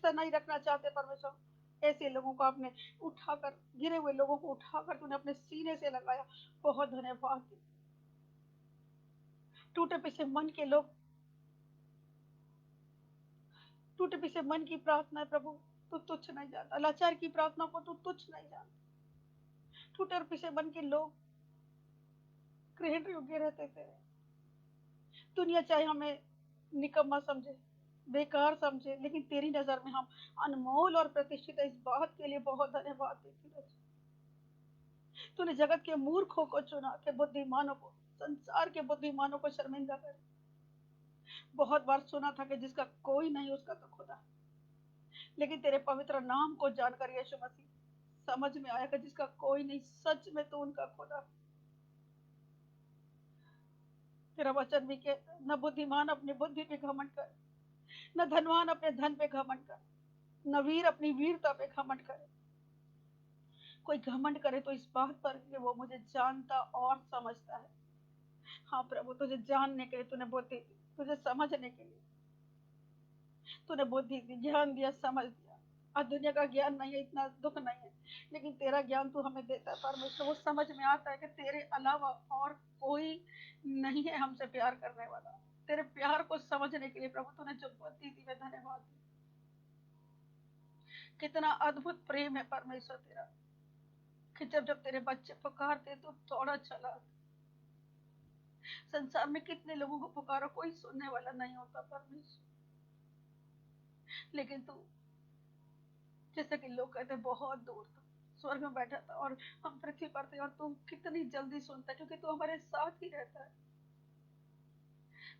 ऐसा नहीं रखना चाहते परमेश्वर। ऐसे लोगों को आपने उठाकर, गिरे हुए लोगों को उठाकर तूने अपने सीने से लगाया, बहुत धन्यवाद। टूटे पिसे मन के लोग, टूटे पिसे मन की प्रार्थना है प्रभु, तू तुच्छ नहीं जानता। लाचार की प्रार्थना को तू तुच्छ नहीं जानता। टूटे और पिसे मन के लोग ग्रहण योग्य रहते थे। दुनिया चाहे हमें निकम्मा समझे, बेकार समझे, लेकिन तेरी नजर में हम अनमोल और प्रतिष्ठित है। इस बात के लिए बहुत धन्यवाद देती हूँ। तूने जगत के मूर्खों को चुना के बुद्धिमानों को, संसार के बुद्धिमानों को शर्मिंदा कर। बहुत बार सुना था कि जिसका कोई नहीं उसका तो खुदा, लेकिन तेरे पवित्र नाम को जानकर यीशु मसीह समझ में आया कि जिसका कोई नहीं, सच में तो उनका खुदा। तेरा वचन भी कहता है, न बुद्धिमान अपनी बुद्धि पे घमंड कर, न धनवान अपने धन पे घमंड कर, न वीर अपनी वीरता पे घमंड करे। कोई घमंड करे तो इस बात पर कि वो मुझे जानता और समझता है। हाँ प्रभु, तुझे जानने के लिए तूने बुद्धि दी, तुझे समझने के लिए तूने बुद्धि दी, ज्ञान दिया, समझ दिया। और दुनिया का ज्ञान नहीं है, इतना दुख नहीं है, लेकिन तेरा ज्ञान तू हमें देता है परमेश्वर। वो समझ में आता है कि तेरे अलावा और कोई नहीं है हमसे प्यार करने वाला। तेरे प्यार को समझने के लिए प्रभु तूने जो बुद्धि दी, मैं धन्यवाद दी। कितना अद्भुत प्रेम है परमेश्वर तेरा, कि जब जब तेरे बच्चे पुकारते तो दौड़ा चला। संसार में कितने लोगों को पुकारो, कोई सुनने वाला नहीं होता परमेश्वर, लेकिन तू, जैसे कि लोग कहते बहुत दूर था, स्वर्ग में बैठा था और हम पृथ्वी पर थे, और तू कितनी जल्दी सुनता है, क्योंकि तू हमारे साथ ही रहता है।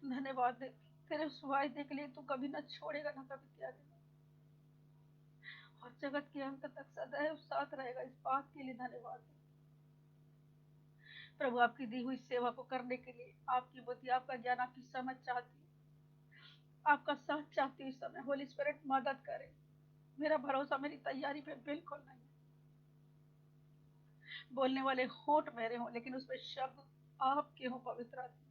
धन्यवाद दे तेरे उस वायदे के लिए, तू कभी ना छोड़ेगा ना कभी त्यागेगा, और जगत के अंत तक सदैव साथ रहेगा। इस बात के लिए धन्यवाद दे प्रभु। आपकी दी हुई सेवा को करने के लिए आपकी बुद्धि, आपका ज्ञान, आपकी समझ चाहती, आपका साथ चाहती हूँ। इस समय होली स्पिरिट मदद करे। मेरा भरोसा मेरी तैयारी पे बिल्कुल नहीं है। बोलने वाले होंठ मेरे हों, लेकिन उसमें शब्द आपके हों। पवित्र आत्मा,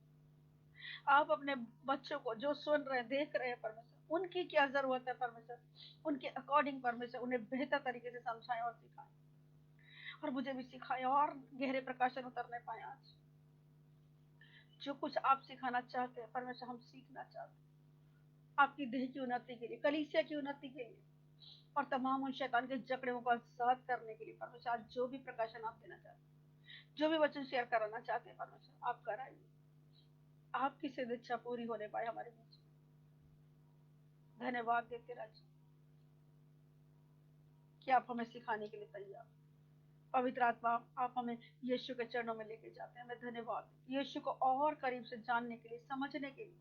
आप अपने बच्चों को जो सुन रहे हैं, देख रहे हैं परमेश्वर, उनकी क्या जरूरत है परमेश्वर, उनके अकॉर्डिंग परमेश्वर उन्हें बेहतर तरीके से समझाएं और सिखाएं, और मुझे भी सिखाएं और गहरे प्रकाशन उतरने पाए। आज जो कुछ आप सिखाना चाहते हैं परमेश्वर, हम सीखना चाहते हैं आपकी देह की उन्नति के लिए, कलीसिया की उन्नति के लिए, और तमाम उन शैतान के जकड़ों को आजाद करने के लिए परमेश्वर। आज जो भी प्रकाशन आप देना चाहते हैं, जो भी वचन शेयर कराना चाहते हैं परमेश्वर, आप कराइए। आपकी सिद्ध इच्छा पूरी होने पाए हमारे बीच में। धन्यवाद देते राजा कि आप हमें सिखाने के लिए तैयार। पवित्र आत्मा, आप हमें यीशु के चरणों में लेके जाते हैं। मैं धन्यवाद यीशु को और करीब से जानने के लिए, समझने के लिए,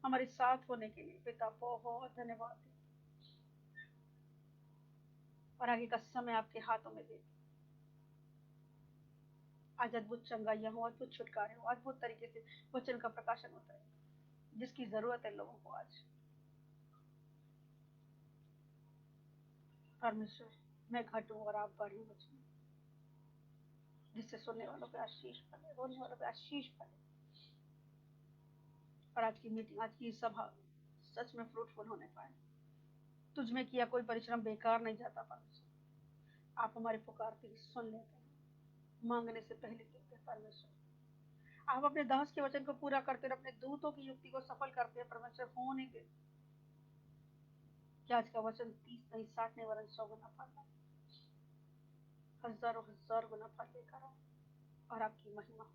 हमारे साथ होने के लिए पिता बहुत धन्यवाद। और आगे का समय आपके हाथों में दे। आज अद्भुत चंगाइयां हो, अद्भुत छुटकारे हो, अद्भुत तरीके से वचन का प्रकाशन होता है जिसकी जरूरत है लोगों को आज। परमेश्वर, मैं घटूं और आप बढ़े वचन, जिससे सुनने वालों पे आशीष फले, बोलने वालों पे आशीष फले। और आज की मीटिंग, आज की सभा सच में फ्रूटफुल होने पाए। तुझ में किया कोई परिश्रम बेकार नहीं जाता परमेश्वर। आप हमारी पुकारते ही सुन लेते हैं, मांगने से पहले देते हैं परमेश्वर। आप अपने दास के वचन को पूरा करते हैं, अपने दूतों की युक्ति को सफल करते हैं परमेश्वर। होने दे कि आज का वचन 30 नहीं 60 नहीं वरन 100 गुना फल है, हजारों हजार गुना फल लेकर आए। और आपकी महिमा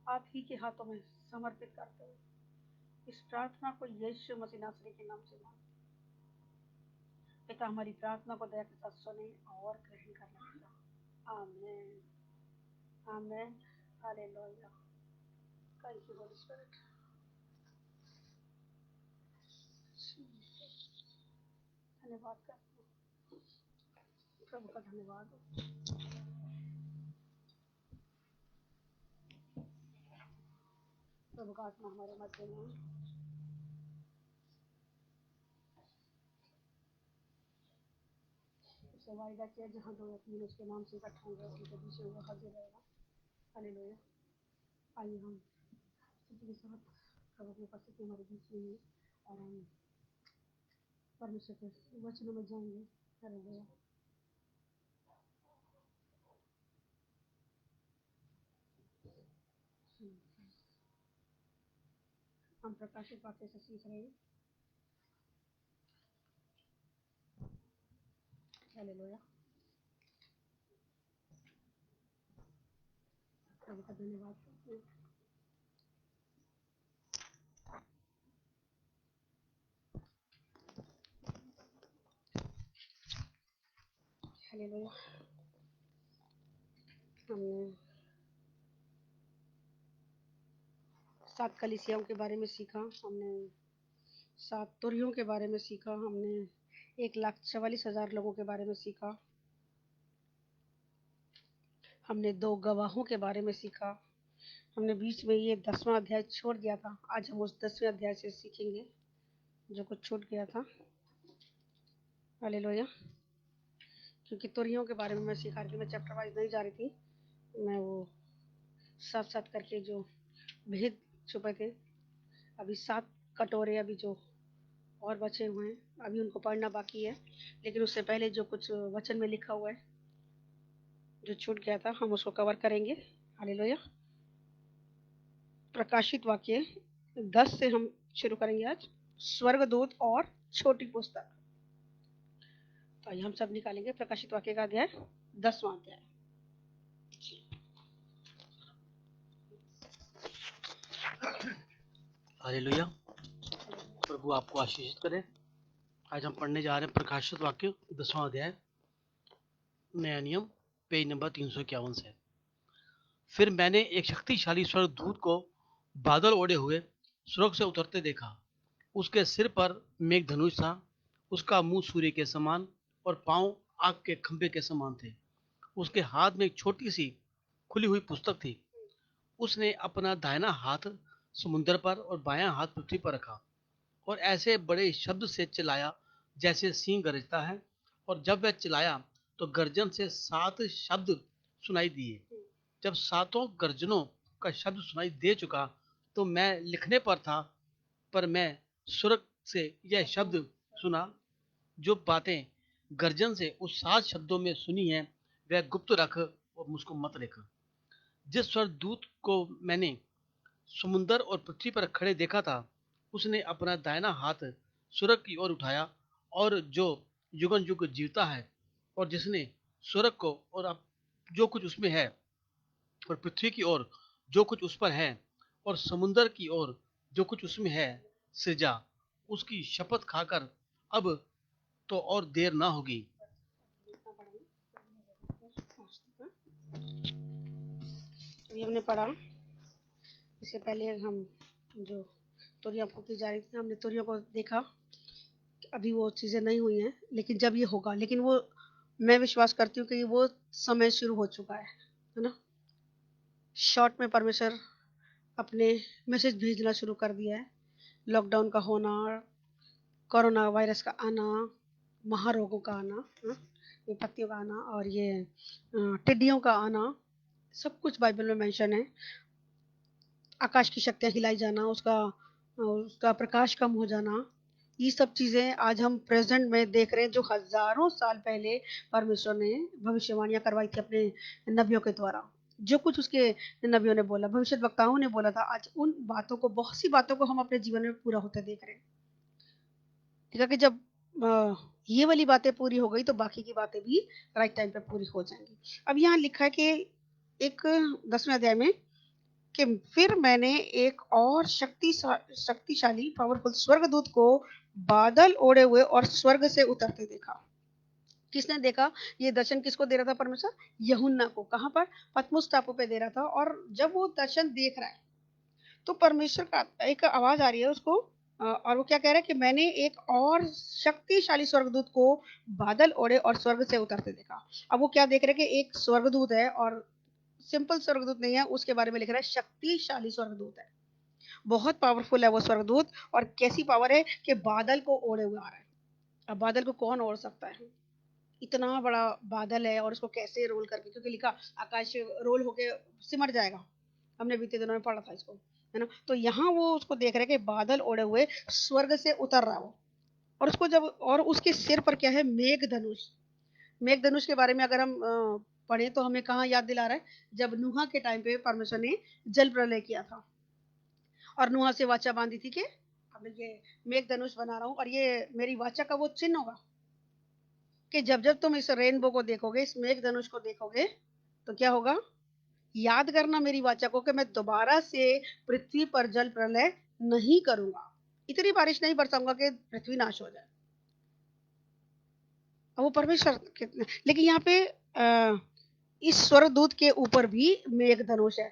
आप ही के हाथों में समर्पित करते हुए इस प्रार्थना को यीशु मसीह नासरी के नाम से मांगते। पिता, हमारी प्रार्थना को दया के साथ सुने और ग्रहण करना। आमीन, आमीन, hallelujah. Thank you Holi spirit. धन्यवाद करते हैं, प्रभु का धन्यवाद हो। प्रभु का आत्मा हमारे मध्य में उसे वायदा किया, जहाँ दो या तीन उसके नाम से इकट्ठा होंगे उनके बीच में वो हाजिर रहेगा। हालेलुया। आइए हम स्तुति के साथ प्रभु की उपस्थिति हमारे बीच में है, और हम परमेश्वर के वचनों में जाएंगे। हालेलुया। हम प्रकाशित वाक्य से सीख रहे हैं। हालेलुया। प्रभु का धन्यवाद करते हैं। हालेलुया। हमने 7 कलीसियाओं के बारे में सीखा, हमने 7 तुरहियों के बारे में सीखा, हमने 1,44,000 लोगों के बारे में सीखा, हमने 2 गवाहों के बारे में सीखा। हमने बीच में ये 10वां अध्याय छोड़ दिया था। आज हम उस 10वें अध्याय से सीखेंगे जो कुछ छूट गया था। हालेलुया। क्योंकि तुरहियों के बारे में मैं सिखा रही थी, मैं चैप्टर वाइज नहीं जा रही थी, मैं वो साथ साथ करके जो भेद छुपे थे, अभी 7 कटोरे अभी जो और बचे हुए हैं, अभी उनको पढ़ना बाकी है। लेकिन उससे पहले जो कुछ वचन में लिखा हुआ है जो छूट गया था, हम उसको कवर करेंगे। हालेलुया। प्रकाशित वाक्य 10 से हम शुरू करेंगे आज। स्वर्गदूत और छोटी पुस्तक। तो आइए हम सब निकालेंगे प्रकाशित वाक्य का अध्याय 10वां अध्याय। हालेलुया। प्रभु आपको आशीषित करे। आज हम पढ़ने जा रहे हैं प्रकाशित वाक्य 10वां अध्याय, नया नियम, पेज नंबर 351 से। फिर मैंने एक शक्तिशाली स्वर्गदूत को बादल ओढ़े हुए स्वर्ग से उतरते देखा। उसके सिर पर मेघधनुष था, उसका मुंह सूर्य के समान और पांव आग के खंभे के समान थे। उसके हाथ में एक छोटी सी खुली हुई पुस्तक थी। उसने अपना दाहिना हाथ समुद्र पर और बायां हाथ पृथ्वी पर रखा और ऐसे बड़े शब्द से चिल्लाया जैसे सिंह गरजता है। और जब वह चिल्लाया तो गर्जन से 7 शब्द सुनाई दिए। जब 7 गर्जनों का शब्द सुनाई दे चुका तो मैं लिखने पर था, पर मैं स्वर्ग से यह शब्द सुना, जो बातें गर्जन से उस 7 शब्दों में सुनी है वह गुप्त रख और मुझको मत लिख। जिस स्वर्गदूत को मैंने समुद्र और पृथ्वी पर खड़े देखा था, उसने अपना दाहिना हाथ स्वर्ग की ओर उठाया, और जो युगन युग जीवता है, और जिसने स्वर्ग को और अब जो कुछ उसमें है, और पृथ्वी की ओर जो कुछ उस पर है, और समुद्र की ओर जो कुछ उसमें है सृजा, उसकी शपथ खाकर अब तो और देर ना होगी। अभी हमने पढ़ा, इससे पहले हम जो तुरहियों को की जा रही थी, हमने तुरहियों को देखा। अभी वो चीज़ें नहीं हुई हैं, लेकिन जब ये होगा, लेकिन वो मैं विश्वास करती हूँ कि वो समय शुरू हो चुका है ना। शॉर्ट में परमेश्वर अपने मैसेज भेजना शुरू कर दिया है। लॉकडाउन का होना, कोरोना वायरस का आना, महारोगों का आना, विपत्तियों का आना, और ये टिड्डियों का आना, सब कुछ बाइबल में मेंशन है। आकाश की शक्तियाँ हिलाई जाना, उसका प्रकाश कम हो जाना, ये सब चीज़ें आज हम प्रेजेंट में देख रहे हैं, जो हजारों साल पहले परमेश्वर ने भविष्यवाणियां करवाई थी अपने नबियों के द्वारा। जो कुछ उसके नबियों ने बोला, भविष्य वक्ताओं ने बोला था, आज उन बातों को, बहुत सी बातों को हम अपने जीवन में पूरा होते देख रहे हैं। ठीक है कि जब ये वाली बातें पूरी हो गई तो बाकी की बातें भी राइट टाइम पे पूरी हो जाएंगी। अब यहाँ लिखा है कि एक 10वें अध्याय में कि फिर मैंने एक और शक्तिशाली पावरफुल स्वर्गदूत को बादल ओढ़े हुए और स्वर्ग से उतरते देखा। किसने देखा? ये दर्शन किसको दे रहा था परमेश्वर? यूहन्ना को। कहाँ पर? पतमुस टापू पे दे रहा था। और जब वो दर्शन देख रहा है तो परमेश्वर का एक आवाज आ रही है उसको, और वो क्या कह रहा है कि मैंने एक और शक्तिशाली स्वर्गदूत को बादल ओढ़े और स्वर्ग से उतरते देखा। अब वो क्या देख रहे हैं कि एक स्वर्गदूत है, और सिंपल स्वर्गदूत नहीं है, उसके बारे में लिख रहा है शक्तिशाली स्वर्गदूत है, बहुत पावरफुल है वो स्वर्गदूत। और कैसी पावर है कि बादल को ओढ़े हुए आ रहा है। अब बादल को कौन ओढ़ सकता है? इतना बड़ा बादल है, और उसको कैसे रोल करके, क्योंकि लिखा आकाश रोल होके सिमट जाएगा, हमने बीते दिनों में पढ़ा था इसको। है ना। तो यहाँ वो उसको देख रहे हैं कि बादल ओढ़े हुए स्वर्ग से उतर रहा हो, और उसको जब, और उसके सिर पर क्या है, मेघ धनुष। मेघ धनुष के बारे में अगर हम पढ़े तो हमें कहाँ याद दिला रहा है, जब नूहा के टाइम पे परमेश्वर ने जल प्रलय किया था और नूहा से वाचा बांधी थी कि अब ये मेघ धनुष बना रहा हूँ और ये मेरी वाचा का वो चिन्ह होगा कि जब जब तुम इस रेनबो को देखोगे, इस मेघ धनुष को देखोगे, तो क्या होगा, याद करना मेरी वाचा को कि मैं दोबारा से पृथ्वी पर जल प्रलय नहीं करूंगा, इतनी बारिश नहीं बरसाऊंगा कि पृथ्वी नाश हो जाए। अब वो परमेश्वर लेकिन यहाँ पे इस स्वर्गदूत के ऊपर भी मेघ धनुष है,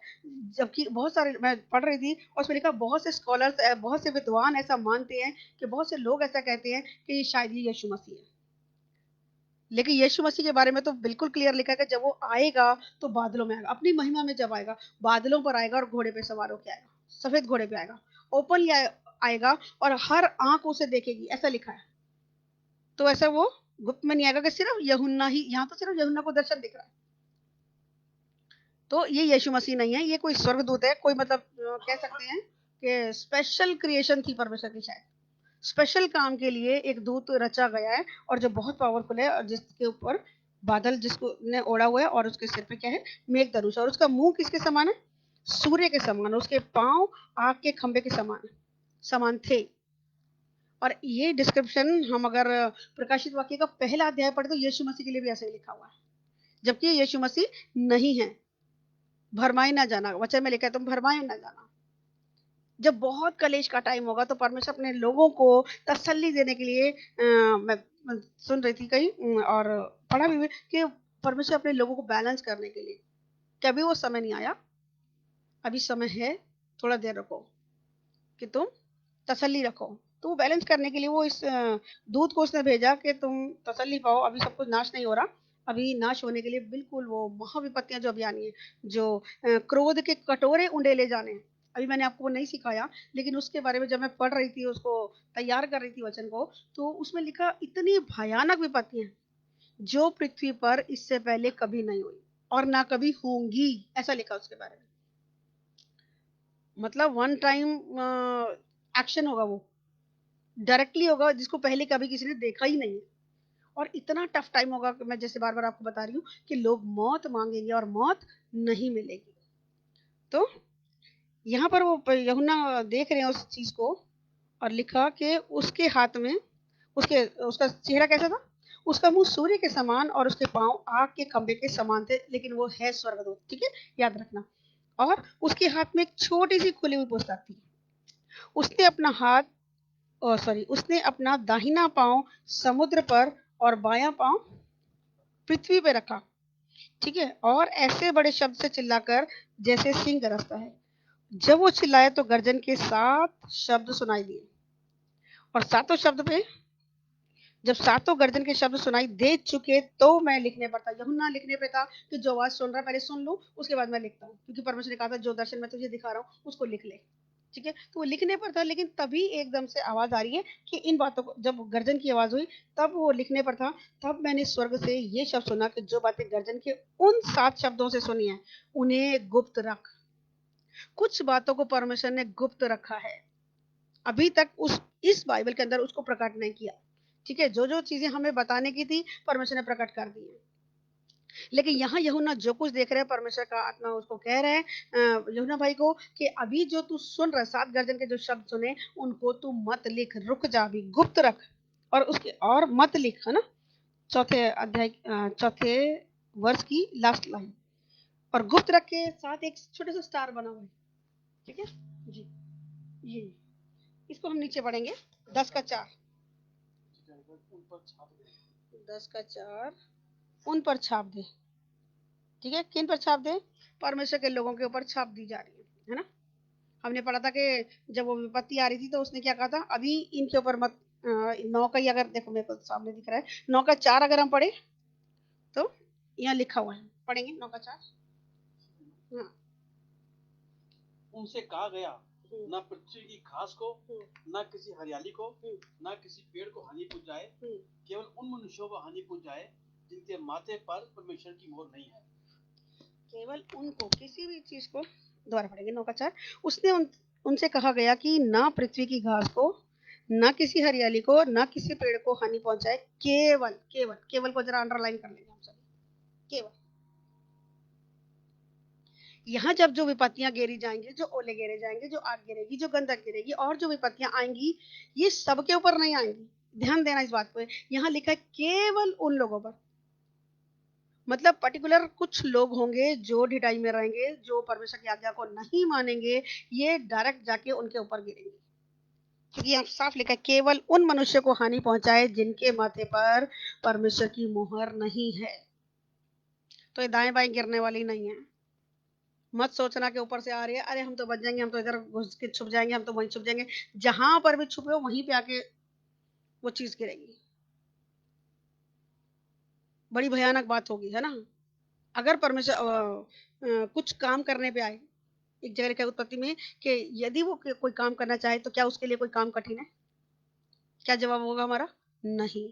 जबकि बहुत सारे, मैं पढ़ रही थी और उसमें लिखा, बहुत से स्कॉलर्स, बहुत से विद्वान ऐसा मानते हैं कि बहुत से लोग ऐसा कहते हैं कि ये शायद ही यीशु मसीह है। लेकिन यीशु मसीह के बारे में तो बिल्कुल क्लियर लिखा है कि जब वो आएगा तो बादलों में आएगा, अपनी महिमा में जब आएगा बादलों पर आएगा और घोड़े पे सवार होकर आएगा, सफेद घोड़े पे आएगा, ओपन आएगा और हर आंख उसे देखेगी, ऐसा लिखा है। तो ऐसा वो गुप्त में नहीं आएगा कि सिर्फ यूहन्ना ही, यहाँ तो सिर्फ यूहन्ना को दर्शन दिख रहा है, तो ये यीशु मसीह नहीं है, ये कोई स्वर्गदूत है, कोई मतलब कह सकते हैं कि स्पेशल क्रिएशन थी परमेश्वर की, शायद स्पेशल काम के लिए एक दूत रचा गया है और जो बहुत पावरफुल है, और जिसके ऊपर बादल जिसको ने ओढ़ा हुआ है और उसके सिर पे क्या है, मेघ धनुष, और उसका मुंह किसके समान है, सूर्य के समान, उसके पांव आग के खंभे के समान थे। और ये डिस्क्रिप्शन हम अगर प्रकाशित वाक्य का पहला अध्याय पढ़े तो यीशु मसीह के लिए भी ऐसे ही लिखा हुआ है, जबकि यीशु मसीह नहीं है। भरमाई ना जाना, वचन में लिखा है, तुम भरमाई ना जाना। जब बहुत कलेश का टाइम होगा तो परमेश्वर अपने लोगों को तसल्ली देने के लिए, मैं सुन रही थी कहीं और पढ़ा भी कि परमेश्वर अपने लोगों को बैलेंस करने के लिए, कभी वो समय नहीं आया, अभी समय है, थोड़ा देर रखो कि तुम तसल्ली रखो। तो वो बैलेंस करने के लिए वो इस दूत को उसने भेजा कि तुम तसल्ली पाओ, अभी सब कुछ नाश नहीं हो रहा, अभी नाश होने के लिए बिल्कुल वो महाविपत्तियां जो अभी आनी है, जो क्रोध के कटोरे उंडेले जाने हैं। अभी मैंने आपको वो नहीं सिखाया, लेकिन उसके बारे में जब मैं पढ़ रही थी, उसको तैयार कर रही थी वचन को, तो उसमें लिखा इतनी भयानक विपत्तियां जो पृथ्वी पर इससे पहले कभी नहीं हुई और ना कभी होंगी, ऐसा लिखा उसके बारे में। मतलब वन टाइम एक्शन होगा, वो डायरेक्टली होगा जिसको पहले कभी किसी ने देखा ही नहीं है, और इतना टफ टाइम होगा कि मैं जैसे बार बार आपको बता रही हूँ कि लोग मौत मांगेंगे और मौत नहीं मिलेगी। तो यहाँ पर वो यूहन्ना देख रहे हैं उस चीज को, और लिखा कि उसके हाथ में, उसका चेहरा कैसा था, उसका मुंह सूर्य के समान और उसके पांव आग के खंभे के समान थे, लेकिन वो है स्वर्गदूत, ठीक है, याद रखना। और उसके हाथ में एक छोटी सी खुली हुई पुस्तक थी। उसने अपना हाथ, उसने अपना दाहिना पांव समुद्र पर और बायां पांव पृथ्वी पे रखा, ठीक है, और ऐसे बड़े शब्द से चिल्लाकर जैसे सिंह गरजता है। जब वो चिल्लाया तो गर्जन के 7 शब्द सुनाई दिए, और सातों शब्द पे, जब सातों गर्जन के शब्द सुनाई दे चुके तो मैं लिखने पर था। यूहन्ना लिखने पे था कि जो आवाज सुन रहा है पहले सुन लूं, उसके बाद मैं लिखता हूँ, क्योंकि परमेश्वर ने कहा था जो दर्शन मैं तुझे दिखा रहा हूँ उसको लिख ले, ठीक है। तो वो लिखने पर था, लेकिन तभी एकदम से आवाज आ रही है कि इन बातों को, जब गर्जन की आवाज हुई तब वो लिखने पर था। तब मैंने स्वर्ग से ये शब्द सुना कि जो बातें गर्जन के उन 7 शब्दों से सुनी है उन्हें गुप्त रख। कुछ बातों को परमेश्वर ने गुप्त रखा है, अभी तक इस बाइबल के अंदर उसको प्रकट नहीं किया, ठीक है। जो जो चीजें हमें बताने की थी परमेश्वर ने प्रकट कर दी है। लेकिन यहाँ यूहन्ना जो कुछ देख रहे हैं, परमेश्वर का आत्मा उसको कह रहे हैं यूहन्ना भाई को कि अभी जो तू सुन रहा है, 7 गर्जन के जो शब्द सुने उनको तू मत लिख, रुक जा, अभी गुप्त रख, और उसके और मत लिख, है ना। चौथे अध्याय, चौथे वर्ष की लास्ट लाइन, और गुप्त रख के साथ एक छोटे सा स्टार बना हुआ है, ठीक है जी। ये इसको हम नीचे पढ़ेंगे, 10 का 4, 10 का 4 उन पर छाप दे, ठीक है। किन पर छाप दे, परमेश्वर के लोगों के ऊपर छाप दी जा रही है ना। हमने पढ़ा था कि जब वो विपत्ति आ रही थी तो उसने क्या कहा था, अभी इनके ऊपर मत, 9 का ही, अगर देखो मेरे को सामने दिख रहा है 9 का 4, अगर हम पढ़े तो यहाँ लिखा हुआ है, पढ़ेंगे 9 का 4। हाँ, उनसे कहा गया, न पृथ्वी की घास को, न किसी हरियाली को, न किसी पेड़ को हानि पहुंचाए, केवल उन मनुष्यों को हानि पहुंचाए जिनके माथे पर परमेश्वर की मोहर नहीं है। केवल उनको, किसी भी चीज को, दोबारा पढ़ेंगे 9 का 4। उसने उनसे कहा गया कि ना पृथ्वी की घास को, ना किसी हरियाली को, ना किसी पेड़ को हानि पहुंचाए, केवल केवल केवल को जरा अंडरलाइन कर लेंगे हम सभी, केवल। यहाँ जब जो विपत्तियां गिरी जाएंगी, जो ओले गिरे जाएंगे, जो आग गिरेगी, जो गंधक गिरेगी, और जो विपत्तियां आएंगी, ये सबके ऊपर नहीं आएंगी। ध्यान देना इस बात पे, यहाँ लिखा है केवल उन लोगों पर। मतलब पर्टिकुलर कुछ लोग होंगे जो ढिठाई में रहेंगे, जो परमेश्वर की आज्ञा को नहीं मानेंगे, ये डायरेक्ट जाके उनके ऊपर गिरेंगे। क्योंकि यहाँ साफ लिखा है केवल उन मनुष्य को हानि पहुंचाए जिनके माथे पर परमेश्वर की मोहर नहीं है। तो ये दाएं बाएं गिरने वाली नहीं है। मत सोचना के ऊपर से आ रही है, अरे हम तो बच जाएंगे, हम तो इधर घुस के छुप जाएंगे, हम तो वहीं छुप जाएंगे। जहां पर भी छुपे हो वहीं पे आके वो चीज गिरेगी। बड़ी भयानक बात होगी, है ना। अगर परमेश्वर कुछ काम करने पे आए, एक जगह लिखा है उत्पत्ति में कि यदि वो कोई काम करना चाहे तो क्या उसके लिए कोई काम कठिन है? क्या जवाब होगा हमारा? नहीं।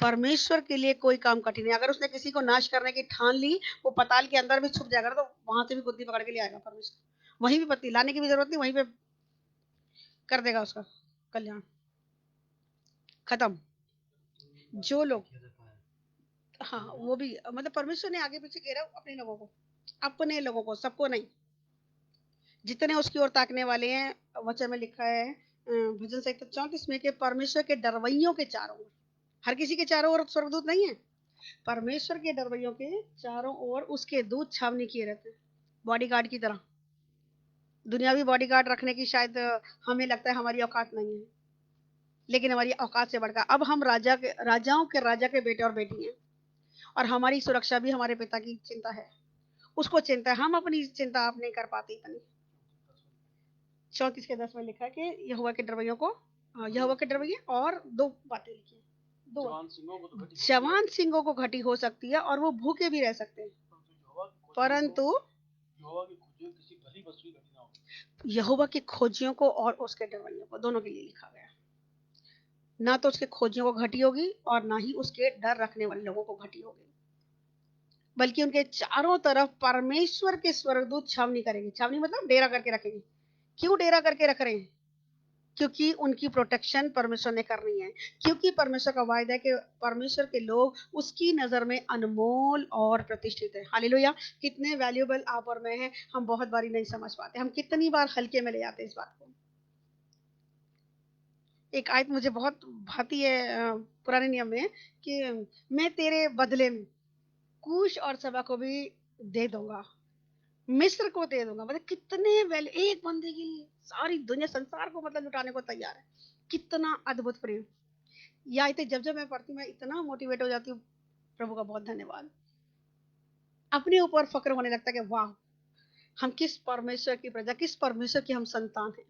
परमेश्वर के लिए कोई काम कठिन है। अगर उसने किसी को नाश करने की ठान ली, वो पताल के अंदर भी छुप जाएगा तो वहां से भी बुद्धि पकड़ के ले आएगा परमेश्वर। वहीं भी पत्ती लाने की भी जरूरत नहीं, वहीं पे कर देगा उसका कल्याण खत्म। जो लोग, हाँ वो भी मतलब परमेश्वर ने आगे पीछे घेरा अपने लोगों को, अपने लोगों को, सबको नहीं। जितने उसकी ओर ताकने वाले हैं, वचन में लिखा है भजन संहिता 34 में कि परमेश्वर के डरवैयों के चारों ओर, हर किसी के चारों ओर स्वर्गदूत नहीं है, परमेश्वर के डरवैयों के चारों ओर उसके दूत छावनी किए रहते हैं, बॉडीगार्ड की तरह। दुनियावी बॉडीगार्ड रखने की शायद हमें लगता है हमारी औकात नहीं है, लेकिन हमारी औकात से बढ़कर अब हम राजाओं के राजा के बेटे और बेटी हैं, और हमारी सुरक्षा भी हमारे पिता की चिंता है, उसको चिंता है। हम अपनी चिंता आप नहीं कर पाते इतनी। 34:10 में लिखा है कि यहोवा के डरवैयों को, यहोवा के डरवैये, और दो बातें लिखी, दो जवान सिंहों को घटी हो सकती है और वो भूखे भी रह सकते हैं, परंतु यहोवा की खोजियों को और उसके डरवैयों को, दोनों के लिए लिखा गया। ना तो उसके खोजियों को घटी होगी और ना ही उसके डर रखने वाले लोगों को घटी होगी, बल्कि उनके चारों तरफ परमेश्वर के स्वर्गदूत छावनी करेंगे। छावनी मतलब डेरा करके रखेंगे। क्यों डेरा करके रख रहे हैं? क्योंकि उनकी प्रोटेक्शन परमेश्वर ने करनी है, क्योंकि परमेश्वर का वायदा है कि परमेश्वर के लोग उसकी नजर में अनमोल और प्रतिष्ठित है। हालेलुया। कितने वैल्यूएबल आप और मैं हैं, हम बहुत बारी नहीं समझ पाते, हम कितनी बार हल्के में ले जाते हैं इस बात को। एक आयत मुझे बहुत भाती है पुराने नियम में कि मैं तेरे बदले में कूश और सबा को भी दे दूंगा, मिस्र को दे दूंगा। मतलब कितने वैल्यू, एक बंदे के लिए सारी दुनिया संसार को मतलब लुटाने को तैयार है। कितना अद्भुत प्रेम। ये आयतें जब जब मैं पढ़ती हूँ मैं इतना मोटिवेट हो जाती हूँ। प्रभु का बहुत धन्यवाद। अपने ऊपर फक्र होने लगता है कि वाह, हम किस परमेश्वर की प्रजा, किस परमेश्वर की हम संतान हैं,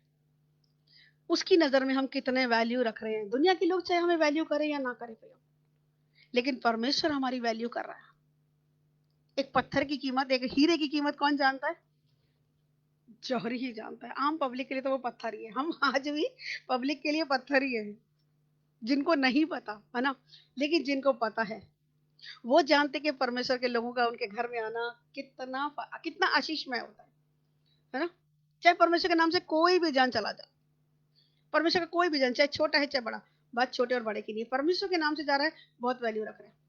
उसकी नजर में हम कितने वैल्यू रख रहे हैं। दुनिया के लोग चाहे हमें वैल्यू करें या ना करें, लेकिन परमेश्वर हमारी वैल्यू कर रहा है। एक पत्थर की कीमत, एक हीरे की कीमत कौन जानता है? जौहरी ही जानता है। आम पब्लिक के लिए तो वो पत्थर ही है। हम आज भी पब्लिक के लिए पत्थर ही है, जिनको नहीं पता है ना। लेकिन जिनको पता है वो जानते कि परमेश्वर के लोगों का उनके घर में आना कितना कितना आशीषमय होता है ना। चाहे परमेश्वर के नाम से कोई भी जान चला जाए, परमेश्वर का कोई भी जान, चाहे छोटा है चाहे बड़ा, बात छोटे और बड़े की नहीं, परमेश्वर के नाम से जा रहा है, बहुत वैल्यू रख रहा है।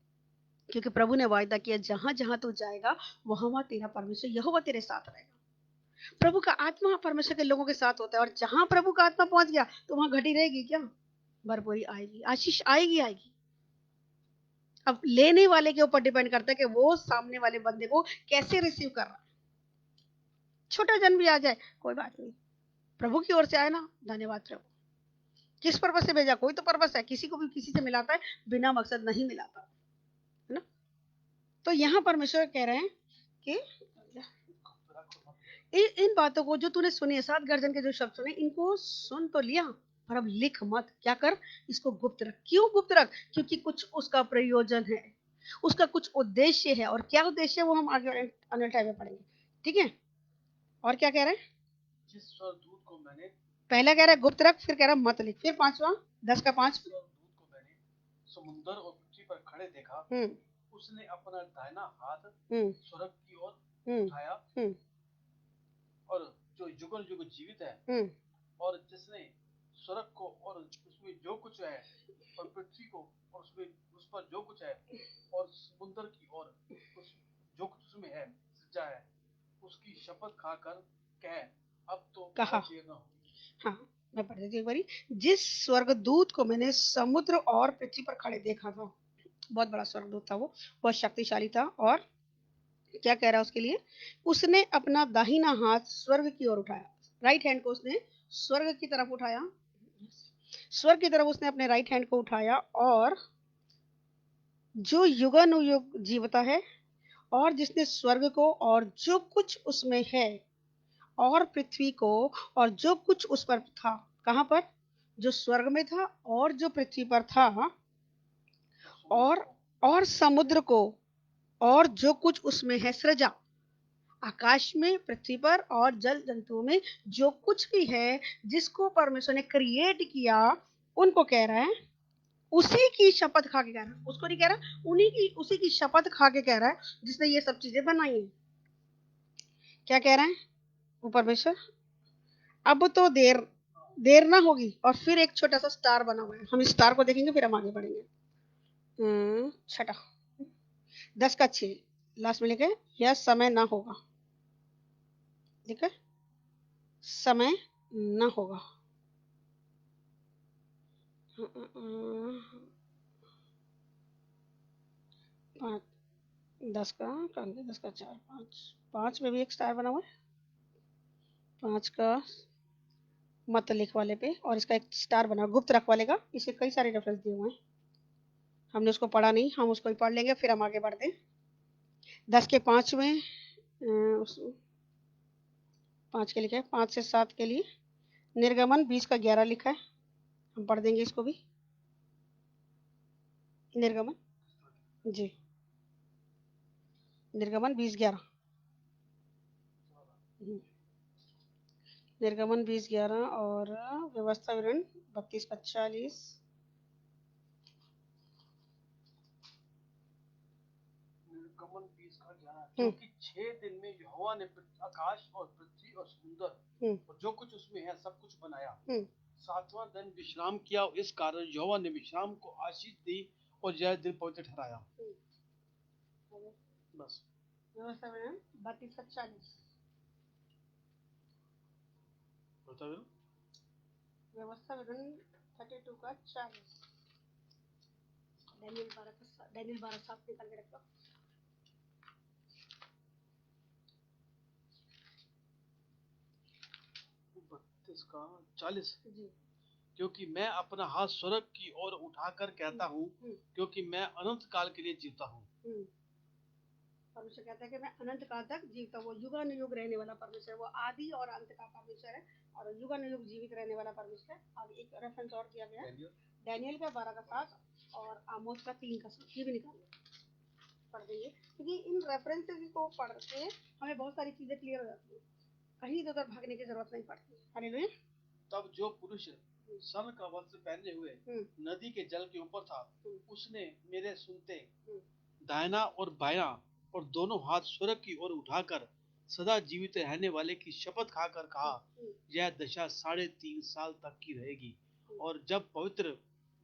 क्योंकि प्रभु ने वायदा किया जहां जहां तू जाएगा वहां वहां तेरा परमेश्वर यहोवा तेरे साथ रहेगा। प्रभु का आत्मा परमेश्वर के लोगों के साथ होता है, और जहां प्रभु का आत्मा पहुंच गया तो वहां घटी रहेगी क्या? भरपूरी आएगी, आशीष आएगी आएगी। अब लेने वाले के ऊपर डिपेंड करता है कि वो सामने वाले बंदे को कैसे रिसीव कर रहा है। छोटा जन भी आ जाए कोई बात नहीं, प्रभु की ओर से आए ना, धन्यवाद प्रभु। किस पर्पस से भेजा? कोई तो पर्पस है, किसी को भी किसी से मिलाता है, बिना मकसद नहीं मिलाता, है ना। तो यहाँ परमेश्वर कह रहे हैं कि इन बातों को जो तूने सुनी है, 7 गर्जन के जो शब्द सुने, इनको सुन तो लिया, पर अब लिख मत। क्या कर? इसको गुप्त रख। क्यों गुप्त रख? क्योंकि कुछ उसका प्रयोजन है, उसका कुछ उद्देश्य है। और क्या उद्देश्य है वो हम आगे अगले टाइम में पढ़ेंगे, ठीक है। और क्या कह रहे हैं? जिस स्वर्गदूत को मैंने, पहला कह रहा है गुप्त रख, फिर कह रहा है मत लिख, फिर 5वां 10 का 5, स्वर्गदूत को मैंने समुद्र और पृथ्वी पर खड़े देखा, उसने अपना दाहिना हाथ स्वर्ग की ओर उठाया और जो युगन युग जीवित है हम्म, और जिसने स्वर्ग को और उसमें जो कुछ है और पृथ्वी को और उसमें उस पर जो कुछ है और समुद्र की और उस जो कुछ उसमें है सजा है, उसकी शपथ खाकर कह, अब तो कहा। बहुत देर न होगी। हाँ, मैं पढ़ देती हूँ एक बारी। जिस स्वर्गदूत को मैंने समुद्र और पृथ्वी पर खड़े देखा था, बहुत बड़ा स्वर्गदूत था वो, बहुत शक्तिशाली था, और क्या कह रहा है उसके लिए, उसने अपना दाहिना हाथ स्वर्ग की ओर उठाया, राइट हैंड को उसने स्वर्ग की तरफ उठाया, स्वर्ग की तरफ उसने अपने राइट हैंड को उठाया, और जो युगानुयुग जीवता है, और जिसने स्वर्ग को और जो कुछ उसमें है, और पृथ्वी को और जो कुछ उस पर था, कहाँ पर, जो स्वर्ग में था और जो पृथ्वी पर था, और समुद्र को और जो कुछ उसमें है सृजा, आकाश में, पृथ्वी पर और जल जंतुओं में जो कुछ भी है जिसको परमेश्वर ने क्रिएट किया, उनको कह रहा है, उसी की शपथ खा के कह रहा है, उसको नहीं कह रहा, उसी की शपथ खा के कह रहा है जिसने ये सब चीजें बनाई हैं। क्या कह रहा है वो परमेश्वर, अब तो देर ना होगी। और फिर एक छोटा सा स्टार बना हुआ है, हम इस स्टार को देखेंगे फिर हम आगे बढ़ेंगे। छठा 10 का 6 लास्ट में लिखे, यह समय ना होगा, लिखे समय न होगा। 10 का 4 5 में भी एक स्टार बना हुआ है, 5 का मत लिख वाले पे, और इसका एक स्टार बना गुप्त रख वाले का, इसके कई सारे रेफरेंस दिए हुए हैं, हमने उसको पढ़ा नहीं, हम उसको ही पढ़ लेंगे फिर हम आगे बढ़ते हैं। 10 के 5 में 5 के लिखा है, 5 से 7 के लिए निर्गमन 20 का 11 लिखा है, हम पढ़ देंगे इसको भी। निर्गमन जी, निर्गमन 20 11, निर्गमन 20 11 और व्यवस्था विवरण 32 का 40। निर्गमन 20 का 11, क्योंकि 6 दिन में यहोवा ने आकाश और पृथ्वी और समुद्र और जो कुछ उसमें है सब कुछ बनाया, 7वां दिन विश्राम किया, इस कारण यहोवा ने विश्राम को आशीष दी और यह दिन पवित्र ठहराया। बस व्यवस्था विवरण 32 का 40, व्यवस्था विवरण 32 का 40, डैनियल 12 7 निकाल के रखो। 32 का 40, जी, क्योंकि मैं अपना हाथ स्वर्ग की ओर उठाकर कहता हूँ, क्योंकि मैं अनंत काल के लिए जीवता हूँ। परमेश्वर कहता है कि मैं अनंत काल तक जीवता हूँ, वो युगानुयुग रहने वाला परमेश्वर, वो आदि और अंत का परमेश्वर है, और युगानुयुग जीवित रहने वाला परमेश्वर। अब एक रेफरेंस और दिया गया है, डैनियल का 12 का 7 और आमोस का 3 का 7, ये भी निकाल पढ़ देंगे, क्योंकि इन रेफरेंसेस को पढ़ के हमें बहुत सारी चीजें क्लियर हो जाती है, कहीं इधर उधर भागने की जरूरत नहीं पड़ती। हालेलुया। तब जो पुरुष सन का वस्त्र पहने हुए नदी के जल के ऊपर था, उसने मेरे सुनते दाहिना और बायां और दोनों हाथ स्वर्ग की ओर उठाकर सदा जीवित रहने वाले की शपथ खाकर कहा, यह दशा 3.5 साल तक की रहेगी, और जब पवित्र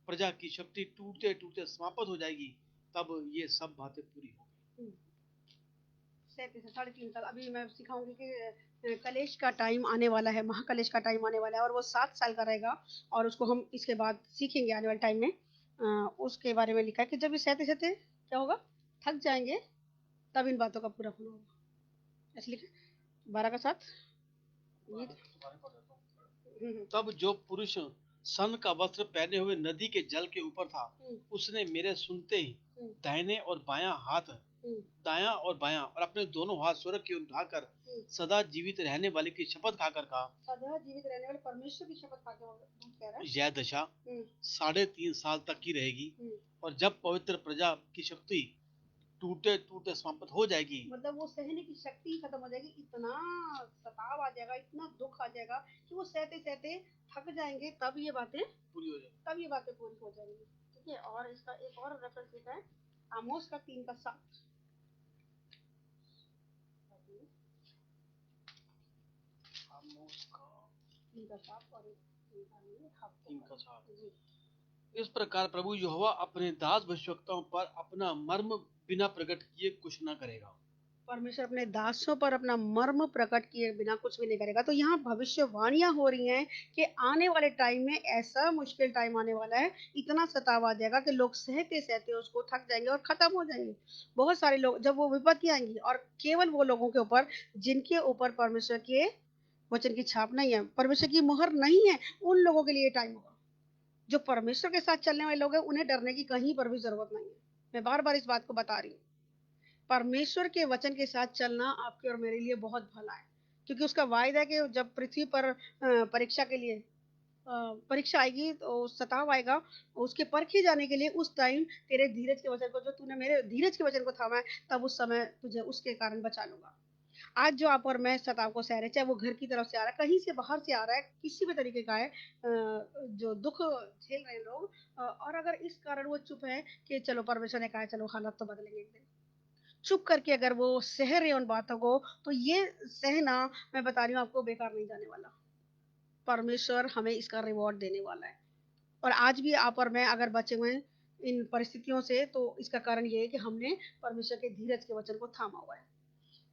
प्रजा की शक्ति टूटते टूटते समाप्त हो जाएगी, तब ये सब बातें पूरी होंगी। 3.5 साल। अभी मैं सिखाऊंगी कि कलेश का टाइम आने वाला है, महाकलेश का टाइम आने वाला है, और वो 7 साल का रहेगा, और उसको हम इसके बाद सीखेंगे आने वाले टाइम में। उसके बारे में लिखा है कि जब ये सहते सहते क्या होगा, थक जाएंगे, तब इन बातों का पूरा होना होगा, ऐसे लिखा 12 का 7। तब जो पुरुष सन का वस्त्र पहने हुए नदी के जल के ऊपर था, उसने मेरे सुनते ही दाहिने और बायां और अपने दोनों हाथ स्वर्ग की ओर उठाकर सदा जीवित रहने वाले की शपथ खाकर कहा, सदा जीवित रहने वाले परमेश्वर की शपथ खाकर कह रहा है, यह दशा 3.5 साल तक की रहेगी, और जब पवित्र प्रजा की शक्ति टूटते टूटते समाप्त हो जाएगी, मतलब वो सहने की शक्ति ही खत्म हो जाएगी, इतना सताव आ जाएगा, इतना दुख आ जाएगा कि वो सहते सहते थक जाएंगे, तब ये बातें पूरी हो जाएंगी। ठीक है, और इसका एक और रेफरेंस लिखा है, आमोस का 3 का 7। इनका साफ और इनका नहीं, हाफ इनका साफ। जी। इस प्रकार प्रभु यहोवा अपने दास भविष्यवक्ताओं पर अपना मर्म बिना प्रकट किए कुछ न करेगा। परमेश्वर अपने दासों पर अपना मर्म प्रकट किए बिना कुछ भी नहीं करेगा। तो यहाँ भविष्यवाणियां हो रही हैं कि आने वाले टाइम में ऐसा मुश्किल टाइम आने वाला है, इतना सताव आ जाएगा कि लोग सहते सहते उसको थक जाएंगे और खत्म हो जाएंगे। बहुत सारे लोग, जब वो विपत्ति आएंगी, और केवल वो लोगों के ऊपर जिनके ऊपर परमेश्वर के वचन की छाप नहीं है, परमेश्वर की मुहर नहीं है, उन लोगों के लिए टाइम होगा। जो परमेश्वर के साथ चलने वाले लोग हैं, उन्हें डरने की कहीं पर भी जरूरत नहीं है। मैं बार बार इस बात को बता रही हूँ। परमेश्वर के वचन के साथ चलना आपके और मेरे लिए बहुत भला है, क्योंकि उसका वायदा है कि जब पृथ्वी पर परीक्षा के लिए परीक्षा आएगी, तो सताव आएगा, उसके परखे जाने के लिए, उस टाइम तेरे धीरज के वचन को, जो तूने मेरे धीरज के वचन को थामा है, तब उस समय तुझे उसके कारण बचा लूंगा। आज जो आप और मैं सताव को सह रहे, चाहे वो घर की तरफ से आ रहा है, कहीं से बाहर से आ रहा है, किसी भी तरीके का है, जो दुख झेल रहे हैं लोग, और अगर इस कारण वो चुप है कि चलो परमेश्वर ने कहा है, चलो हालत तो बदलेंगे एक दिन, चुप करके अगर वो सह रहे उन बातों को, तो ये सहना, मैं बता रही हूँ आपको, बेकार नहीं जाने वाला। परमेश्वर हमें इसका रिवॉर्ड देने वाला है। और आज भी आप और मैं अगर बचे हुए हैं इन परिस्थितियों से, तो इसका कारण ये है कि हमने परमेश्वर के धीरज के वचन को थामा हुआ है।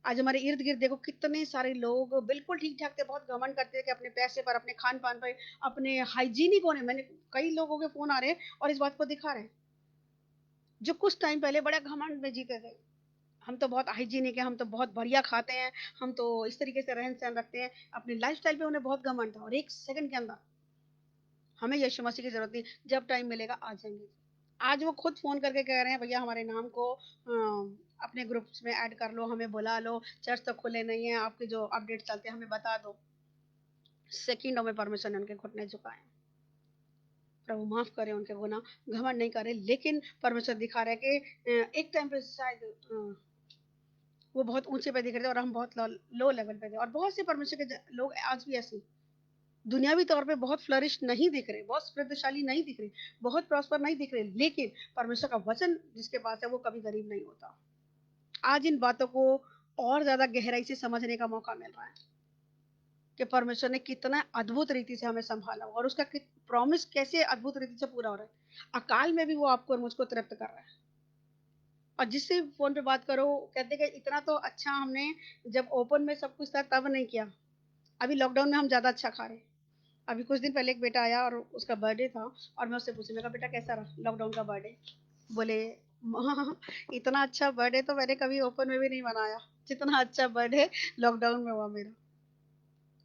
आज हमारे इर्द गिर्द देखो, कितने सारे लोग बिल्कुल ठीक ठाक थे, बहुत घमंड करते थे कि अपने पैसे पर, अपने खान पान पर, अपने हाइजीनिक होने, मैंने कई लोगों के फोन आ रहे हैं और इस बात को दिखा रहे हैं, जो कुछ टाइम पहले बड़े घमंड में जीते थे, हम तो बहुत हाइजीनिक है, हम तो बहुत बढ़िया खाते हैं, हम तो इस तरीके से रहन सहन रखते हैं, अपनी लाइफस्टाइल पे उन्हें बहुत घमंड था, और एक सेकंड के अंदर हमें यीशु मसीह की जरूरत नहीं, जब टाइम मिलेगा आ जाएंगे। आज वो खुद फोन करके कह रहे हैं, भैया हमारे नाम को अपने ग्रुप्स में ऐड कर लो, हमें बुला लो, चर्च तो खुले नहीं है, आपके जो अपडेट चलते हैं हमें बता दो। सेकंडों में परमेश्वर ने उनके घुटने झुकाए। प्रभु माफ करे उनके गुनाह, घमंड नहीं करे, लेकिन परमेश्वर दिखा रहे हैं कि एक टाइम पे शायद वो बहुत ऊंचे पे दिख रहे थे और हम बहुत लो लेवल पे थे, और बहुत से परमेश्वर के लोग आज भी ऐसे दुनियावी तौर पे बहुत फ्लरिश नहीं दिख रहे, बहुत समृद्धशाली नहीं दिख रहे, बहुत प्रॉस्पर नहीं दिख रहे, लेकिन परमेश्वर का वचन जिसके पास है वो कभी गरीब नहीं होता। आज इन बातों को और ज्यादा गहराई से समझने का मौका मिल रहा है कि परमेश्वर ने कितना अद्भुत रीति से हमें संभाला, और उसका प्रॉमिस कैसे अद्भुत रीति से पूरा हो रहा है। अकाल में भी वो आपको और मुझको तृप्त कर रहा है। और जिससे फोन पे बात करो, कहते कि इतना तो अच्छा हमने जब ओपन में सब कुछ था तब नहीं किया, अभी लॉकडाउन में हम ज्यादा अच्छा खा रहे हैं। अभी कुछ दिन पहले एक बेटा आया और उसका बर्थडे था, और मैं उससे पूछी, मैं कहा बेटा कैसा रहा लॉकडाउन का बर्थडे? बोले माँ, इतना अच्छा बर्थडे तो मैंने कभी ओपन में भी नहीं मनाया, जितना अच्छा बर्थडे लॉकडाउन में हुआ मेरा।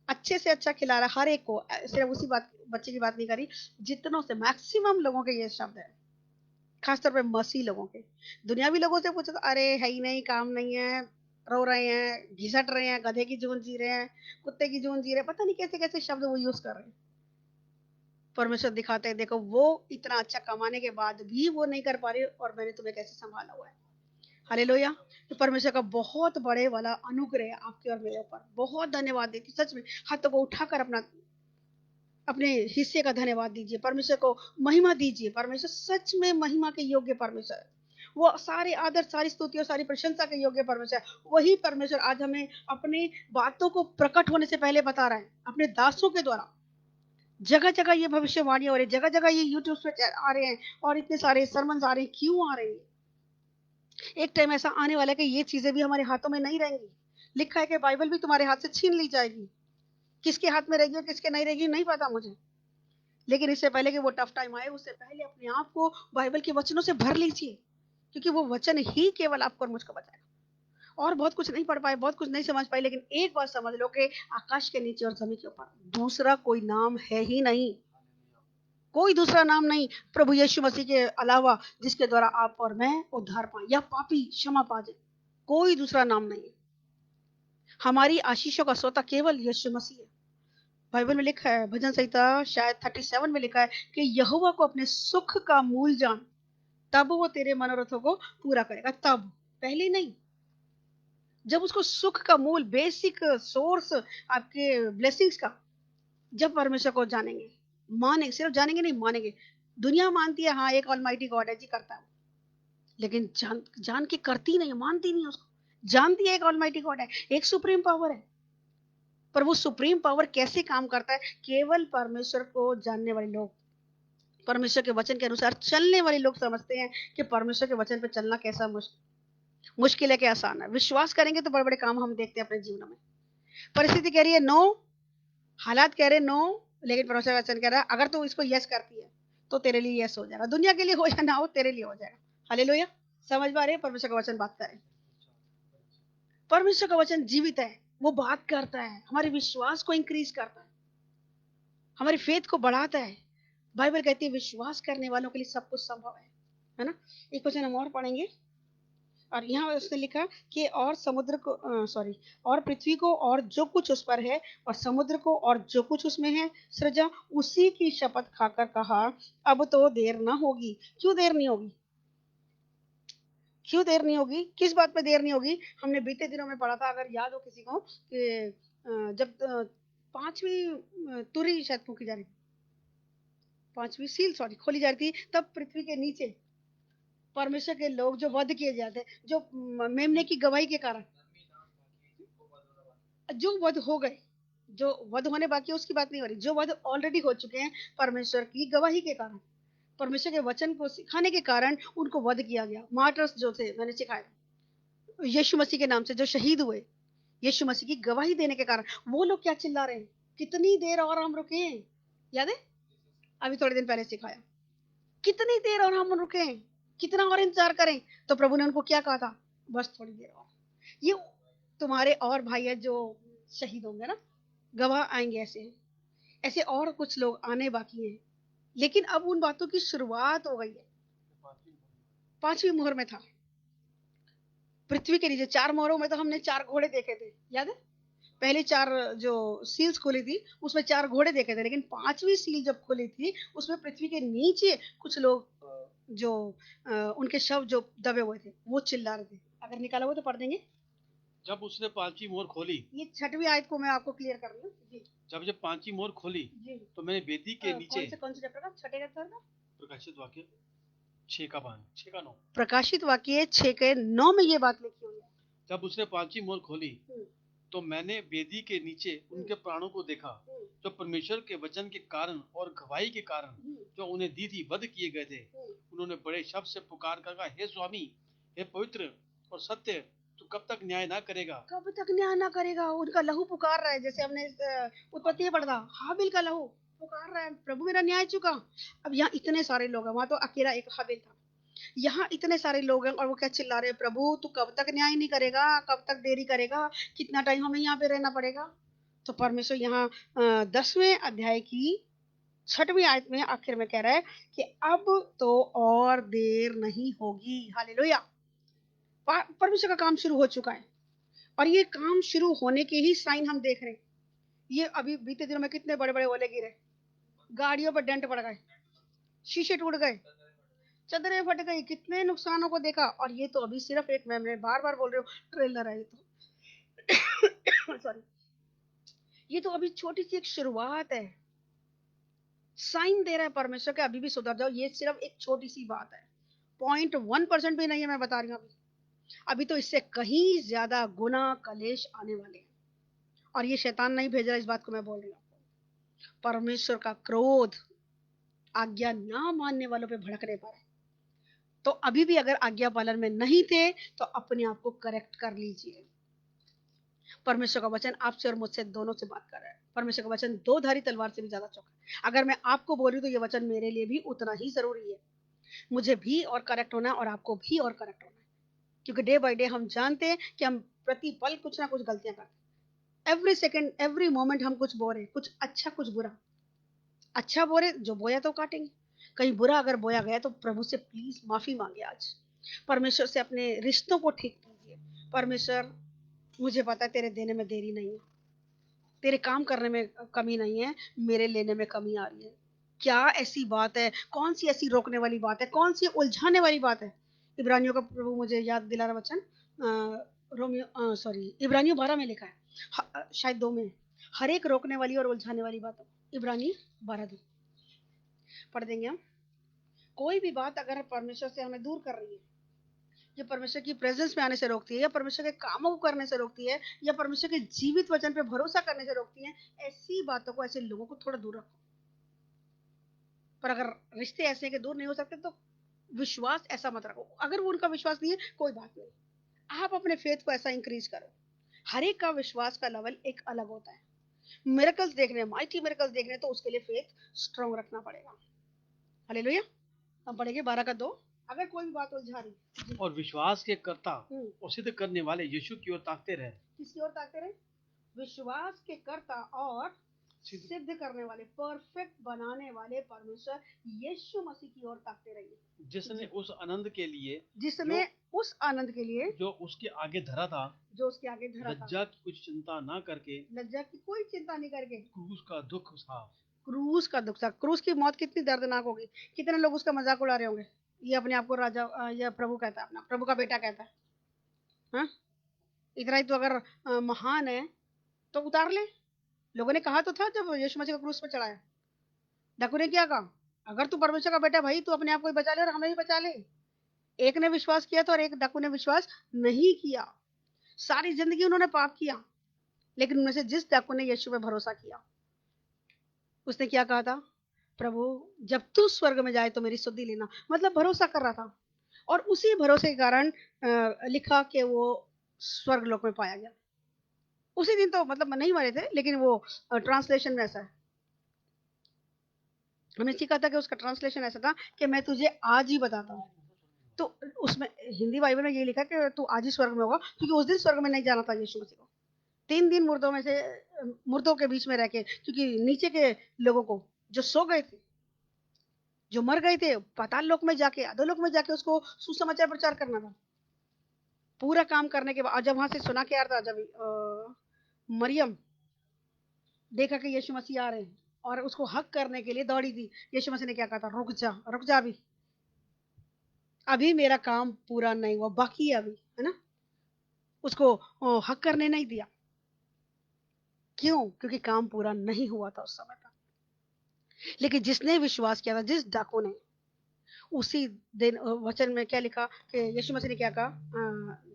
अच्छे से अच्छा खिला रहा हर एक को, सिर्फ उसी बात बच्चे की बात नहीं करी, जितनों से मैक्सिमम लोगों के ये शब्द है, खासतौर पे मसीह लोगों के। दुनियावी लोगों से पूछो तो अरे है ही नहीं, काम नहीं है, रो रहे हैं, घिसट रहे हैं, गधे की जून जी रहे हैं, कुत्ते की जून जी रहे हैं, पता नहीं कैसे कैसे शब्द वो यूज कर रहे हैं। परमेश्वर दिखाते हैं, देखो वो इतना अच्छा कमाने के बाद भी वो नहीं कर पा रही, और मैंने तुम्हें कैसे संभाला हुआ है। हालेलुया। तो परमेश्वर का बहुत बड़े वाला अनुग्रह है आपके और मेरे ऊपर, बहुत धन्यवाद देती सच में। हाथों को उठाकर अपने हिस्से का धन्यवाद दीजिए, परमेश्वर को महिमा दीजिए। परमेश्वर सच में महिमा के योग्य परमेश्वर है, वो सारे आदर, सारी स्तुति और सारी प्रशंसा के योग्य परमेश्वर है। वही परमेश्वर आज हमें अपनी बातों को प्रकट होने से पहले बता रहा है, अपने दासों के द्वारा। जगह जगह ये भविष्यवाणी हो रही है, जगह जगह ये यूट्यूब पे आ रहे हैं, और इतने सारे सरमन आ रहे हैं। क्यों आ रहे हैं? एक टाइम ऐसा आने वाला है कि ये चीजें भी हमारे हाथों में नहीं रहेंगी। लिखा है कि बाइबल भी तुम्हारे हाथ से छीन ली जाएगी। किसके हाथ में रहेगी और किसके नहीं रहेगी नहीं पता मुझे, लेकिन इससे पहले कि वो टफ टाइम आए, उससे पहले अपने आप को बाइबल के वचनों से भर लीजिए, क्योंकि वो वचन ही केवल आपको और मुझको बचाएगा। और बहुत कुछ नहीं पढ़ पाए, बहुत कुछ नहीं समझ पाए, लेकिन एक बात समझ लो कि आकाश के नीचे और जमीन के ऊपर दूसरा कोई नाम है ही नहीं, कोई दूसरा नाम नहीं प्रभु यीशु मसीह के अलावा, जिसके द्वारा आप और मैं उद्धार पाए या पापी क्षमा पा जाए। कोई दूसरा नाम नहीं। हमारी आशीषों का श्रोता केवल यीशु मसीह है। बाइबल में लिखा है, भजन संहिता शायद 37 में लिखा है कि यहोवा को अपने सुख का मूल जान, तब वो तेरे मनोरथों को पूरा करेगा। तब, पहले नहीं। जब उसको सुख का मूल, बेसिक सोर्स आपके ब्लेसिंग्स का, जब परमेश्वर को जानेंगे, मानेंगे, सिर्फ जानेंगे नहीं मानेंगे। दुनिया मानती है हाँ एक ऑलमाइटी गॉड है जी, करता है, लेकिन जान के करती नहीं, मानती नहीं उसको। जानती है एक ऑलमाइटी गॉड है, एक सुप्रीम पावर है, पर वो सुप्रीम पावर कैसे काम करता है, केवल परमेश्वर को जानने वाले लोग, परमेश्वर के वचन के अनुसार चलने वाले लोग समझते हैं कि परमेश्वर के वचन पे चलना कैसा मुश्किल है कि आसान है। विश्वास करेंगे तो बड़े बड़े काम हम देखते हैं अपने जीवन में। परिस्थिति कह रही है नो, हालात कह रहे हैं नो, लेकिन परमेश्वर का वचन कह रहा है अगर तू इसको यस करती है तो तेरे लिए यस हो जाएगा। दुनिया के लिए हो या ना हो, तेरे लिए हो जाएगा। हालेलुया। समझ पा रहे हैं? परमेश्वर का वचन बात करे। परमेश्वर का वचन जीवित है, वो बात करता है, हमारे विश्वास को इंक्रीज करता है, हमारी फेथ को बढ़ाता है। बाइबल कहती है विश्वास करने वालों के लिए सब कुछ संभव है ना। एक वचन हम और पढ़ेंगे, और यहाँ उसने लिखा कि और समुद्र को और पृथ्वी को और जो कुछ उस पर है, और समुद्र को और जो कुछ उसमें है सृजा, उसी की शपथ खाकर कहा अब तो देर ना होगी। क्यों देर नहीं होगी? क्यों देर नहीं होगी? किस बात पे देर नहीं होगी? हमने बीते दिनों में पढ़ा था, अगर याद हो किसी को, कि जब पांचवी तुरही शायद फूकी जा रही थी, पांचवी सील खोली जा रही थी, तब पृथ्वी के नीचे परमेश्वर के लोग जो वध किए जाते, जो मेमने की गवाही के कारण, जो वध हो गए, जो वध होने बाकी है उसकी बात नहीं हो रही, जो वध ऑलरेडी हो चुके हैं परमेश्वर की गवाही के कारण, परमेश्वर के वचन को सिखाने के कारण उनको वध किया गया। मार्टर्स जो थे, मैंने सिखाया यीशु मसीह के नाम से जो शहीद हुए, यीशु मसीह की गवाही देने के कारण, वो लोग क्या चिल्ला रहे हैं, कितनी देर और हम रुके हैं? याद है? अभी थोड़े दिन पहले सिखाया, कितनी देर और हम रुके, कितना और इंतजार करें? तो प्रभु ने उनको क्या कहा था? बस थोड़ी देर और। ये तुम्हारे और भाई है जो शहीद होंगे ना, गवाह आएंगे, ऐसे ऐसे और कुछ लोग आने बाकी हैं, लेकिन अब उन बातों की शुरुआत हो गई है। पांचवी मोहर में था, पृथ्वी के नीचे 4 मोहरों में तो हमने 4 घोड़े देखे थे, याद है? पहले 4 जो सील्स खुली थी उसमें 4 घोड़े देखे थे, लेकिन 5वीं सील जब खुली थी उसमें पृथ्वी के नीचे कुछ लोग जो उनके शव जो दबे हुए थे वो चिल्ला रहे थे। अगर निकाला हुआ तो पढ़ देंगे। जब उसने पांचवी मोहर खोली, ये 6वीं आयत को मैं आपको क्लियर कर रही हूँ जी। जब पांचवी मोहर खोली जी तो मैंने वेदी के नीचे, कौन से चैप्टर का? 6 का 4 का? प्रकाशित वाक्य 6 का 9। प्रकाशित वाक्य 6 के 9 में ये बात लिखी हुई है। जब उसने पांचवी मोहर खोली तो मैंने वेदी के नीचे उनके प्राणों को देखा, जो परमेश्वर के वचन के कारण और गवाही के कारण जो उन्हें दी थी वध किए गए थे। उन्होंने बड़े शब्द से पुकार कर कहा, हे स्वामी, हे पवित्र और सत्य, तू कब तक न्याय ना करेगा? कब तक न्याय ना करेगा? उनका लहू पुकार रहा है, जैसे हमने उत्पत्ति में पढ़ा था, हाबिल का लहू पुकार रहा है, प्रभु मेरा न्याय चुका। अब यहाँ इतने सारे लोग हैं, वहां तो अकेला एक हाबिल था, यहाँ इतने सारे लोग हैं और वो क्या चिल्ला रहे हैं, प्रभु तू कब तक न्याय नहीं करेगा? कब तक देरी करेगा? कितना टाइम हमें यहाँ पे रहना पड़ेगा? तो परमेश्वर यहाँ 10वें अध्याय की 6वीं आयत में आखिर में कह रहा है कि अब तो और देर नहीं होगी। हालेलुया। परमेश्वर का काम शुरू हो चुका है, और ये काम शुरू होने के ही साइन हम देख रहे हैं। ये अभी बीते दिनों में कितने बड़े बड़े ओले गिरे, गाड़ियों पर डेंट पड़ गए, शीशे टूट गए, चदरें फट गई, कितने नुकसानों को देखा। और ये तो अभी सिर्फ एक, मैं बार बार बोल रही हूँ, ट्रेलर है ये तो सॉरी, ये तो अभी छोटी सी एक शुरुआत है। साइन दे रहा है परमेश्वर के अभी भी सुधर जाओ। ये सिर्फ एक छोटी सी बात है, 0.1% भी नहीं है, मैं बता रही हूँ। अभी तो इससे कहीं ज्यादा गुना कलेश आने वाले हैं, और ये शैतान नहीं भेज रहा, इस बात को मैं बोल रही हूँ। परमेश्वर का क्रोध आज्ञा ना मानने वालों पे भड़कने पर है। तो अभी भी अगर आज्ञा पालन में नहीं थे तो अपने आप को करेक्ट कर लीजिए। परमेश्वर का वचन आपसे और मुझसे दोनों से बात कर रहा है। परमेश्वर का वचन 2 धारी तलवार से भी ज्यादा चौका है। अगर मैं आपको बोल रही हूँ तो ये वचन मेरे लिए भी उतना ही जरूरी है। मुझे भी और करेक्ट होना है और आपको भी और करेक्ट होना है, क्योंकि डे बाय डे हम जानते हैं कि हम प्रति पल कुछ ना कुछ गलतियां करते हैं। एवरी सेकेंड एवरी मोमेंट हम कुछ बो रहे हैं, कुछ अच्छा कुछ बुरा। अच्छा बोरे, जो बोया तो काटेंगे, कहीं बुरा अगर बोया गया तो प्रभु से प्लीज माफी मांगे। आज परमेश्वर से अपने रिश्तों को ठीक कीजिए। परमेश्वर, मुझे पता है तेरे देने में देरी नहीं है, तेरे काम करने में कमी नहीं है, मेरे लेने में कमी आ रही है। क्या ऐसी बात है? कौन सी ऐसी रोकने वाली बात है? कौन सी उलझाने वाली बात है? इब्रानियों का प्रभु मुझे याद दिला रहा वचन, इब्रानियों 12 में लिखा है, शायद 2 में, हर एक रोकने वाली और उलझाने वाली बात है। इब्रानी 12 पढ़ देंगे हम। कोई भी बात अगर परमेश्वर से हमें दूर कर रही है, ये परमेश्वर की प्रेजेंस में आने से रोकती है, या परमेश्वर के कामों को करने से रोकती है, या परमेश्वर के जीवित वचन पे भरोसा करने से रोकती है, ऐसी बातों को, ऐसे लोगों को थोड़ा दूर रखो। पर अगर रिश्ते ऐसे हैं कि दूर नहीं हो सकते, तो विश्वास ऐसा मत रखो। अगर वो उनका विश्वास नहीं है, कोई बात नहीं, आप अपने फेथ को ऐसा इंक्रीज करो। हर एक का विश्वास का लेवल एक अलग होता है। मिरेकल्स देखने, माइटी मिरेकल्स देखने, तो उसके लिए फेथ स्ट्रांग रखना पड़ेगा। हालेलुया। हम पढ़ेंगे 12 का 2। अगर कोई भी बात उलझा रही, और विश्वास के कर्ता हम्म, और सिद्ध करने वाले यीशु की ओर ताकते रहे। किसकी ओर ताकते रहे? विश्वास के कर्ता और सिद्ध करने वाले, परफेक्ट बनाने वाले परमेश्वर यीशु मसीह की ओर ताकते रहिए, जिसने उस आनंद के लिए जिसने उस आनंद के लिए जो उसके आगे धरा था, जो उसके आगे धरा था, लज्जा की कुछ चिंता ना करके लज्जा की कोई चिंता नहीं करके क्रूस का दुख सहा। क्रूस का दुख था। क्रूस की मौत कितनी दर्दनाक होगी। कितने लोग उसका मजाक उड़ा रहे होंगे। ये अपने आप को राजा या प्रभु कहता है, अपना प्रभु का बेटा कहता है। हाँ, इतना ही तो अगर महान है तो उतार ले। लोगों ने कहा तो था जब यीशु मसीह को क्रूस पर चढ़ाया, डाकू ने क्या कहा? अगर तू परमेश्वर का बेटा भाई, तू अपने आप को ही बचा ले और हमें भी बचा ले। एक ने विश्वास किया था और एक डाकू ने विश्वास नहीं किया। सारी जिंदगी उन्होंने पाप किया, लेकिन उनमें से जिस डाकू ने यीशु पे भरोसा किया, उसने क्या कहा था? प्रभु, जब तू स्वर्ग में जाए तो मेरी सुधि लेना। मतलब भरोसा कर रहा था, और उसी भरोसे के कारण लिखा कि वो स्वर्ग लोक में पाया गया। उसी दिन तो मतलब नहीं मरे थे, लेकिन वो ट्रांसलेशन में ऐसा है। हमने सीखा था कि उसका ट्रांसलेशन ऐसा था कि मैं तुझे आज ही बताता हूँ। तो उसमें हिंदी बाइबल में ये लिखा कि तू आज ही स्वर्ग में होगा, क्योंकि उस दिन स्वर्ग में नहीं जाना था यीशु मसीह को। 3 दिन मुर्दों में से मुर्दों के बीच में रह के, क्योंकि नीचे के लोगों को जो सो गए थे, जो मर गए थे, पाताल लोक में जाके, अधोलोक में जाके उसको सुसमाचार प्रचार करना था। पूरा काम करने के बाद जब वहां से सुना के आ रहा था, जब मरियम देखा कि यीशु मसीह आ रहे हैं और उसको हक करने के लिए दौड़ी थी, यीशु मसीह ने क्या कहा था? रुक जा, अभी मेरा काम पूरा नहीं हुआ, बाकी है अभी, है ना। उसको हक करने नहीं दिया। क्यों? क्योंकि काम पूरा नहीं हुआ था उस समय पर। लेकिन जिसने विश्वास किया था, जिस डाकू ने, उसी दिन वचन में क्या लिखा कि यीशु मसीह ने क्या कहा?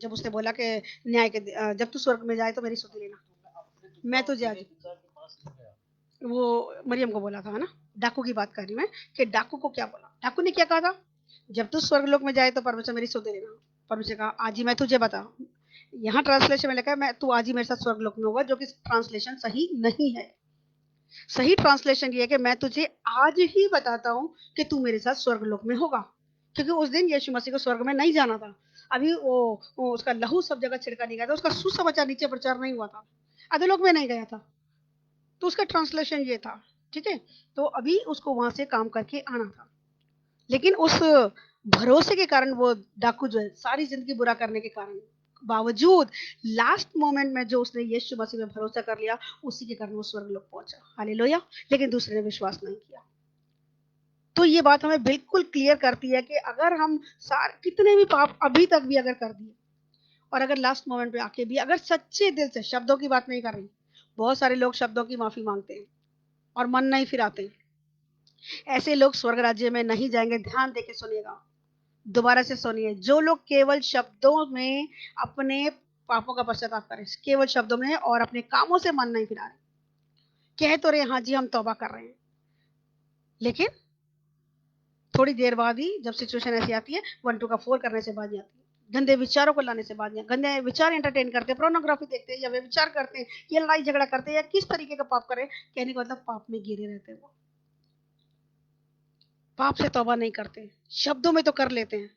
जब उसने बोला कि न्याय के जब तू स्वर्ग में जाए तो मेरी सुधि लेना, मैं तुझे आज, वो मरियम को बोला था, है ना। डाकू की बात कर रही मैं कि डाकू को क्या बोला। डाकू ने क्या कहा था? जब तू स्वर्गलोक में जाए तो परमेश्वर मेरी सुधि लेना। परमेश्वर कहा आज ही मैं तुझे बता। यहाँ ट्रांसलेशन में लिखा है मैं तू आज ही मेरे साथ स्वर्गलोक में होगा, जो कि ट्रांसलेशन सही नहीं है। सही ट्रांसलेशन ये है कि मैं तुझे आज ही बताता हूँ कि तू मेरे साथ स्वर्गलोक में होगा, क्योंकि उस दिन यीशु मसीह को स्वर्ग में नहीं जाना था। अभी वो उसका लहू सब जगह छिड़का नहीं गया था, उसका सुसमाचार नीचे प्रचार नहीं हुआ था, अधोलोक में नहीं गया था। तो उसका ट्रांसलेशन ये था, ठीक है। तो अभी उसको वहां से काम करके आना था, लेकिन उस भरोसे के कारण, वो डाकू जो है सारी जिंदगी बुरा करने के कारण बावजूद लास्ट मोमेंट में जो उसने यीशु मसीह में भरोसा कर लिया, उसी के कारण वो स्वर्गलोक पहुंचा। हालेलुया। लेकिन दूसरे ने विश्वास नहीं किया। तो ये बात हमें बिल्कुल क्लियर करती है कि अगर हम कितने भी पाप अभी तक भी अगर कर दिए, और अगर लास्ट मोमेंट पे आके भी अगर सच्चे दिल से, शब्दों की बात नहीं कर रही, बहुत सारे लोग शब्दों की माफी मांगते हैं और मन नहीं फिराते, ऐसे लोग स्वर्ग राज्य में नहीं जाएंगे। ध्यान देके सुनिएगा, दोबारा से सुनिए। जो लोग केवल शब्दों में अपने पापों का पश्चाताप करें, केवल शब्दों में, और अपने कामों से मन नहीं फिरा रहे, कह तो रहे हाँ जी हम तौबा कर रहे हैं, लेकिन थोड़ी देर बाद ही जब सिचुएशन ऐसी आती है, 1 2 का 4 करने से बाजी आती है, गंदे विचारों को लाने से बाजी, गंदे विचार एंटरटेन करते, प्रोनोग्राफी देखते हैं, या वे विचार करते हैं, या लड़ाई झगड़ा करते हैं, या किस तरीके का पाप करें, कहने का मतलब पाप में गिरे रहते हैं। वो पाप से तौबा नहीं करते, शब्दों में तो कर लेते हैं।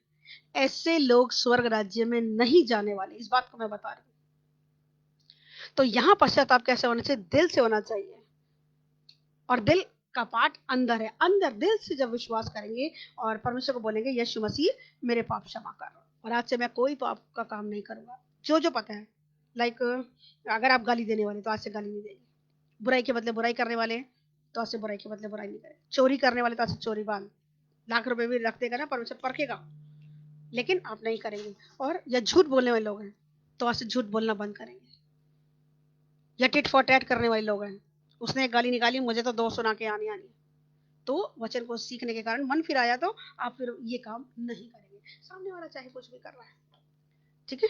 ऐसे लोग स्वर्ग राज्य में नहीं जाने वाले, इस बात को मैं बता रही हूँ। तो यहाँ पश्चाताप कैसे होना चाहिए? दिल से होना चाहिए, और दिल का पार्ट अंदर है। अंदर दिल से जब विश्वास करेंगे और परमेश्वर को बोलेंगे यीशु मसीह मेरे पाप क्षमा कर, और आज से मैं कोई पाप का काम नहीं करूंगा, जो पता है। लाइक अगर आप गाली देने वाले तो आज से गाली नहीं देंगे, बुराई के बदले बुराई करने वाले तो आज से बुराई के बदले बुराई नहीं करें, चोरी करने वाले तो आज से चोरी बांध, लाख रुपए भी रख देगा ना, परमेश्वर परखेगा, लेकिन आप नहीं करेंगे। और या झूठ बोलने वाले लोग हैं तो आज से झूठ बोलना बंद करेंगे। या टिट फॉर टैट करने वाले लोग हैं, उसने एक गाली निकाली, मुझे तो 2 सुना के आनी, तो वचन को सीखने के कारण मन फिर आया, तो आप फिर ये काम नहीं करेंगे। सामने वाला चाहे कुछ भी कर रहा है, ठीक है,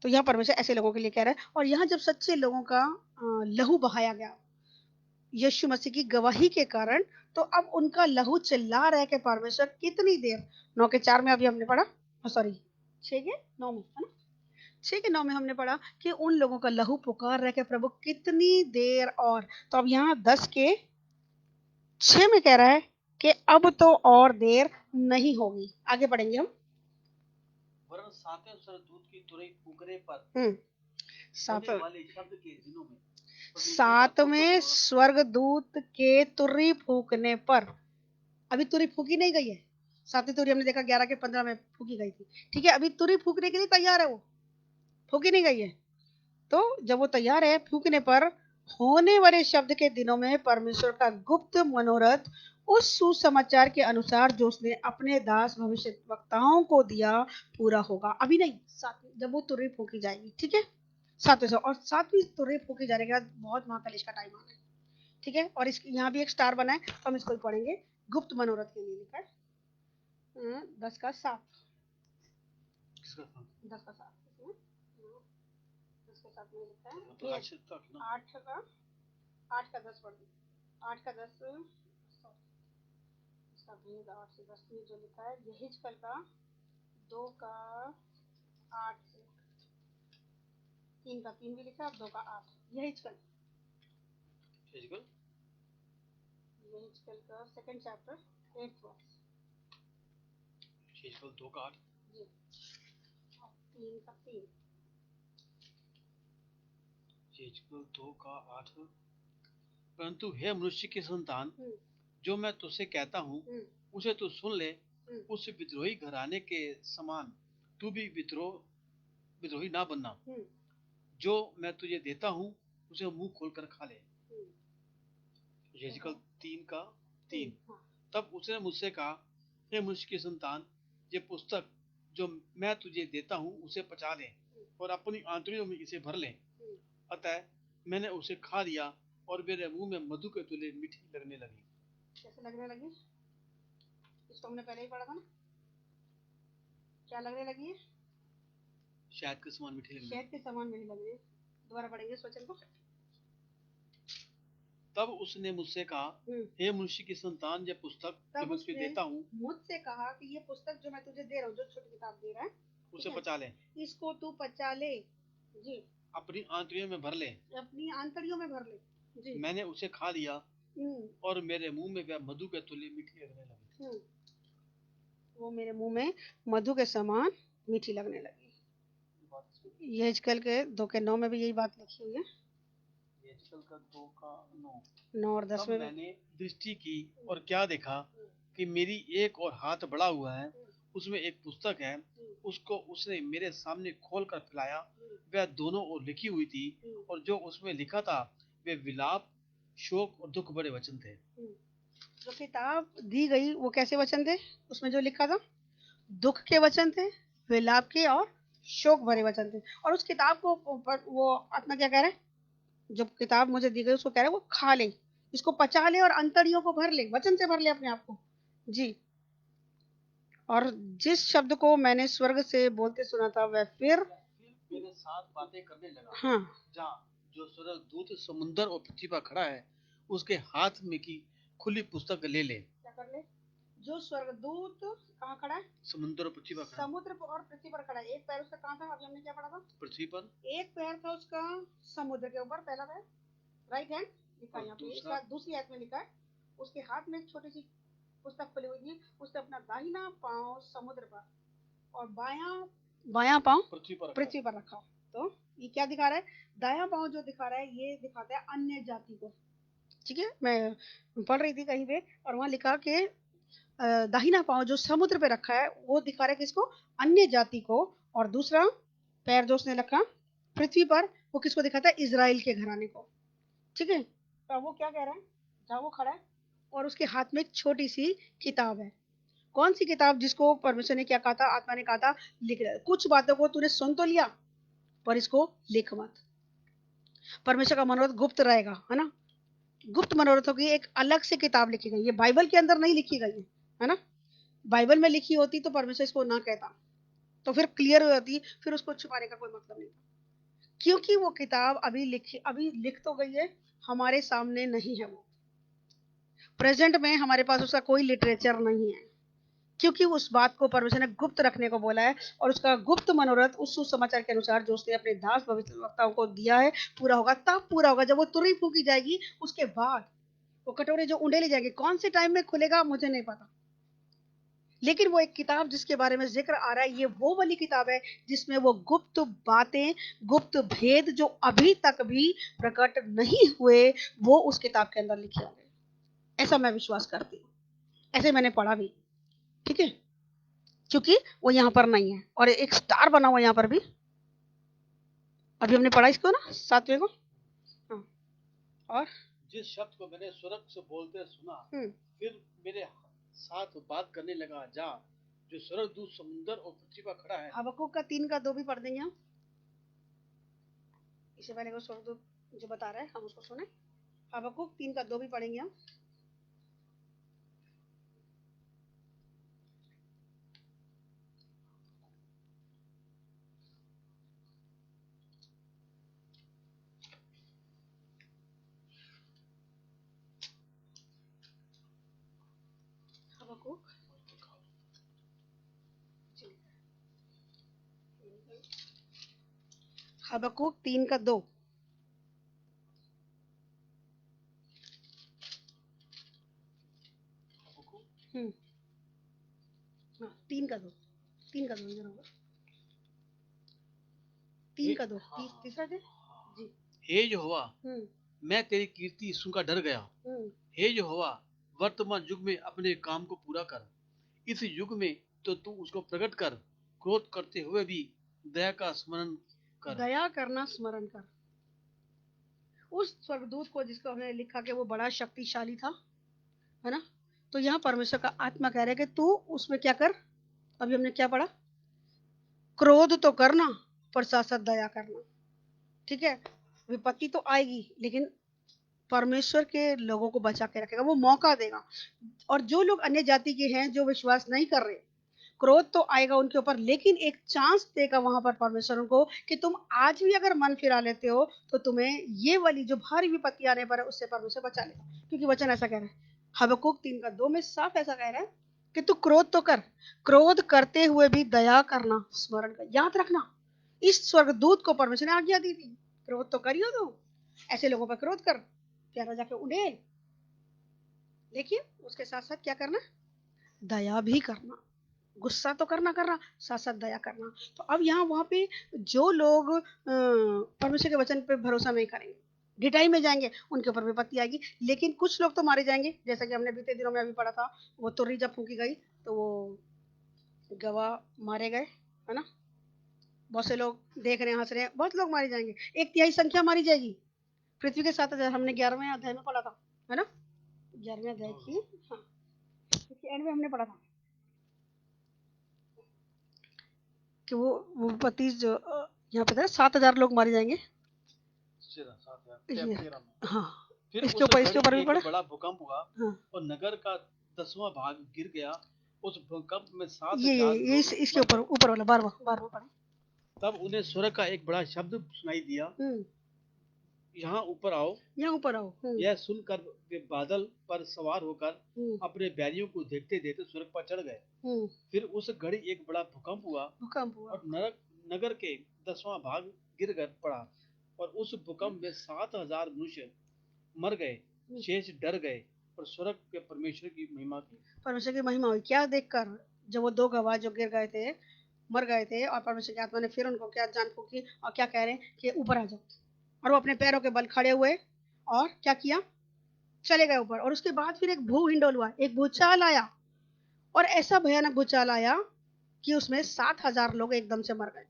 तो यहाँ परमेश्वर ऐसे लोगों के लिए कह रहा है। और यहाँ जब सच्चे लोगों का लहू बहाया गया यीशु मसीह की गवाही के कारण, तो अब उनका लहू चिल्ला रहा है कि परमेश्वर कितनी देर। 9:4 में अभी हमने पढ़ा, सॉरी 6:9 में, है ना, 6:9 में हमने पढ़ा कि उन लोगों का लहू पुकार रहा है कि प्रभु कितनी देर और। तो अब यहाँ 10:6 में कह रहा है कि अब तो और देर नहीं होगी। आगे पढ़ेंगे हम। वरन सातवें स्वर्गदूत की तुरही फूंकने पर सात होने वाले शब्द के दिनों में सातवें स्वर्गदूत के तुरही फूकने पर, अभी तुरही फूकी नहीं गई है। सातवीं तुरही हमने देखा 11:15 में फूकी गई थी, ठीक है, अभी तुरही फूकने के लिए तैयार है, वो फूकी नहीं गई है। तो जब वो तैयार है फूकने पर, होने वाले शब्द के दिनों में परमेश्वर का गुप्त मनोरथ उस सुसमाचार के अनुसार जो उसने अपने दास भविष्यद्वक्ताओं को दिया पूरा होगा। अभी नहीं, सातवीं जब वो तुरही फूकी जाएगी, ठीक है, सातवें से। और सातवीं तुरही फूकी जाने के बाद बहुत महाकलेश का टाइम आना है, ठीक है। और इसकी यहाँ भी एक स्टार बना है, तो हम इसको पढ़ेंगे। गुप्त मनोरथ के लिए लिखा है 10:7, 10:7 10:7 में लिखा है 8:10 पढ़ दी, 8:10 इसका भेद 8 से 10 में जो लिखा है यहिजकल का 2:8 से 3 भी लिखा है, 2:8 यहिजकल का 2nd चैप्टर 8th वर्स, 2:8 जी, 3:3 2:8। परंतु हे मनुष्य की संतान, जो मैं तुझसे कहता हूँ उसे तू सुन ले। उस विद्रोही घराने के समान तू भी विद्रोही ना बनना। जो मैं तुझे देता हूँ उसे मुंह खोलकर खा ले। यहेजकेल 3:3। तब उसने मुझसे कहा, हे मनुष्य की संतान, ये पुस्तक जो मैं तुझे देता हूँ उसे पचा ले और अपनी आंतड़ियों में इसे भर ले। अतः मैंने उसे खा लिया और मेरे मुंह में मधु के तुल्य मीठी लगने लगी। कैसे लगने लगी? इसको हमने पहले ही पढ़ा था ना, क्या लगने लगी है? शहद के समान मीठी लगने। शहद के समान मीठी लग रही है। दोबारा पढ़ेंगे इस वचन को। तब उसने मुझसे कहा, हे मनुष्य की संतान, ये पुस्तक जो मैं तुझे देता हूँ, मुझसे कहा कि ये पुस्तक जो मैं तुझे दे रहा हूँ, जो छोटी किताब दे रहा है, उसे पचा ले, इसको तू पचा ले, जी, अपनी आंतड़ियों में भर ले, अपनी आंतड़ियों में भर ले, जी। मैंने उसे खा लिया और मेरे मुंह में वह मधु के तुल्य मीठी लगने लगी। वो मेरे मुंह में मधु के समान मीठी लगने लगी। यहेजकेल के 2:9 में भी यही बात लिखी हुई है। यहेजकेल का 2:9 और 10 में मैंने दृष्टि की और क्या देखा कि मेरी एक और हाथ बढ़ा हुआ है, उसमें एक पुस्तक है। उसको उसने मेरे सामने खोल कर फैलाया। वह दोनों ओर लिखी हुई थी और जो उसमें लिखा था वे विलाप, शोक और दुख भरे वचन थे। जो किताब दी गई वो कैसे वचन थे? उसमें जो लिखा था दुख के वचन थे, विलाप के और शोक भरे वचन थे। और उस किताब को वो आत्मा क्या कह रहा है? जो किताब मुझे दी गई उसको कह रहा है वो खा ले, इसको पचा ले और अंतड़ियों को भर ले, वचन से भर ले अपने आप को, जी। और जिस शब्द को मैंने स्वर्ग से बोलते सुना था वह फिर मेरे साथ बातें करने लगा। हाँ, जहाँ जो स्वर्गदूत समुद्र और पृथ्वी पर खड़ा है उसके हाथ में की खुली पुस्तक ले ले। क्या कर ले? जो स्वर्गदूत कहाँ खड़ा है? समुद्र और पृथ्वी पर खड़ा। समुद्र और पृथ्वी पर खड़ा है। एक पैर उसका कहाँ था? अभी हमने क्या पढ़ा था? पृथ्वी पर। एक पैर था उसका समुद्र के ऊपर, पहला पैर राइट हैंड लिखा है यहाँ पे। इसका दूसरी आयत में लिखा है उसके हाथ में एक छोटी सी पुस्तक खुली हुई थी। उसने अपना दाहिना पांव समुद्र पर और बायां पांव पृथ्वी पर रखा। तो ये क्या दिखा रहा है? दायां पांव जो दिखा रहा है ये दिखाता है अन्य जाति को, ठीक है। मैं पढ़ रही थी कहीं पे और वहां लिखा कि दाहिना पांव जो समुद्र पे रखा है वो दिखा रहा है किसको? अन्य जाति को। और दूसरा पैर जो उसने रखा पृथ्वी पर वो किसको दिखाता है? इजराइल के घराने को, ठीक है। तो वो क्या कह रहा है? जहाँ वो खड़ा है और उसके हाथ में एक छोटी सी किताब है। कौन सी किताब? जिसको परमेश्वर ने क्या कहा था? आत्मा ने कहा था लिख रहा है। कुछ बातों को तूने सुन तो लिया पर इसको लिख मत। परमेश्वर का मनोरथ गुप्त रहेगा, है ना। गुप्त मनोरथों की एक अलग से किताब लिखी गई है, बाइबल के अंदर नहीं लिखी गई है ना। बाइबल में लिखी होती तो परमेश्वर इसको ना कहता, तो फिर क्लियर हो जाती, फिर उसको छुपाने का कोई मतलब नहीं था, क्योंकि वो किताब अभी लिख तो गई है, हमारे सामने नहीं है, वो प्रेजेंट में हमारे पास उसका कोई लिटरेचर नहीं है, क्योंकि उस बात को परमेश्वर ने गुप्त रखने को बोला है, और उसका गुप्त मनोरथ उस सुसमाचार के अनुसार जो उसने अपने दास भविष्यवक्ताओं को दिया है पूरा होगा, तब पूरा होगा जब वो तुरही फूकी जाएगी, उसके बाद वो कटोरे जो उंडे ले जाएंगे, कौन से टाइम में खुलेगा मुझे नहीं पता, लेकिन वो एक किताब जिसके बारे में जिक्र आ रहा है, ये वो वाली किताब है जिसमें वो गुप्त बातें, गुप्त भेद जो अभी तक भी प्रकट नहीं हुए, वो उस किताब के अंदर लिखे होंगे, ऐसा मैं विश्वास करती हूँ, ऐसे मैंने पढ़ा भी, ठीक है, क्योंकि वो यहाँ पर नहीं है, और एक स्टार बना हुआ यहाँ पर भी, अभी हमने पढ़ा इसको ना 7वें को, हाँ, और जिस शब्द को मैंने स्वर्ग से बोलते सुना, हम्म, फिर मेरे साथ बात करने लगा, जा जो स्वर्गदूत समुद्र और पृथ्वी पर खड़ा है। हबक्कुक का 3:2 भी पढ़ देंगे हम, इससे पहले को स्वर्गदूत जो बता रहा है हम उसको सुने, हबक्कुक 3:2 भी पढ़ेंगे हम। हबक्कुक हबक्कुक 3:2, हाँ, 3:2, 3:2 इधर होगा, 3:2, तीसरा क्या जी, हे यहोवा, हम्म, मैं तेरी कीर्ति सुनकर डर गया। हे यहोवा, वर्तमान युग में अपने काम को पूरा कर, इस युग में तो तू उसको प्रकट कर, क्रोध करते हुए भी दया का स्मरण कर। दया करना स्मरण कर, उस स्वर्गदूत को जिसको हमने लिखा कि वो बड़ा शक्तिशाली था, है ना, तो यहाँ परमेश्वर का आत्मा कह रहा है कि तू उसमें क्या कर, अभी हमने क्या पढ़ा, क्रोध तो करना पर साथ साथ दया करना, ठीक है, विपत्ति तो आएगी लेकिन परमेश्वर के लोगों को बचा के रखेगा, वो मौका देगा, और जो लोग अन्य जाति के हैं जो विश्वास नहीं कर रहे, क्रोध तो आएगा उनके ऊपर, लेकिन एक चांस देगा वहां पर परमेश्वर उनको कि तुम आज भी अगर मन फिरा लेते हो तो तुम्हें ये वाली जो भारी विपत्ति आने पर है उससे परमेश्वर बचा लेगा, क्योंकि वचन ऐसा कह रहा है, हबक्कुक 3:2 में साफ ऐसा कह रहा है कि तू क्रोध तो कर, क्रोध करते हुए भी दया करना स्मरण कर, याद रखना, इस स्वर्गदूत को परमेश्वर ने आज्ञा दी थी, क्रोध तो करियो तो ऐसे लोगों पर क्रोध कर, प्यारा जाके उड़ेल, लेकिन उसके साथ साथ क्या करना, दया भी करना, गुस्सा तो करना साथ साथ दया करना। तो अब यहाँ वहां पे जो लोग परमेश्वर के वचन पे भरोसा नहीं करेंगे, ढिठाई में जाएंगे, उनके ऊपर विपत्ति आएगी, लेकिन कुछ लोग तो मारे जाएंगे, जैसा कि हमने बीते दिनों में अभी पढ़ा था, वो तुर्री जब फूकी गई तो वो गवाह मारे गए, है ना, बहुत से लोग देख रहे हैं, हंस रहे हैं, बहुत लोग मारे जाएंगे, 1/3 संख्या मारी जाएगी, पृथ्वी के 7,000 हमने 11वें अध्याय में पढ़ा था, है ना, 11वें अध्याय की, हाँ, एंड में हमने पढ़ा था कि वो 32 जो यहाँ पे था 7,000 लोग मारे जाएंगे, हाँ, फिर इसके ऊपर भी एक पढ़ा, बड़ा भूकंप हुआ, हाँ, और नगर का 10वां भाग गिर गया। उस भूकंप में 7,000 ये इसके ऊपर ऊपर वाला 12वां पढ़ा, तब उन्हें स्वर्ग का एक बड़ा शब्द सुनाई दिया, यहाँ ऊपर आओ। यह सुनकर वे बादल पर सवार होकर अपने बैरियों को देखते देखते स्वर्ग पर चढ़ गए। फिर उस घड़ी एक बड़ा भूकंप हुआ और नगर के 10वां भाग गिर कर पड़ा, और उस भूकंप में 7,000 मनुष्य मर गए, शेष डर गए और स्वर्ग के परमेश्वर की महिमा हुई, क्या देखकर, जब वो 2 गवाह जो गिर गए थे, मर गए थे, और परमेश्वर की आत्मा ने फिर उनको क्या जान फूकी, और क्या कह रहे हैं कि ऊपर आ जाओ, और वो अपने पैरों के बल खड़े हुए और क्या किया, चले गए ऊपर, और उसके बाद फिर एक भू हिंडोल हुआ, एक भूचाल आया, और ऐसा भयानक भूचाल आया कि उसमें 7,000 लोग एकदम से मर गए,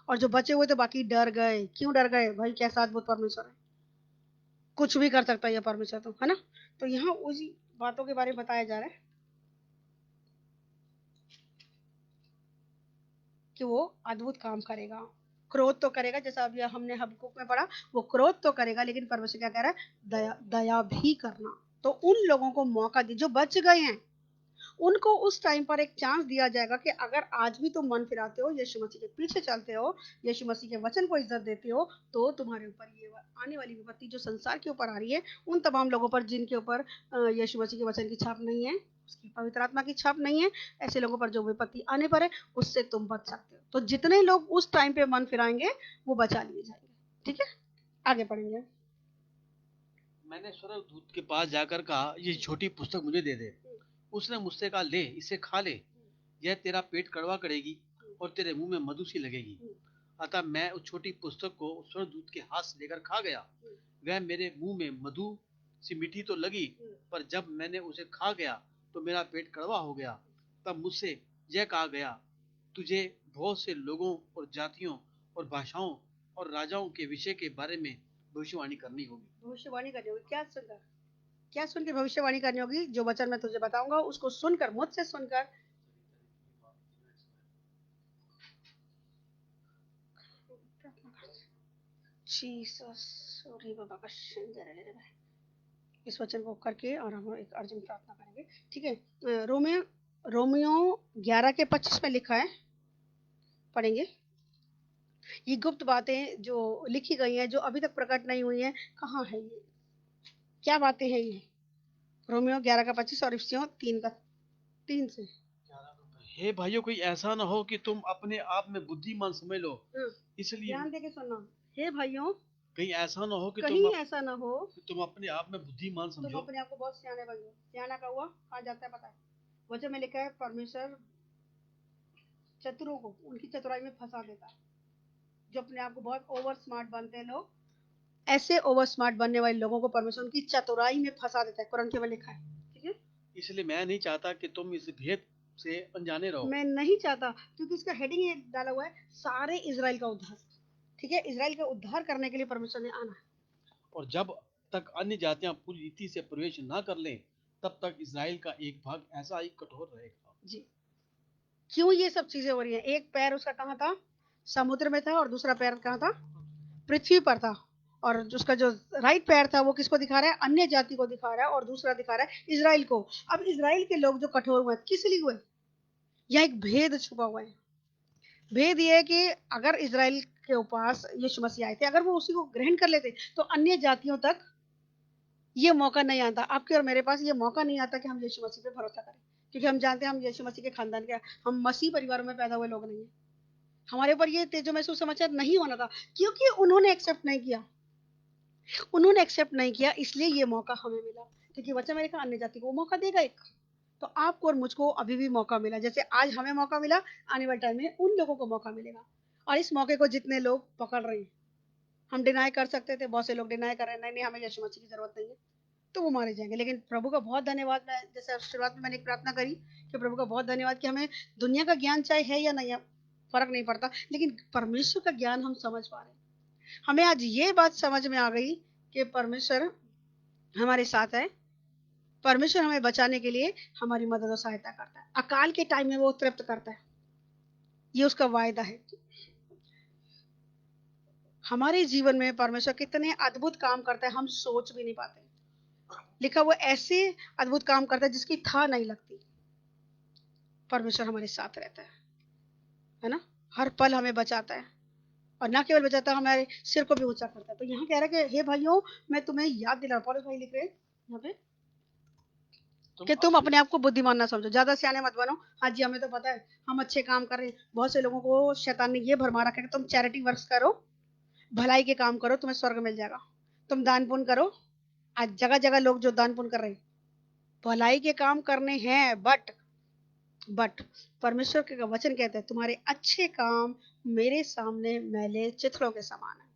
और जो बचे हुए थे बाकी डर गए, क्यों डर गए भाई, कैसा अद्भुत परमेश्वर है, कुछ भी कर सकता है ये परमेश्वर, तो है ना, तो यहाँ उसी बातों के बारे में बताया जा रहा है कि वो अद्भुत काम करेगा, क्रोध तो करेगा, जैसा अभी हमने हबक्कुक में पढ़ा, वो क्रोध तो करेगा, लेकिन परमेश्वर क्या कह रहा है, दया भी करना, तो उन लोगों को मौका दी जो बच गए हैं, उनको उस टाइम पर एक चांस दिया जाएगा कि अगर आज भी तुम मन फिराते हो, यीशु मसीह के पीछे चलते हो, यीशु मसीह के वचन को इज्जत देते हो, तो तुम्हारे ऊपर ये आने वाली विपत्ति जो संसार के ऊपर आ रही है, उन तमाम लोगों पर जिनके ऊपर यीशु मसीह के वचन की छाप नहीं है, उसकी पवित्र आत्मा की छाप नहीं है, ऐसे लोगों पर जो विपत्ति आने पर है, उससे तुम बच सकते हो। तो जितने लोग उस टाइम पे मन फिराएंगे वो बचा लिए जाएंगे। ठीक है, आगे पढ़ेंगे। मैंने स्वर्गदूत के पास जाकर कहा, ये छोटी पुस्तक मुझे दे दे। उसने मुझसे कहा, ले इसे खा ले, यह तेरा पेट कड़वा करेगी और तेरे मुंह में मधु सी लगेगी। अतः मैं उस छोटी पुस्तक को उस स्वर्गदूत के हाथ से लेकर खा गया। वह मेरे मुंह में मधु सी मीठी तो लगी, पर जब मैंने उसे खा गया तो मेरा पेट कड़वा हो गया। तब मुझसे यह कहा गया, तुझे बहुत से लोगों और जातियों और भाषाओं और राजाओं के विषय के बारे में भविष्यवाणी करनी होगी। भविष्यवाणी करनी होगी। क्या सुनकर, क्या सुन के भविष्यवाणी करनी होगी? जो वचन मैं तुझे बताऊंगा उसको सुनकर, मुझसे सुनकर। इस वचन को करके और हम एक अर्जेंट प्रार्थना करेंगे। ठीक है, रोमियो 11 के 25 में लिखा है, पढ़ेंगे। ये गुप्त बातें जो लिखी गई हैं, जो अभी तक प्रकट नहीं हुई हैं, कहाँ है ये, क्या बातें हैं ये? रोमियो 11 का 25 और इफिसियों 3 से। हे भाइयों, कोई ऐसा ना हो कि तुम अपने आप में बुद्धिमान समझ लो, इसलिए ध्यान देके सुनना। हे भाइयों, कहीं ऐसा ना हो कि ऐसा ना हो तुम अपने आप में बुद्धिमान तुम समझो। अपने आप को बहुत सियाने बन जाओ। सियाना का हुआ कहा जाता है, पता है? वचन में लिखा है, परमेश्वर चतुरों को उनकी चतुराई में फंसा देता है। जो अपने आप को बहुत ओवर स्मार्ट बनते हैं लोग, ऐसे ओवर स्मार्ट बनने वाले लोगों को परमेश्वर उनकी चतुराई में फंसा देता है। कुरान के में लिखा है। ठीक है, इसलिए मैं नहीं चाहता कि तुम इस भेद से अनजाने रहो। मैं नहीं चाहता, क्योंकि इसका हेडिंग ये डाला हुआ है, सारे इजराइल का उद्धार। ठीक है, इजराइल का उद्धार करने के लिए परमेश्वर ने आना है। और जब तक अन्य जातियां पूरी रीति से प्रवेश ना कर लें, तब तक इजराइल का एक भाग ऐसा ही कठोर रहेगा। जी, क्यों ये सब चीजें हो रही हैं? एक पैर उसका कहाँ था? समुद्र में था, और दूसरा पैर कहाँ था? पृथ्वी पर था। और उसका जो राइट पैर था वो किसको दिखा रहा है? अन्य जाति को दिखा रहा है, और दूसरा दिखा रहा है इजराइल को। अब इजराइल के लोग जो कठोर हुए, किस लिए हुए? यह एक भेद छुपा हुआ है। भेद ये है कि अगर इजराइल के पास यीशु मसीह आए थे, अगर वो उसी को ग्रहण कर लेते, तो अन्य जातियों तक ये मौका नहीं आता। आपके और मेरे पास ये मौका नहीं आता कि हम यीशु मसीह पे भरोसा करें, क्योंकि हम जानते हैं हम यीशु मसीह के खानदान के, हम मसीह परिवारों में पैदा हुए लोग नहीं है। हमारे ऊपर ये तेजो महसूस समाचार नहीं होना था, क्योंकि उन्होंने एक्सेप्ट नहीं किया। उन्होंने एक्सेप्ट नहीं किया, इसलिए ये मौका हमें मिला। क्योंकि वचन में लिखा, अन्य जाति को मौका देगा एक। तो आपको और मुझको अभी भी मौका मिला। जैसे आज हमें मौका मिला, आने वाले टाइम में उन लोगों को मौका मिलेगा। और इस मौके को जितने लोग पकड़ रहे हैं, हम डिनाई कर सकते थे, बहुत से लोग डिनाई कर रहे हैं, नहीं नहीं हमें यीशु मसीह की जरूरत नहीं है, तो वो मारे जाएंगे। लेकिन प्रभु का बहुत धन्यवाद, मैं जैसे शुरुआत में मैंने एक प्रार्थना करी कि प्रभु का बहुत धन्यवाद कि हमें दुनिया का ज्ञान चाहे है या नहीं है, फर्क नहीं पड़ता, लेकिन परमेश्वर का ज्ञान हम समझ पा रहे हैं। हमें आज ये बात समझ में आ गई कि परमेश्वर हमारे साथ है, परमेश्वर हमें बचाने के लिए हमारी मदद और सहायता करता है, अकाल के टाइम में वो तृप्त करता है, ये उसका वायदा है। हमारे जीवन में परमेश्वर कितने अद्भुत काम करता है, हम सोच भी नहीं पाते। लिखा वो ऐसे अद्भुत काम करता है जिसकी था नहीं लगती। परमेश्वर हमारे साथ रहता है ना, हर पल हमें बचाता है, और ना केवल बचाता है, हमारे सिर को भी ऊंचा करता है। तो यहाँ कह रहा है कि हे भाइयों, मैं तुम्हें याद दिला, पौलुस भाई लिख रहे हैं यहाँ पे कि तुम अपने आप को बुद्धिमान ना समझो, ज्यादा सियाने मत बनो। हाँ जी, हमें तो पता है हम अच्छे काम कर रहे हैं। बहुत से लोगों को शैतान ने ये भरमा रखा है कि तुम चैरिटी वर्क्स करो, भलाई के काम करो, तुम्हें स्वर्ग मिल जाएगा। तुम दान पुण्य करो। आज जगह जगह लोग जो दान पुण्य कर रहे हैं, भलाई के काम करने हैं, बट परमेश्वर के वचन कहते हैं तुम्हारे अच्छे काम मेरे सामने मैले चित्रों के समान है।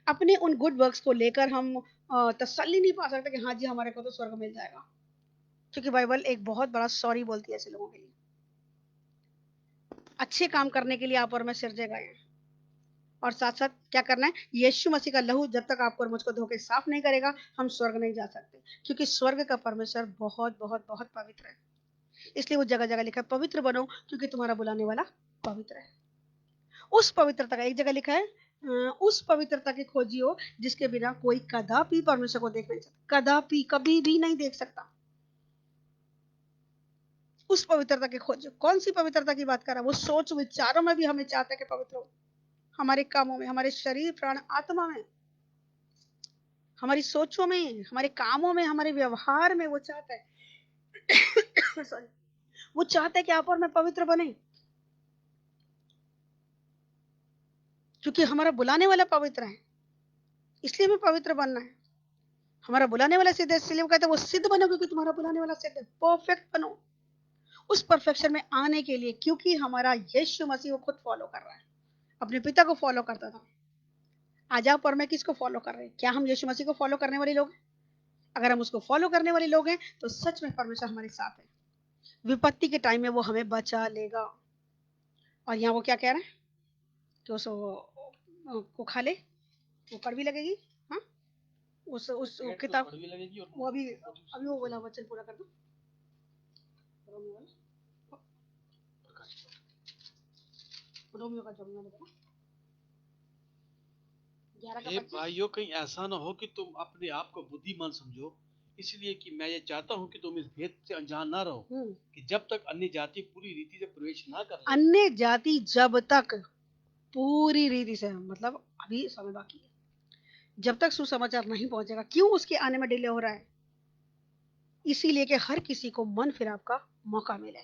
अपने उन गुड वर्क्स को लेकर हम तसल्ली नहीं पा सकते कि हाँ जी हमारे को तो स्वर्ग मिल जाएगा, क्योंकि बाइबल एक बहुत बड़ा सॉरी बोलती है ऐसे लोगों के लिए। अच्छे काम करने के लिए आप और मैं सिरजे गए हैं, और साथ साथ क्या करना है? यीशु मसीह का लहू जब तक आपको और मुझको धो के साफ नहीं करेगा, हम स्वर्ग नहीं जा सकते, क्योंकि स्वर्ग का परमेश्वर बहुत बहुत बहुत पवित्र है। इसलिए वो जगह जगह लिखा है पवित्र बनो, क्योंकि तुम्हारा बुलाने वाला पवित्र है। उस पवित्रता का, एक जगह लिखा है उस पवित्रता की खोजियो जिसके बिना कोई कदापि परमेश्वर को देख नहीं सकता, कदापि कभी भी नहीं देख सकता। उस पवित्रता की खोज। कौन सी पवित्रता की बात कर रहा है? वो सोच विचारों में भी हमें चाहता है कि पवित्र हो, हमारे कामों में, हमारे शरीर प्राण आत्मा में, हमारी सोचों में, हमारे कामों में, हमारे व्यवहार में वो चाहता है सॉरी, वो चाहता है कि आप और मैं पवित्र बने, क्योंकि हमारा बुलाने वाला पवित्र है, इसलिए हमें पवित्र बनना है। हमारा बुलाने वाला सिद्ध है, इसलिए वो कहता है वो सिद्ध बनो क्योंकि तुम्हारा बुलाने वाला सिद्ध है। परफेक्ट बनो। उस परफेक्शन में आने के लिए, क्योंकि हमारा यीशु मसीह वो खुद फॉलो कर रहा है, अपने पिता को फॉलो करता था, आज आप और मैं किसको फॉलो कर रहे हैं? क्या हम यीशु मसीह को फॉलो करने वाले लोग हैं? अगर हम उसको फॉलो करने वाले लोग हैं तो सच में परमेश्वर हमारे साथ है, विपत्ति के टाइम में वो हमें बचा लेगा। और यहाँ वो क्या कह रहा है कि उसको खा ले, वो कड़वी लगेगी। हाँ, उस किताब वो अभी वो बोला वचन पूरा कर दो। रोमियो का जब मैंने बोला 11 का हे 25। भाइयों, कहीं ऐसा ना हो कि तुम अपने आप को बुद्धिमान समझो, इसलिए कि मैं ये चाहता हूँ कि तुम इस भेद से अनजान ना रहो कि जब तक अन्य जाति पूरी रीति से प्रवेश ना कर ले। अन्य जाति जब तक पूरी रीति से, मतलब अभी समय बाकी है, जब तक सुसमाचार नहीं पहुंचेगा। क्यों उसके आने में डिले हो रहा है? इसीलिए कि हर किसी को मन फिराव का मौका मिले।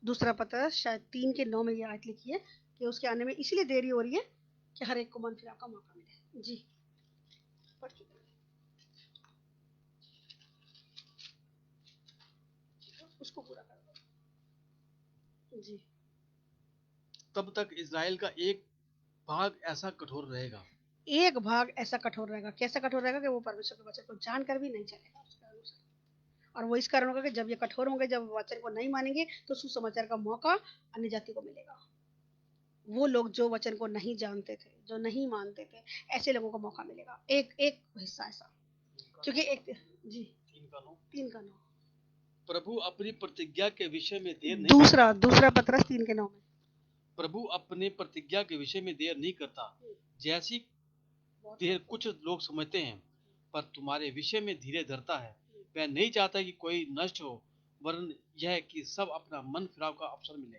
दूसरा पत्र शायद 3:9 में ये आयत लिखी है कि उसके आने में इसलिए देरी हो रही है कि हर एक को मन फिराव का मौका मिले। जी पढ़ चुके हैं। उसको पूरा कर दो। जी तब तक इज़राइल का एक भाग ऐसा कठोर रहेगा। एक भाग ऐसा कठोर रहेगा। कैसा कठोर रहेगा? कि वो परमेश्वर के वचन को जानकर भी नहीं चलेगा उसके अनुसार। और वो इस कारण होगा कि जब ये कठोर होंगे, जब वचन को नहीं मानेंगे, तो सुसमाचार का मौका अन्य जाति को मिलेगा। वो लोग जो वचन को नहीं जानते थे, जो नहीं मानते थे, ऐसे लोगों को मौका मिलेगा। एक एक हिस्सा ऐसा, क्योंकि एक जी 3:9 प्रभु अपनी प्रतिज्ञा के विषय में देर नहीं दूसरा पत्रस 3:9 में प्रभु अपने प्रतिज्ञा के विषय में देर नहीं करता, जैसी देर कुछ लोग समझते हैं, पर तुम्हारे विषय में धीरे धरता है। वह नहीं चाहता कि कोई नष्ट हो, वरन यह कि सब अपना मन फिराव का अवसर मिले।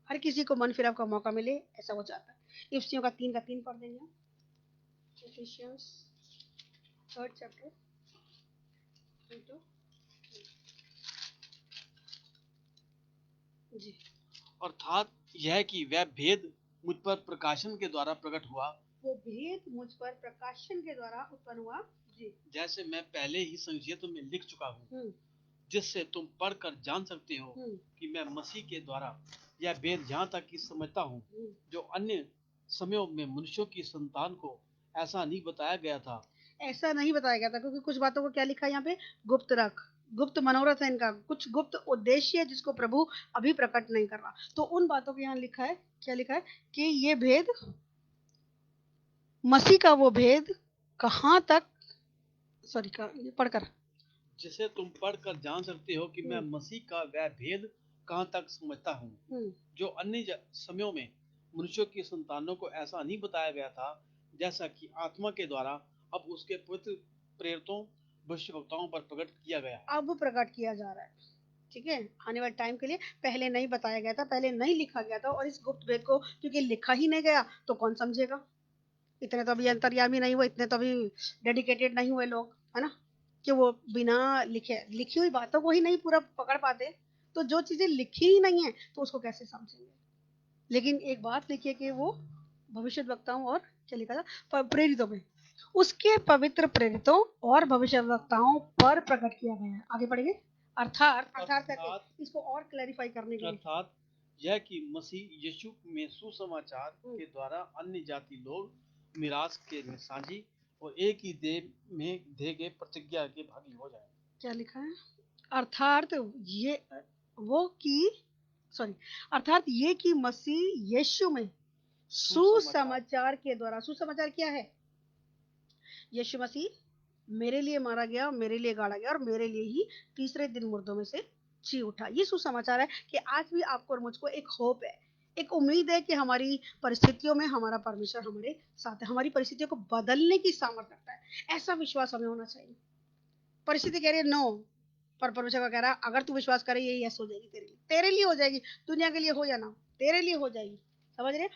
हर किसी को मन फिराव का मौका मिले, ऐसा वो चाहता है। इफ्सियों का 3:3 पढ़ देंगे। इफिशियंस 3rd चैप्टर 3 जी। अर्थात यह कि वह भेद मुझ पर प्रकाशन के द्वारा प्रकट हुआ, वो भेद मुझ पर प्रकाशन के द्वारा उत्पन्न हुआ। जी जैसे मैं पहले ही संक्षेप में लिख चुका हूँ, जिससे तुम पढ़कर जान सकते हो कि मैं मसीह के द्वारा यह भेद यहाँ तक कि समझता हूँ, जो अन्य समयों में मनुष्यों की संतान को ऐसा नहीं बताया गया था। ऐसा नहीं बताया गया था, क्योंकि कुछ बातों को क्या लिखा है यहाँ पे? गुप्त रख, गुप्त मनोरथ है इनका, कुछ गुप्त उद्देश्य है जिसको प्रभु अभी प्रकट नहीं कर रहा। तो उन बातों को यहाँ लिखा है, क्या लिखा है? कि ये भेद, मसीह का वो भेद कहाँ तक, सॉरी पढ़कर, जिसे तुम पढ़कर जान सकते हो कि मैं मसीह का वह भेद कहाँ तक समझता हूँ, जो अन्य समयों में मनुष्यों की संतानों को ऐसा नहीं बताया गया था, जैसा कि आत्मा के द्वारा अब उसके पवित्र प्रेरितों भविष्यवक्ताओं पर प्रकट किया गया। अब प्रकट किया जा रहा है, ठीक है, आने वाले टाइम के लिए। पहले नहीं बताया गया था, पहले नहीं लिखा गया था, और इस गुप्त भेद को क्योंकि लिखा ही नहीं गया तो कौन समझेगा? इतने तो अभी अंतर्यामी नहीं हुए, इतने तो अभी डेडिकेटेड नहीं हुए लोग, है ना, कि वो बिना लिखी हुई बातों को ही नहीं पूरा पकड़ पाते। तो जो चीजें लिखी ही नहीं है तो उसको कैसे समझेंगे? लेकिन एक बात लिखिए कि वो भविष्य वक्ताओं और क्या लिखा था? प्रेरितों में, उसके पवित्र प्रेरितों और भविष्य वक्ताओं पर प्रकट किया गया है। आगे पढ़ेंगे। अर्थात इसको और क्लैरिफाई करने के लिए, अर्थात यह कि मसीह यीशु में सुसमाचार के द्वारा अन्य जाति लोग मिरास के साझी और एक ही देह में दे गए प्रतिज्ञा के भागी हो जाए। क्या लिखा है? अर्थात ये वो कि सॉरी अर्थात ये कि मसीह यीशु में सुसमाचार के द्वारा, सुसमाचार क्या है? यीशु मसीह मेरे लिए मारा गया, मेरे लिए गाड़ा गया, और मेरे लिए ही तीसरे दिन मुर्दों में से जी उठा। ये सुसमाचार है कि आज भी आपको और मुझको एक होप है, एक उम्मीद है कि हमारी परिस्थितियों में हमारा परमेश्वर हमारे साथ है, हमारी परिस्थितियों को बदलने की सामर्थ्य रखता है। ऐसा विश्वास हमें होना चाहिए। परिस्थिति कह रही है नो, पर परमेश्वर का कह रहा है अगर तू विश्वास करे ये यस हो जाएगी तेरे लिए हो जाएगी, दुनिया के लिए हो या ना हो, तेरे लिए हो जाएगी। समझ रहे?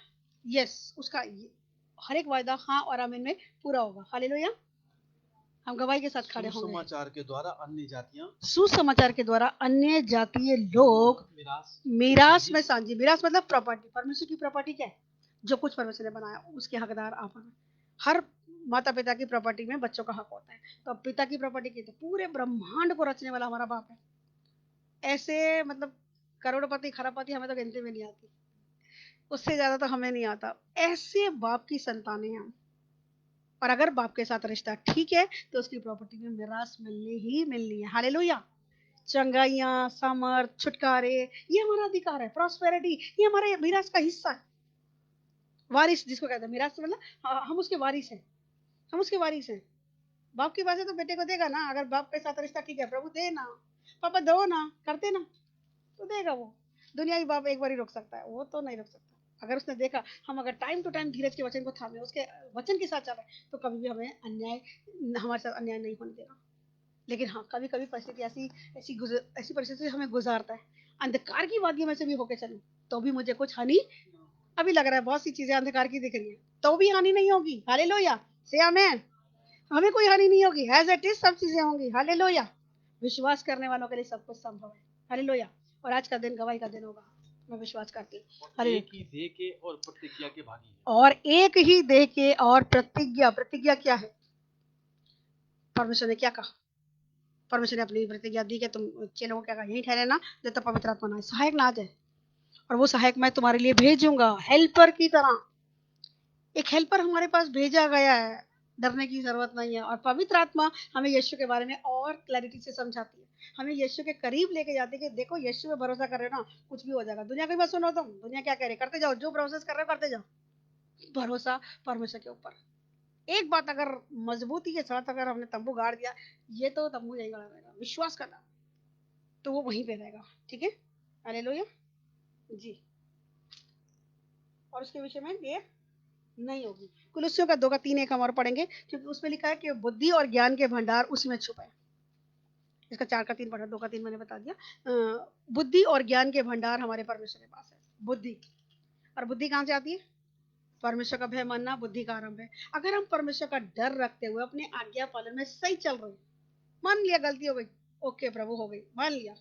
यस, उसका हर एक वायदा हाँ और आमीन में पूरा होगा। हालेलुया। हम गवाही के साथ खड़े होंगे। सुसमाचार के द्वारा अन्य जातियां सुसमाचार के द्वारा अन्य जातीय लोग मीरास में सांझी। मीरास मतलब प्रॉपर्टी। परमेश्वर की प्रॉपर्टी क्या है? जो कुछ परमेश्वर ने बनाया उसके हकदार आप हैं। हर माता पिता की प्रॉपर्टी में बच्चों का हक होता है। तो अब पिता की प्रॉपर्टी की तो पूरे ब्रह्मांड को रचने वाला हमारा बाप है। ऐसे मतलब करोड़पति खरबपति हमें तो गिनती में नहीं आती, उससे ज्यादा तो हमें नहीं आता। ऐसे बाप की संतानें हैं हम। और अगर बाप के साथ रिश्ता ठीक है तो उसकी प्रॉपर्टी में मिरास मिलनी ही मिलनी है। हालेलुया। चंगाइयाँ, सामर्थ, छुटकारे, ये हमारा अधिकार है। प्रॉस्पेरिटी ये हमारे मिरास का हिस्सा है। वारिस जिसको कहते हैं, मिरास मतलब हम उसके वारिस हैं। हम उसके वारिस हैं। बाप की बात है तो बेटे को देगा ना। अगर बाप के साथ रिश्ता ठीक है, प्रभु दे ना, पापा दो ना, करते ना, तो देगा वो। दुनिया की बाप एक बार ही रोक सकता है, वो तो नहीं रोक सकता। अगर उसने देखा हम अगर टाइम टू टाइम धीरज के वचन को थामे, उसके वचन के साथ चल रहे, तो कभी भी हमें अन्याय, हमारे साथ अन्याय नहीं होने देगा। लेकिन हाँ, कभी कभी परिस्थिति ऐसी परिस्थिति से हमें गुजारता है, अंधकार की वादियों में से भी होके चलूं तो भी मुझे कुछ हानि, अभी लग रहा है बहुत सी चीजें अंधकार की दिख रही है, तो भी हानि नहीं होगी। हालेलुया से आमेन। हमें कोई हानि नहीं होगी। एज इट इज सब चीजें होंगी। हालेलुया। विश्वास करने वालों के लिए सब कुछ संभव है। हालेलुया। और आज का दिन गवाही का दिन होगा, मैं विश्वास करती हूँ। एक ही देह के और प्रतिज्ञा के भागी हैं। और एक ही देह के और प्रतिज्ञा। प्रतिज्ञा क्या है? परमेश्वर ने क्या कहा? परमेश्वर ने अपनी प्रतिज्ञा दी कि तुम चेलों को क्या कहा? यही ठहरे ना जब तक पवित्र आत्मा ना, सहायक ना आ जाए। और वो सहायक मैं तुम्हारे लिए भेजूंगा, हेल्पर की तरह। एक हेल्पर हमारे पास भेजा गया है, डरने की जरूरत नहीं है। और पवित्र आत्मा हमें यीशु के बारे में और क्लैरिटी से समझाती है, हमें यीशु के करीब लेके जाती है कि देखो यीशु पे भरोसा कर रहे हो ना, कुछ भी हो जाएगा। दुनिया की बात सुनो, तुम दुनिया क्या कह रही है करते जाओ, जो प्रोसेस कर रहे हो करते जाओ। भरोसा परमेश्वर के ऊपर। एक बात अगर मजबूती के साथ अगर हमने तंबू गाड़ दिया, ये तो तंबू यहीं गड़ा रहेगा। विश्वास करना तो वो वहीं पे रहेगा। ठीक है, हालेलुया जी। और उसके विषय में देर नहीं होगी। कुलुस्सियों का 2:3 हम और पढ़ेंगे, क्योंकि उसमें लिखा है कि बुद्धि और ज्ञान के भंडार उसी में छुपे हैं। इसका 4:3 पढ़ा, 2:3 मैंने बता दिया। बुद्धि और ज्ञान के भंडार हमारे परमेश्वर के पास है। बुद्धि, और बुद्धि कहाँ से आती है? परमेश्वर का भय मानना बुद्धि का आरंभ है। अगर हम परमेश्वर का डर रखते हुए अपने आज्ञा पालन में सही चल रहे, मान लिया गलती हो गई, ओके प्रभु हो गई, मान लिया,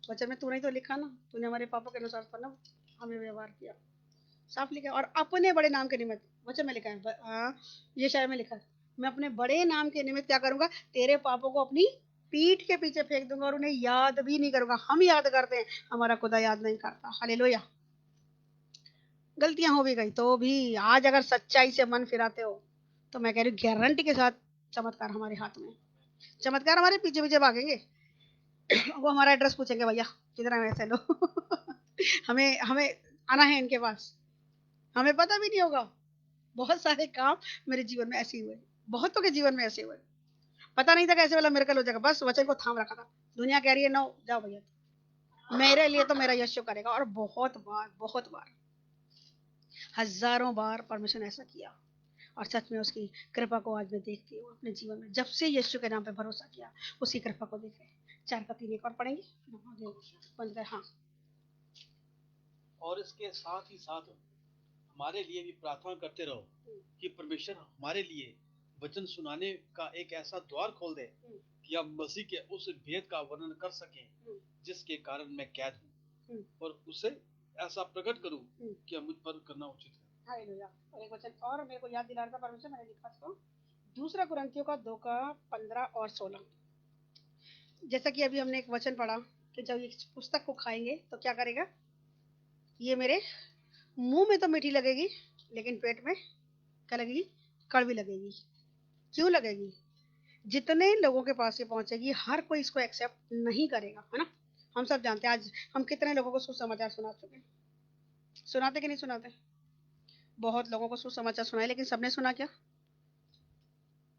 वचन में तूने तो लिखा ना, तूने हमारे पापों के अनुसार ना हमें व्यवहार किया, साफ लिखा है। और अपने बड़े नाम के निमित्त वचन में लिखा है, ये शायद में लिखा है, मैं अपने बड़े नाम के निमित्त क्या करूंगा? तेरे पापों को अपनी पीठ के पीछे फेंक दूंगा और उन्हें याद भी नहीं करूंगा। हम याद करते हैं, हमारा खुदा याद नहीं करता। हालेलुया। गलतियां हो भी गई तो भी आज अगर सच्चाई से मन फिराते हो तो मैं कह रही हूँ गारंटी के साथ चमत्कार हमारे हाथ में। चमत्कार हमारे पीछे पीछे भागेंगे। वो हमारा एड्रेस पूछेंगे, भैया किधर है वैसे लो। हमें हमें आना है इनके पास। हमें पता भी नहीं होगा। बहुत सारे काम मेरे जीवन में ऐसे हुए, बहुतों के जीवन में ऐसे हुए, पता नहीं था कैसे वाला मिरेकल हो जाएगा। बस वचन को थाम रखा था। दुनिया कह रही है नो जाओ भैया, मेरे लिए तो मेरा यीशु करेगा। और बहुत बार हजारों बार परमेश्वर ने ऐसा किया। और सच में उसकी कृपा को आज मैं देखती हूँ अपने जीवन में। जब से यीशु के नाम पे भरोसा किया, उसकी कृपा को देख रहे। 4:3 एक और पढ़ेंगे, बंद कर। हाँ, और इसके साथ ही साथ हमारे लिए भी प्रार्थना करते रहो कि परमेश्वर हमारे लिए वचन सुनाने का एक ऐसा द्वार खोल दे कि हम मसीह के उस भेद का वर्णन कर सकें जिसके कारण मैं कैद हूँ, और उसे ऐसा प्रकट करूं कि अब मुझ पर करना उचित है। हालेलुया। और एक वचन और मेरे को याद दिला रहा था परमेश्वर, मैंने लिखा इसको, 2 कुरिन्थियों का 2:15 और 16। जैसा कि अभी हमने एक वचन पढ़ा कि जब इस पुस्तक को खाएंगे तो क्या करेगा? ये मेरे मुंह में तो मीठी लगेगी, लेकिन पेट में क्या लगेगी? कड़वी लगेगी। क्यों लगेगी? जितने लोगों के पास ये पहुंचेगी, हर कोई इसको एक्सेप्ट नहीं करेगा, है ना। हम सब जानते हैं आज हम कितने लोगों को सुसमाचार सुना चुके हैं। सुनाते कि नहीं सुनाते? बहुत लोगों को सुसमाचार सुनाए, लेकिन सबने सुना क्या?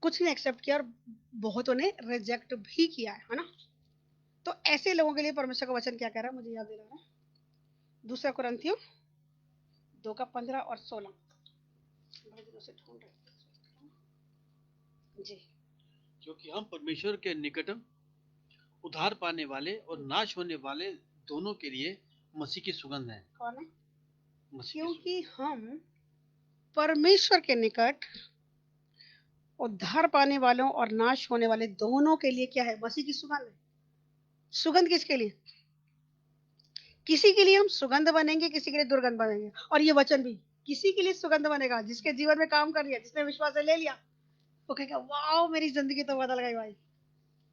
कुछ ने एक्सेप्ट किया और बहुतों ने रिजेक्ट भी किया है ना। तो ऐसे लोगों के लिए परमेश्वर का वचन क्या कह रहा है, मुझे याद दिला रहा है। 2 कुरिन्थियों 2:15 और 16 बड़े दिनों से ढूंढ रहे जी। क्योंकि हम परमेश्वर के निकट उद्धार पाने वाले और नाश होने वाले दोनों के लिए मसीह की सुगंध है। कौन है? मसीह की क्योंकि हम परमेश्वर के निकट उद्धार पाने वालों और नाश होने वाले दोनों के लिए क्या है? मसीह की सुगंध है। सुगंध किसके लिए? किसी के लिए हम सुगंध बनेंगे, किसी के लिए दुर्गंध बनेंगे। और ये वचन भी किसी के लिए सुगंध बनेगा, जिसके जीवन में काम कर लिया, जिसने विश्वास से ले लिया, वो कहेगा वाह मेरी जिंदगी तो बदल गई भाई,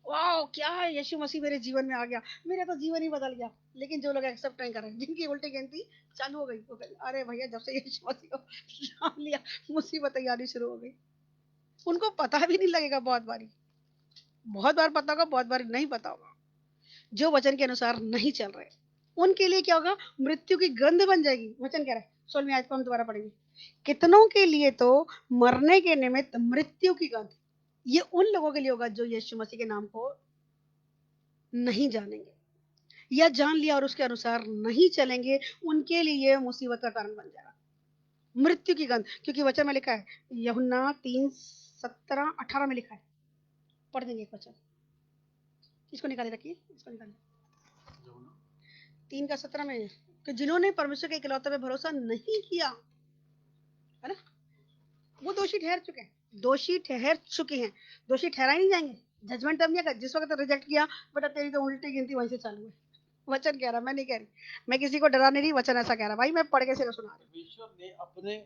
वाह क्या है, यीशु मसीह मेरे जीवन में आ गया, मेरा तो जीवन ही बदल गया। लेकिन जो लोग एक्सेप्ट नहीं कर रहे, जिनकी उल्टी गिनती चालू हो गई, वो कहेंगे अरे भैया जब से यीशु मसीह को नाम लिया मुसीबतें आनी शुरू हो गई। उनको पता भी नहीं लगेगा, बहुत बार पता होगा, बहुत बार नहीं पता होगा। जो वचन के अनुसार नहीं चल रहे, उनके लिए क्या होगा? मृत्यु की गंध बन जाएगी। वचन कह रहा है, 16वीं आयत को हम दोबारा पढ़ेंगे। कितनों के लिए तो मरने के निमित्त मृत्यु की गंध, ये उन लोगों के लिए होगा जो यीशु मसीह के नाम को नहीं जानेंगे या जान लिया और उसके अनुसार नहीं चलेंगे, उनके लिए मुसीबत का कारण बन जाएगा मृत्यु की गंध। क्योंकि वचन में लिखा है, यूहन्ना 3:17-18 में लिखा है, पढ़ देंगे एक वचन, इसको निकाले रखिए, इसको निकाले 3:17 में, कि जिन्होंने परमेश्वर के इकलौते पे भरोसा नहीं किया, है ना, वो दोषी ठहर चुके हैं, दोषी ठहराए नहीं जाएंगे। जजमेंट तब नहीं आएगा जिस वक्त रिजेक्ट किया, बेटा तेरी तो उल्टी गिनती वहीं से चालू है। वचन कह रहा, मैं नहीं कह रही, मैं किसी को डरा नहीं रही, वचन ऐसा कह रहा भाई, मैं पढ़ के सिर्फ सुना रही। परमेश्वर ने अपने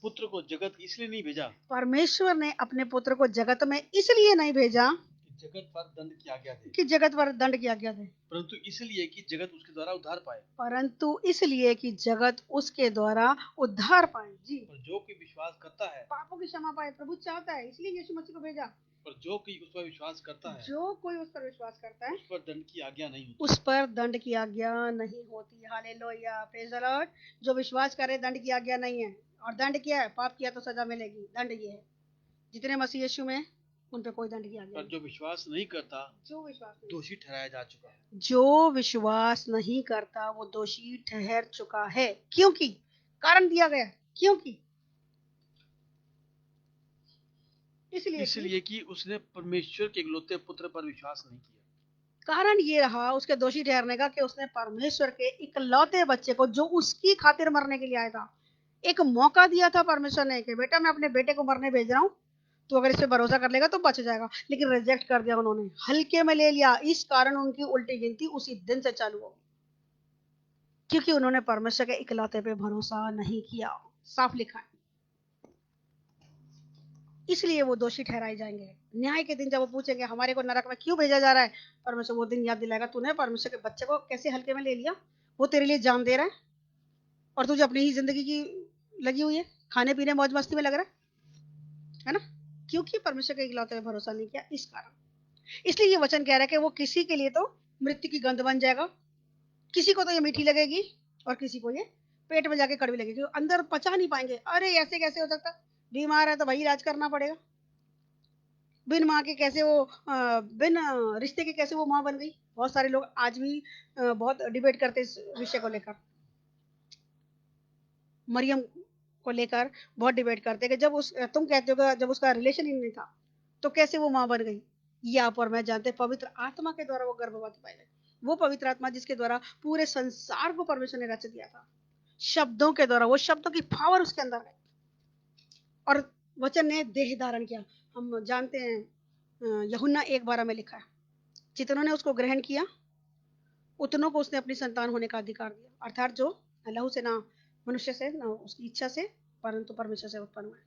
पुत्र को जगत इसलिए नहीं भेजा, परमेश्वर ने अपने पुत्र को जगत में इसलिए नहीं भेजा कि जगत पर दंड की आज्ञा दे, कि जगत पर दंड की आज्ञा दे, परंतु इसलिए कि जगत उसके द्वारा उद्धार पाए। परंतु इसलिए कि जगत उसके द्वारा उद्धार पाए। जी, पर जो कोई विश्वास करता है, पापों की क्षमा पाए, प्रभु चाहता है, इसलिए यीशु मसीह को भेजा। पर जो कोई उस पर विश्वास करता है, जो कोई उस पर विश्वास करता है, उस पर दंड की आज्ञा नहीं होती। उस पर दंड की आज्ञा नहीं होती। Hallelujah, praise the Lord. जो विश्वास करे दंड की आज्ञा नहीं है। और दंड क्या है? पाप किया तो सजा मिलेगी, दंड ये है। जितने मसीह यीशु में, उन पे कोई दंड की आज्ञा पर नहीं। जो विश्वास नहीं करता, जो विश्वास नहीं, दोषी ठहराया जा चुका है। जो विश्वास नहीं करता वो दोषी ठहर चुका है। क्योंकि कारण दिया गया, क्योंकि इसलिए कि उसने परमेश्वर के इकलौते पुत्र पर विश्वास नहीं किया। कारण ये रहा उसके दोषी ठहरने का कि उसने परमेश्वर के इकलौते बच्चे को, जो उसकी खातिर मरने के लिए आया था, एक मौका दिया था परमेश्वर ने कि बेटा मैं अपने बेटे को मरने भेज रहा हूँ, तो अगर इस पे भरोसा कर लेगा तो बच जाएगा। लेकिन रिजेक्ट कर दिया उन्होंने, हल्के में ले लिया। इस कारण उनकी उल्टी गिनती उसी दिन से चालू हो, क्योंकि उन्होंने परमेश्वर के इकलौते पे भरोसा नहीं किया। साफ लिखा है, इसलिए वो दोषी ठहराए जाएंगे। न्याय के दिन जब वो पूछेंगे हमारे को नरक में क्यों भेजा जा रहा है, परमेश्वर वो दिन याद दिलाएगा, तूने परमेश्वर के बच्चे को कैसे हल्के में ले लिया, वो तेरे लिए जान दे रहा है और तुझे अपनी ही जिंदगी की लगी हुई है, खाने पीने मौज मस्ती में लग रहा है ना, क्योंकि परमेश्वर के इकलौते में भरोसा नहीं किया। इस कारण, इसलिए ये वचन कह रहा है कि वो किसी के लिए तो मृत्यु की गंध बन जाएगा, किसी को तो ये मीठी लगेगी और किसी को ये पेट में जाके कड़वी लगेगी, अंदर पचा नहीं पाएंगे। अरे ऐसे कैसे हो सकता, बीमार है तो भाई इलाज करना पड़ेगा। बिन माँ के कैसे वो बिन रिश्ते के कैसे वो माँ बन गई। बहुत सारे लोग आज भी बहुत डिबेट करते इस विषय को लेकर, मरियम को लेकर बहुत डिबेट करते कि जब उस, तुम कहते हो जब उसका रिलेशन ही नहीं था तो कैसे वो माँ बन गई। ये आप और मैं जानते, पवित्र आत्मा के द्वारा वो गर्भवती पाई गई। वो पवित्र आत्मा जिसके द्वारा पूरे संसार को परमेश्वर ने रच दिया था, शब्दों के द्वारा, वो शब्दों की पावर उसके अंदर है और वचन ने देह धारण किया। हम जानते हैं यूहन्ना 1:12 में लिखा है, जितनों ने उसको ग्रहण किया उतनों को उसने अपनी संतान होने का अधिकार दिया, अर्थात जो लहू से, ना मनुष्य से, ना उसकी इच्छा से, परंतु परमेश्वर से उत्पन्न हुआ है।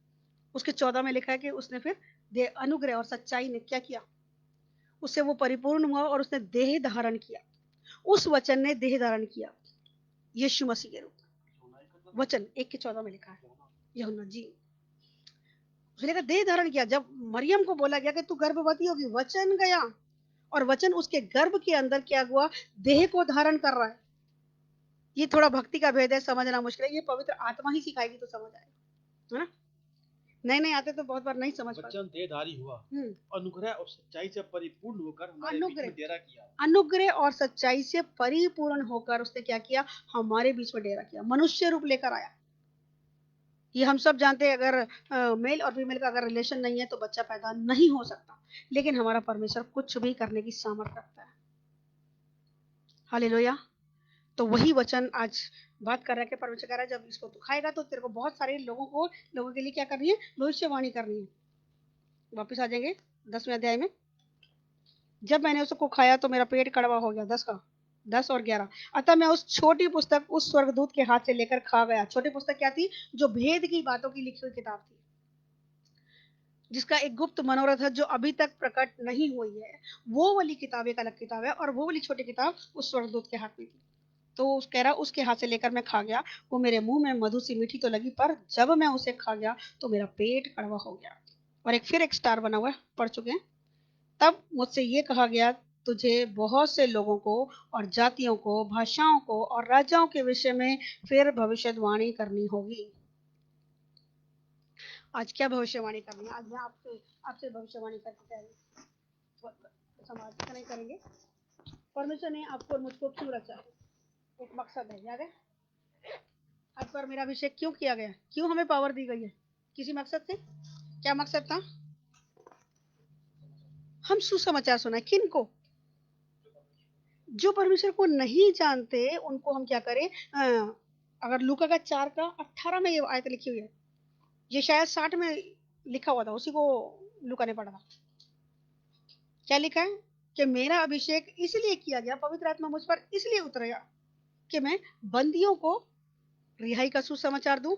उसके 14 में लिखा है कि उसने फिर अनुग्रह और सच्चाई ने क्या किया, उससे वो परिपूर्ण हुआ और उसने देह धारण किया। उस वचन ने देह धारण किया यीशु मसीह के रूप में। वचन 1:14 में लिखा है, यूहन्ना जी, उसने कहा देह धारण किया। जब मरियम को बोला गया कि तू गर्भवती होगी, वचन गया और वचन उसके गर्भ के अंदर क्या हुआ, देह को धारण कर रहा है। ये थोड़ा भक्ति का भेद है, समझना मुश्किल है, ये पवित्र आत्मा ही सिखाएगी तो समझ आएगा, है ना। नहीं आते तो बहुत बार नहीं समझ पाते। वचन देहधारी हुआ, अनुग्रह और सच्चाई से परिपूर्ण होकर हमारे बीच में डेरा किया। अनुग्रह और सच्चाई से परिपूर्ण होकर उसने क्या किया, हमारे बीच में डेरा किया, मनुष्य रूप लेकर आया। ये हम सब जानते हैं, अगर मेल और फीमेल का अगर रिलेशन नहीं है तो बच्चा पैदा नहीं हो सकता, लेकिन हमारा परमेश्वर कुछ भी करने की सामर्थ रखता है। हालेलुया। तो वही वचन आज बात कर रहा है कि परमेश्वर कह रहा है जब इसको तू खाएगा तो तेरे को बहुत सारे लोगों के लिए क्या करनी है, भविष्यवाणी करनी है। वापस आ जाएंगे 10वें अध्याय में। जब मैंने उसको खाया तो मेरा पेट कड़वा हो गया। 10 और 11। अतः मैं उस छोटी पुस्तक उस स्वर्गदूत के हाथ से लेकर खा गया। छोटी पुस्तक क्या थी? जो भेद की बातों की लिखी हुई किताब थी, जिसका एक गुप्त मनोरथ है जो अभी तक प्रकट नहीं हुई है। वो वाली किताब एक अलग किताब है, और वो वाली छोटी किताब उस स्वर्गदूत के हाथ में थी। तो कह रहा उसके हाथ से लेकर मैं खा गया। वो मेरे मुंह में मधु सी मीठी तो लगी, पर जब मैं उसे खा गया तो मेरा पेट कड़वा हो गया। और फिर एक स्टार बना हुआ है, पढ़ चुके हैं। तब मुझसे ये कहा गया, तुझे बहुत से लोगों को और जातियों को, भाषाओं को और राजाओं के विषय में फिर भविष्यवाणी करनी होगी। आज क्या भविष्यवाणी करनी है? आज मैं आपसे भविष्यवाणी करके कह समाज का नहीं करेंगे। परमेश्वर ने आपको और मुझको क्यों रचा है? एक मकसद है, याद है? आज पर मेरा अभिषेक क्यों किया गया? क्यों हमें पावर दी गई है? किसी मकसद से। क्या मकसद था? हम सुसमाचार सुनाए। किन को? जो परमेश्वर को नहीं जानते उनको हम क्या करें? अगर लूका का 4:18 में ये आयत लिखी हुई है, ये शायद 60 में लिखा हुआ था, उसी को लूका ने पढ़ा था। क्या लिखा है? कि मेरा अभिषेक इसलिए किया गया, पवित्र आत्मा मुझ पर इसलिए उतरेगा कि मैं बंदियों को रिहाई का सुसमाचार दूं,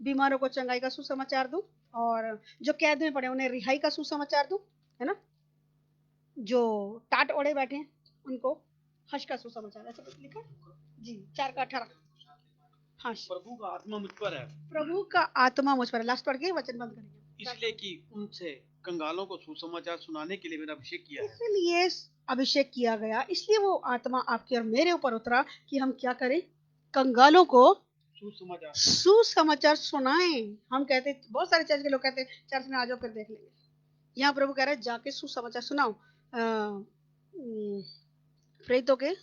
बीमारों को चंगाई का सुसमाचार दूं, और जो कैद में पड़े उन्हें रिहाई का सुसमाचार दूं, है ना? जो टाट ओढ़े बैठे हैं उनको हर्ष का सुसमाचार, ऐसा कुछ लिखा जी। 4:18। हाँ, प्रभु का आत्मा मुझ पर है, प्रभु का आत्मा मुझ पर है। लास्ट पढ़ के वचन बंद करेंगे। इसलिए कि उनसे कंगालों को सुसमाचार सुनाने के लिए मेरा अभिषेक किया है। इसलिए अभिषेक किया गया, इसलिए वो आत्मा आपके और मेरे ऊपर उतरा कि हम क्या करें? कंगालों को सुसमाचार सुनाएं। हम कहते, बहुत सारे चर्च के लोग कहते चर्च में आ जाओ फिर देख लेंगे। यहाँ प्रभु कह रहे हैं जाके सुसमाचार सुनाओ। प्रेरितों के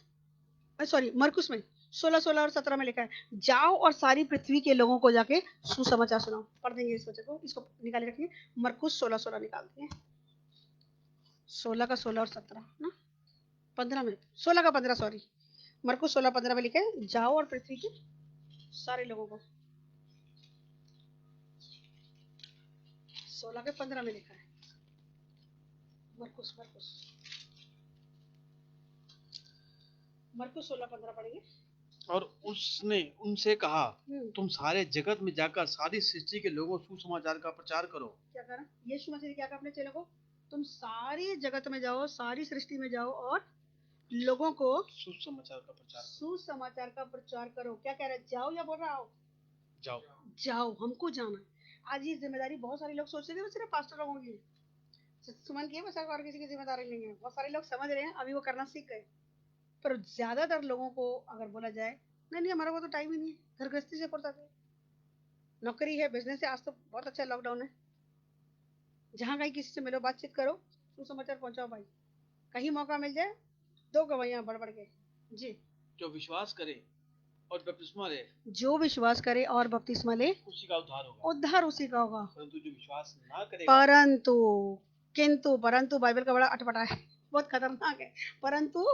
सॉरी मरकुस में 16 और 17 में लिखा है, जाओ और सारी पृथ्वी के लोगों को जाके सुसमाचार सुनाओ। पढ़ देंगे इस वचन को, इसको निकाले रखिए। मरकुस 16 निकालते हैं। 16 का 16 और 17 ना, 15 में 16 का 15 सॉरी, मरकुस 16:15 में लिखा है, जाओ और पृथ्वी के सारे लोगों को। 16 के 15 में लिखा है। मरकुस 16:15 पढ़ेंगे। और उसने उनसे कहा, तुम सारे जगत में जाकर सारी सृष्टि के लोगों को सुसमाचार का प्रचार करो। क्या करा यीशु मसीह ने? क्या कहा अपने चेलों को? तुम सारी जगत में जाओ, सारी सृष्टि में जाओ और लोगों को सुसमाचार का प्रचार करो। क्या कह रहा है? जाओ या बोल रहा हो? जाओ। जाओ, हमको जाना है। आज ये जिम्मेदारी बहुत सारे लोग सोचते थे सिर्फ पास्टर लोगों की, सुमन की है, बस और किसी की जिम्मेदारी नहीं है। बहुत सारे लोग समझ रहे हैं, अभी वो करना सीख गए, पर ज्यादातर लोगों को अगर बोला जाए, नहीं हमारा को तो टाइम ही नहीं है, घर गृहस्थी से फुर्सत है, नौकरी है, बिजनेस है। आज तो बहुत अच्छा लॉकडाउन है, जहाँ कहीं किसी से मिलो, बातचीत करो, सुसमाचार पहुंचाओ भाई। कहीं मौका मिल जाए, दो गवाहियां बढ़ बढ़ के जी। जो विश्वास करे और बपतिस्मा ले, जो विश्वास करे और बपतिस्मा ले, उसी का उद्धार होगा। उद्धार उसी का होगा। परंतु जो विश्वास ना करेगा, परंतु बाइबल का बड़ा अटपटा है, बहुत खतरनाक है। परंतु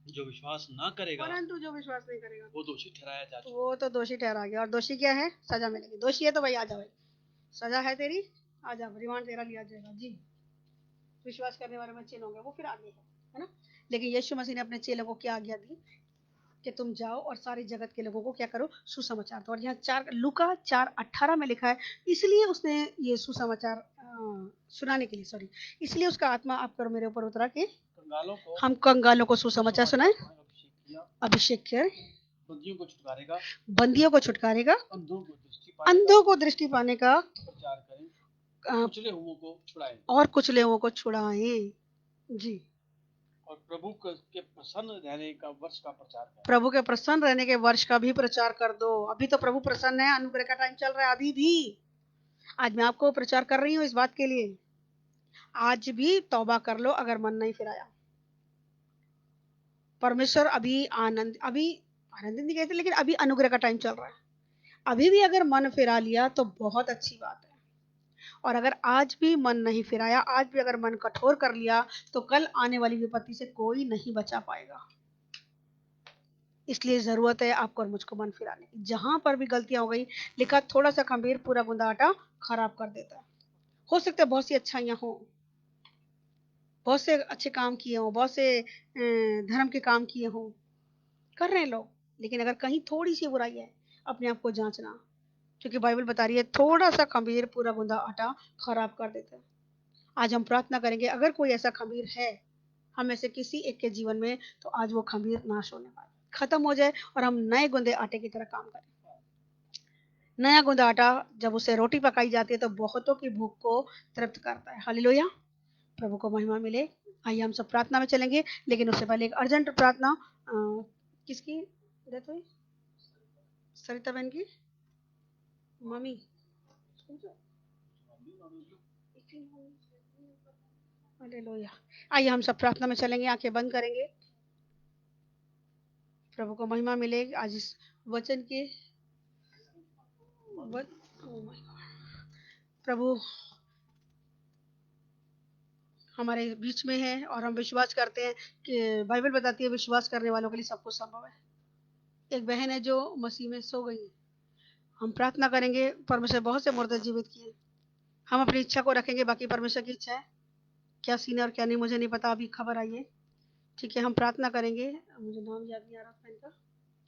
जो विश्वास ना करेगा, परंतु जो विश्वास नहीं करेगा वो दोषी ठहराया जा चुका। वो तो दोषी ठहरा गया। और दोषी क्या है? सजा मिलेगी। दोषी है तो भाई आ जाओ, सजा है तेरी, आ जाओ, रिमांड तेरा लिया जाएगा जी। विश्वास करने वाले में चेल होंगे, वो फिर आगे है ना। लेकिन यीशु मसीह ने अपने चेलों को क्या आज्ञा दी? कि तुम जाओ और सारी जगत के लोगों को क्या करो? सुसमाचार दो। और यहाँ लूका 4:18 में लिखा है, इसलिए उसने ये सुसमाचार सुनाने के लिए, सॉरी, इसलिए उसका आत्मा आप पर मेरे ऊपर उतरा के हम कंगालों को सुसमाचार सुनाए, अभिषेक किया, बंदियों को छुटकारेगा, अंधों को दृष्टि पाने का प्रचार करें, कुचले हुओं को छुड़ाएं, और कुचले हुओं को छुड़ाएं जी। और प्रभु के प्रसन्न रहने का वर्ष का प्रचार करें। प्रभु के प्रसन्न रहने के वर्ष का भी प्रचार कर दो। अभी तो प्रभु प्रसन्न है, अनुग्रह का टाइम चल रहा है अभी भी। आज मैं आपको प्रचार कर रही हूँ इस बात के लिए, आज भी तौबा कर लो अगर मन नहीं फिराया। परमेश्वर अभी आनंद नहीं कहते, लेकिन अभी अनुग्रह का टाइम चल रहा है। अभी भी अगर मन फिरा लिया तो बहुत अच्छी बात है, और अगर आज भी मन नहीं फिराया, आज भी अगर मन कठोर कर लिया, तो कल आने वाली विपत्ति से कोई नहीं बचा पाएगा। इसलिए जरूरत है आपको और मुझको मन फिराने की। जहां पर भी गलतियां हो गई, लिखा थोड़ा सा खमीर पूरा गुंदा आटा खराब कर देता है। हो सकता है बहुत सी अच्छाइयां हो, बहुत से अच्छे काम किए हों, बहुत से धर्म के काम किए हों, कर रहे हैं लोग, लेकिन अगर कहीं थोड़ी सी बुराई है, अपने आप को जांचना, क्योंकि बाइबल बता रही है थोड़ा सा खमीर पूरा गुंदा आटा खराब कर देता है। आज हम प्रार्थना करेंगे, अगर कोई ऐसा खमीर है हम में से किसी एक के जीवन में, तो आज वो खमीर नाश होने पाए, खत्म हो जाए, और हम नए गुंदे आटे की तरह काम करें। नया गुंदा आटा जब उसे रोटी पकाई जाती है तो बहुतों की भूख को तृप्त करता है। हालेलुया, प्रभु को महिमा मिले। आइए हम सब प्रार्थना में चलेंगे, लेकिन उससे पहले एक अर्जेंट प्रार्थना। किसकी डेथ हुई? सरिता बहन की मम्मी। हालेलुया। आइए हम सब प्रार्थना में चलेंगे, आंखें बंद करेंगे। प्रभु को महिमा मिले। आज इस वचन के प्रभु हमारे बीच में है, और हम विश्वास करते हैं कि बाइबल बताती है विश्वास करने वालों के लिए सब कुछ संभव है। एक बहन है जो मसीह में सो गई है। हम प्रार्थना करेंगे, परमेश्वर बहुत से मुर्दे जीवित किए। हम अपनी इच्छा को रखेंगे, बाकी परमेश्वर की इच्छा है। क्या सीन है और क्या नहीं मुझे नहीं पता, अभी खबर आई है। ठीक है, हम प्रार्थना करेंगे। मुझे नाम याद नहीं आ रहा बहन का,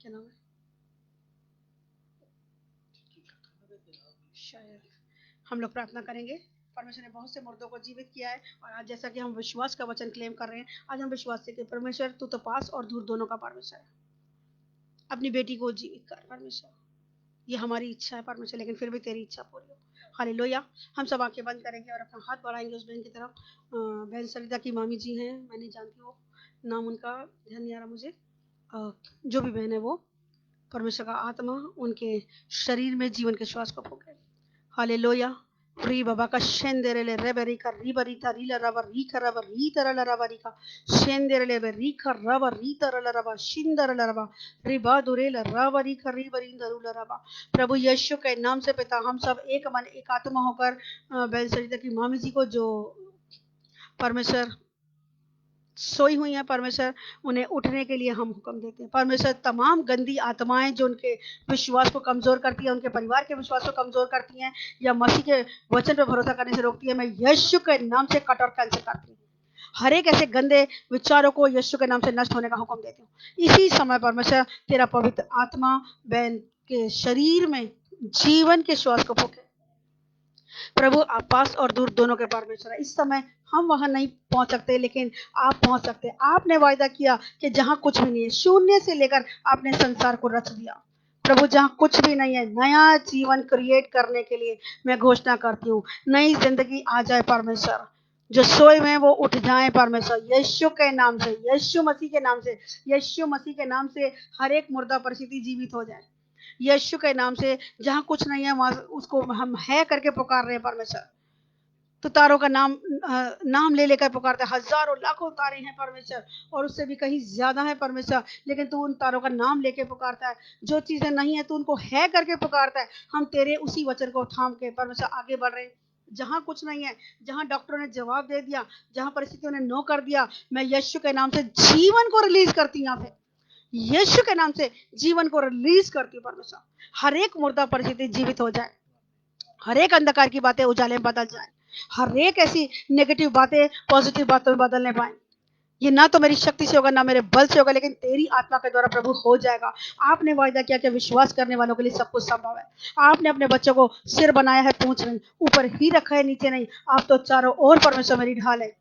क्या नाम है शायद। हम लोग प्रार्थना करेंगे। परमेश्वर ने बहुत से मुर्दों को जीवित किया है, और आज जैसा कि हम विश्वास का वचन क्लेम कर रहे हैं, आज हम विश्वास से कि परमेश्वर तू तो पास और दूर दोनों का परमेश्वर है। अपनी बेटी को जीवित कर परमेश्वर, ये हमारी इच्छा है परमेश्वर, लेकिन फिर भी तेरी इच्छा पूरी हो। हालेलुया। हम सब आंखें बंद करेंगे और अपना हाथ बढ़ाएंगे उस बहन की तरफ। बहन सरिता की मामी जी हैं, मैं नहीं जानती वो नाम, उनका ध्यान नहीं आ रहा मुझे। जो भी बहन है वो, परमेश्वर का आत्मा उनके शरीर में जीवन के श्वास को फूके। हालेलुया। री बाबा का शेंदेरेले रेबरी का रीबरी का रीला रबर री का रबर री तरल रबरी का शेंदेरेले री का रबर री तरल रबा शिंदरल रबा रिबा दुरेल रबरी का रीबरी दरुल रबा। प्रभु यीशु के नाम से पिता, हम सब एक मन एक आत्मा होकर बैल सरिता की मामी जी को जो परमेश्वर सोई हुई हैं, परमेश्वर उन्हें उठने के लिए हम हुक्म देते हैं। परमेश्वर तमाम गंदी आत्माएं जो उनके विश्वास को कमजोर करती है, उनके परिवार के विश्वास को कमजोर करती हैं, या मसीह के वचन पर भरोसा करने से रोकती है, मैं यीशु के नाम से कट और कैंसिल करती हूँ। हर एक ऐसे गंदे विचारों को यीशु के नाम से नष्ट होने का हुक्म देती हूँ। इसी समय परमेश्वर तेरा पवित्र आत्मा बहन के शरीर में जीवन के श्वास को फूके। प्रभु आप पास और दूर दोनों के परमेश्वर है। इस समय हम वहां नहीं पहुंच सकते, लेकिन आप पहुंच सकते। आपने वायदा किया कि जहां कुछ भी नहीं है, शून्य से लेकर आपने संसार को रच दिया। प्रभु जहां कुछ भी नहीं है, नया जीवन क्रिएट करने के लिए मैं घोषणा करती हूँ, नई जिंदगी आ जाए परमेश्वर। जो सोए में वो उठ जाए परमेश्वर, यीशु के नाम से, यीशु मसीह के नाम से, यीशु मसीह के नाम से हर एक मुर्दा परिस्थिति जीवित हो जाए। यीशु के नाम से जहां कुछ नहीं है वहां उसको हम है करके पुकार रहे हैं परमेश्वर। तो तारों का नाम ले लेकर पुकारते हैं। हजारों लाखों तारे हैं परमेश्वर, और उससे भी कहीं ज्यादा है परमेश्वर, लेकिन तू उन तारों का नाम लेके पुकारता है। जो चीजें नहीं है तू उनको है करके पुकारता है। हम तेरे उसी वचन को थाम के परमेश्वर आगे बढ़ रहे हैं। जहां कुछ नहीं है, जहां डॉक्टरों ने जवाब दे दिया, जहां परिस्थितियों ने नो कर दिया, मैं यीशु के नाम से जीवन को रिलीज करती हूँ। यहाँ पे यीशु के नाम से जीवन को रिलीज करती हूँ परमेश्वर। हर एक मुर्दा परिस्थिति जीवित हो जाए, हर एक अंधकार की बातें उजाले में बदल जाए, हर एक ऐसी नेगेटिव बातें पॉजिटिव बातों में बदलने पाए। ये ना तो मेरी शक्ति से होगा, ना मेरे बल से होगा, लेकिन तेरी आत्मा के द्वारा प्रभु हो जाएगा। आपने वायदा किया कि विश्वास करने वालों के लिए सब कुछ संभव है। आपने अपने बच्चों को सिर बनाया है, पूंछ नहीं, ऊपर ही रखा है, नीचे नहीं। आप तो चारों ओर परमेश्वर मेरी ढाल है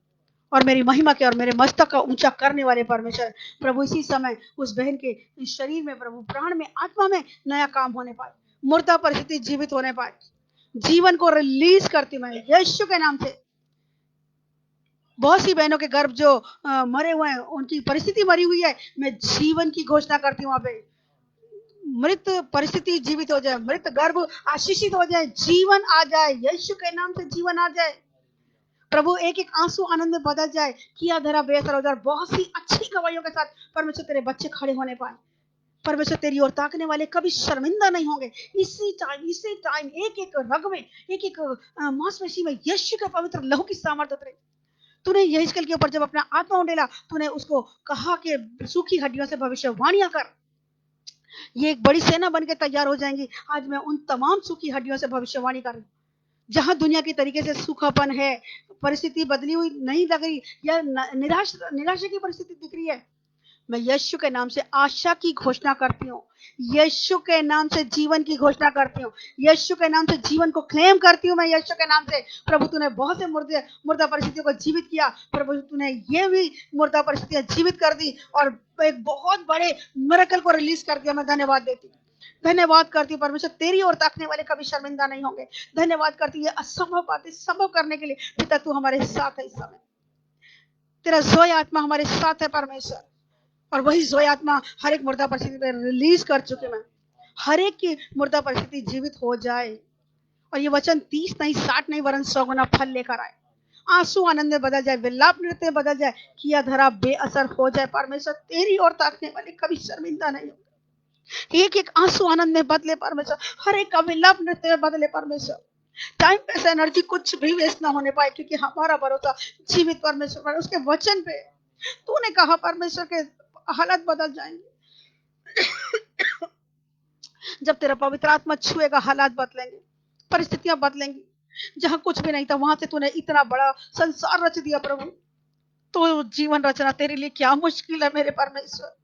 और मेरी महिमा के और मेरे मस्तक का ऊंचा करने वाले परमेश्वर। प्रभु इसी समय उस बहन के शरीर में, प्रभु प्राण में, आत्मा में नया काम होने पाए, मुर्दा परिस्थिति जीवित होने पाए। जीवन को रिलीज करती मैं यीशु के नाम से। बहुत सी बहनों के गर्भ जो मरे हुए हैं, उनकी परिस्थिति मरी हुई है, मैं जीवन की घोषणा करती हूँ। वहां पे मृत परिस्थिति जीवित हो जाए, मृत गर्भ आशीषित हो जाए, जीवन आ जाए, यीशु के नाम से जीवन आ जाए। प्रभु एक एक आंसू आनंद में बदल जाए, किया धरा बेहतर हो जाए। बहुत सी अच्छी गवाहियों के साथ परमेश्वर तेरे बच्चे खड़े होने पाए। परमेश्वर तेरी ओर ताकने वाले कभी शर्मिंदा नहीं होंगे। इसी टाइम एक एक रग में, एक एक मांसपेशी में यीशु के पवित्र लहू की सामर्थ्य उतरे। तूने यहेजकेल के ऊपर जब अपना आत्मा उंडेला, तूने उसको कहा कि सूखी हड्डियों से भविष्यवाणियां कर। ये एक बड़ी सेना बन के तैयार हो जाएंगी। आज मैं उन तमाम सूखी हड्डियों से भविष्यवाणी कर रही हूँ, जहां दुनिया की तरीके से सूखापन है, परिस्थिति बदली हुई नहीं लग रही, या निराशा की परिस्थिति दिख रही है, मैं यीशु के नाम से आशा की घोषणा करती हूँ। यीशु के नाम से जीवन की घोषणा करती हूँ। यीशु के नाम से जीवन को क्लेम करती हूँ। मैं यीशु के नाम से, प्रभु तूने बहुत से मुर्दा परिस्थितियों को जीवित किया। प्रभु तूने ये भी मुर्दा परिस्थितियां जीवित कर दी और एक बहुत बड़े मिरेकल को रिलीज कर दिया। मैं धन्यवाद देती हूँ, धन्यवाद करती हूँ परमेश्वर। तेरी ओर ताकने वाले कभी शर्मिंदा नहीं होंगे। धन्यवाद करती हूँ, ये असंभव बातें संभव करने के लिए पिता तू हमारे साथ है। इस समय तेरा जोय आत्मा हमारे साथ है परमेश्वर, और वही जोय आत्मा हर एक मुर्दा परिस्थिति में रिलीज कर चुके। मैं हर एक की मुर्दा परिस्थिति जीवित हो जाए, और ये वचन 30 नहीं 60 नहीं वरन 100 गुना फल लेकर आए। आंसू आनंद में बदल जाए, विलाप नृत्य में बदल जाए, किया धरा बेअसर हो जाए। परमेश्वर तेरी ओर ताकने वाले कभी शर्मिंदा नहीं होंगे। एक एक आंसू आनंद में बदले परमेश्वर, हर एक का विलाप नृत्य में बदले परमेश्वर। टाइम पैसा एनर्जी कुछ भी वेस्ट ना होने पाए, क्योंकि हमारा भरोसा जीवित परमेश्वर पर, उसके वचन पे। तूने कहा परमेश्वर के हालत बदल जाएंगे। जब तेरा पवित्र आत्मा छुएगा, हालात बदलेंगे, परिस्थितियां बदलेंगी। जहां कुछ भी नहीं था, वहां से तूने इतना बड़ा संसार रच दिया प्रभु। तो जीवन रचना तेरे लिए क्या मुश्किल है मेरे परमेश्वर?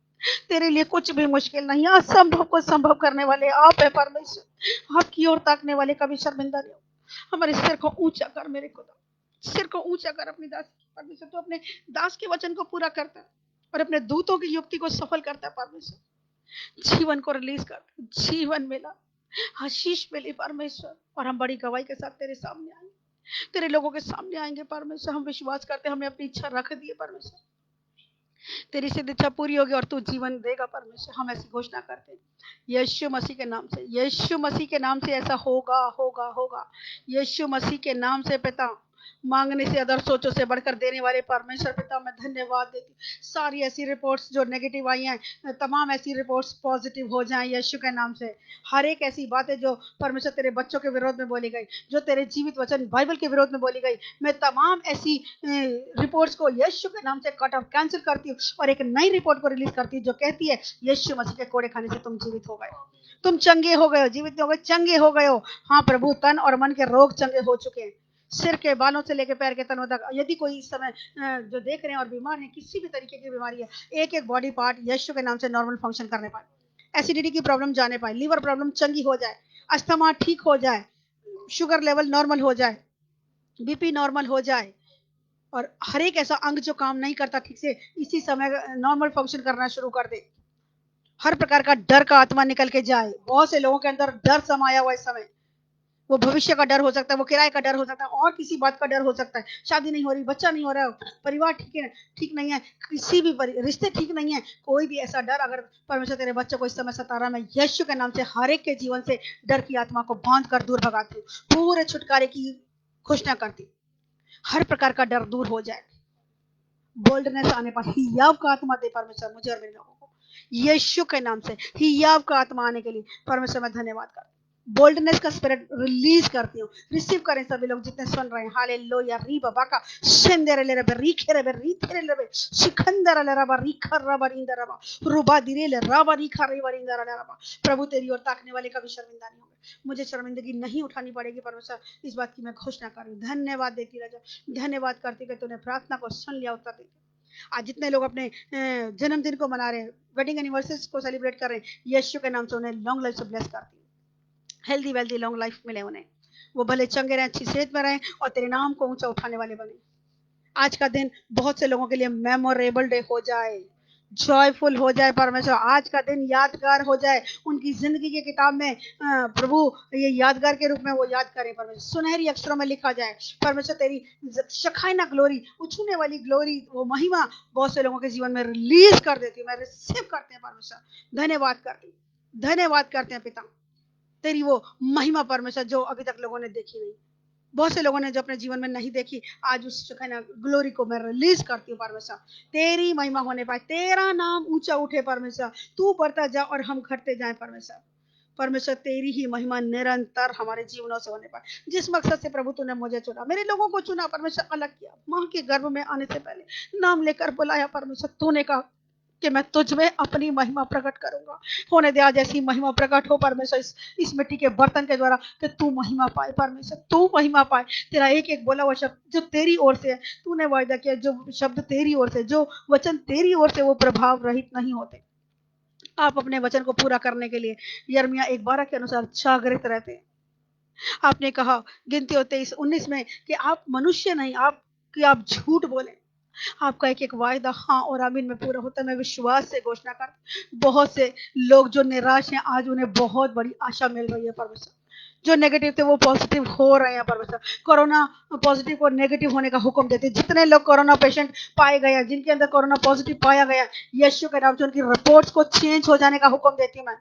तेरे लिए कुछ भी मुश्किल नहीं है। असंभव को संभव करने वाले आप है परमेश्वर। आपकी ओर ताकने वाले कभी शर्मिंदा नहीं हो। हमारे सिर को ऊंचा कर मेरे खुदा, सिर को ऊंचा कर अपनी दास परमेश्वर। तो अपने दास के वचन को पूरा करता है और अपने दूतों की युक्ति को सफल करता है परमेश्वर। जीवन को रिलीज कर, जीवन मिला, आशीष मिली परमेश्वर, और हम बड़ी गवाही के साथ तेरे सामने आएंगे, तेरे लोगों के सामने आएंगे परमेश्वर। हम विश्वास करते हैं, हमने अपनी इच्छा रख दी है परमेश्वर, तेरी सिद्ध इच्छा पूरी होगी और तू जीवन देगा परमेश्वर। हम ऐसी घोषणा करते हैं यीशु मसीह के नाम से, यीशु मसीह के नाम से ऐसा होगा होगा होगा। यीशु मसीह के नाम से पिता, मांगने से अदर सोचों से बढ़कर देने वाले परमेश्वर पिता, मैं धन्यवाद देती। सारी ऐसी रिपोर्ट्स जो नेगेटिव आई हैं, तमाम ऐसी रिपोर्ट्स पॉजिटिव हो जाएं यीशु के नाम से। हर एक ऐसी बातें जो परमेश्वर तेरे बच्चों के विरोध में बोली गई, जो तेरे जीवित वचन बाइबल के विरोध में बोली गई, मैं तमाम ऐसी रिपोर्ट्स को यीशु के नाम से कट ऑफ कैंसिल करती हूँ और एक नई रिपोर्ट को रिलीज करती हूँ जो कहती है यीशु मसीह के कोड़े खाने से तुम जीवित हो गए, तुम चंगे हो गए हो, जीवित नहीं हो गए, चंगे हो गए हो। हाँ प्रभु, तन और मन के रोग चंगे हो चुके हैं, सिर के बालों से लेकर पैर के तनों तक। यदि कोई इस समय जो देख रहे हैं और बीमार है, किसी भी तरीके की बीमारी है, एक एक बॉडी पार्ट यीशु के नाम से नॉर्मल फंक्शन करने पाए, एसिडिटी की प्रॉब्लम जाने पाए, लीवर प्रॉब्लम चंगी हो जाए, अस्थमा ठीक हो जाए, शुगर लेवल नॉर्मल हो जाए, बीपी नॉर्मल हो जाए, और हर एक ऐसा अंग जो काम नहीं करता ठीक से, इसी समय नॉर्मल फंक्शन करना शुरू कर दे। हर प्रकार का डर का आत्मा निकल के जाए। बहुत से लोगों के अंदर डर समाया हुआ इस समय, वो भविष्य का डर हो सकता है, वो किराए का डर हो सकता है, और किसी बात का डर हो सकता है। शादी नहीं हो रही, बच्चा नहीं हो रहा, परिवार ठीक नहीं है, किसी भी रिश्ते ठीक नहीं है, कोई भी ऐसा डर अगर परमेश्वर तेरे बच्चों को इस समय सता रहा, मैं यीशु के नाम से हर एक के जीवन से डर की आत्मा को बांध कर दूर भगाती हूँ, पूरे छुटकारे की घोषणा करती हूँ। हर प्रकार का डर दूर हो जाए, बोल्डनेस आने पर हियाव का आत्मा दे परमेश्वर मुझे और मेरे लोगों को, यीशु के नाम से हियाव का आत्मा आने के लिए परमेश्वर मैं धन्यवाद करती हूँ। बोल्डनेस का स्पिरिट रिलीज करती हूँ। रिसीव करें सभी लोग जितने सुन रहे हैं। हालेलुया। री बाबा का शेंदेरे ले रे री खेरे बे री तेरे ले बे शिखंदर ले रबा री खर रबा रिंदर रबा रुबा दिरे ले रबा री खर री वरिंदर ले रबा। प्रभु तेरी ओर ताकने वाले कभी शर्मिंदा नहीं होंगे। मुझे शर्मिंदगी नहीं उठानी पड़ेगी परमेश्वर, इस बात की मैं घोषणा कर रही हूँ। धन्यवाद देती राजा, धन्यवाद करती कि तूने प्रार्थना को सुन लिया, उत्तर देती। आज जितने लोग अपने जन्मदिन को मना रहे हैं, वेडिंग एनिवर्सरी को सेलिब्रेट कर रहे हैं, यीशु के नाम से उन्हें लॉन्ग लाइफ से ब्लेस करती हूँ। हेल्दी वेल्दी लॉन्ग लाइफ मिले उन्हें, वो भले चंगे रहें, अच्छी सेहत में रहें और तेरे नाम को ऊंचा उठाने वाले बने। आज का दिन बहुत से लोगों के लिए मेमोरेबल डे हो जाए, जॉयफुल हो जाए परमेश्वर। आज का दिन यादगार हो जाए, उनकी जिंदगी की किताब में प्रभु ये यादगार के रूप में वो याद करें परमेश्वर, सुनहरी अक्षरों में लिखा जाए परमेश्वर। तेरी शखाइना ग्लोरी, उछूने वाली ग्लोरी, वो महिमा बहुत से लोगों के जीवन में रिलीज कर देती हूँ, मैं रिसीव करते हैं परमेश्वर। धन्यवाद करती हूँ, धन्यवाद करते हैं पिता, तेरी वो महिमा परमेश्वर जो अभी तक लोगों ने देखी नहीं। बहुत से लोगों ने जो अपने जीवन में नहीं देखी, आज उस जो है ना ग्लोरी को मैं रिलीज करती हूँ परमेश्वर। तेरी महिमा होने पाए, तेरा नाम ऊंचा उठे परमेश्वर, तू बढ़ता जा और हम घटते जाए परमेश्वर। परमेश्वर तेरी ही महिमा निरंतर हमारे जीवनों से होने पाए। जिस मकसद से प्रभु तूने मुझे चुना, मेरे लोगों को चुना परमेश्वर, अलग किया, माँ के गर्भ में आने से पहले नाम लेकर बुलाया परमेश्वर, तूने कहा कि मैं तुझ में अपनी महिमा प्रकट करूंगा। होने दे आज ऐसी महिमा प्रकट हो परमेश्वर इस मिट्टी के बर्तन के द्वारा, कि तू महिमा पाए परमेश्वर, तू महिमा पाए। तेरा एक एक बोला हुआ शब्द जो तेरी ओर से है, तूने वायदा किया जो शब्द तेरी ओर से, जो वचन तेरी ओर से, वो प्रभाव रहित नहीं होते। आप अपने वचन को पूरा करने के लिए यिर्मयाह 1:12 के अनुसार जागृत रहते हैं। आपने कहा गिनती 23:19 में कि आप मनुष्य नहीं, आप झूठ बोले। आपका एक एक वायदा हाँ और आमीन में पूरा होता है। मैं विश्वास से घोषणा कर, बहुत से लोग जो निराश हैं, आज उन्हें बहुत बड़ी आशा मिल रही है परमेश्वर। जो नेगेटिव थे वो पॉजिटिव हो रहे हैं परमेश्वर। कोरोना पॉजिटिव को नेगेटिव होने का हुक्म देते हैं। जितने लोग कोरोना पेशेंट पाए गए हैं, जिनके अंदर कोरोना पॉजिटिव पाया गया, यीशु के नाम से उनकी रिपोर्ट्स को चेंज हो जाने का हुक्म देती हूं मैं।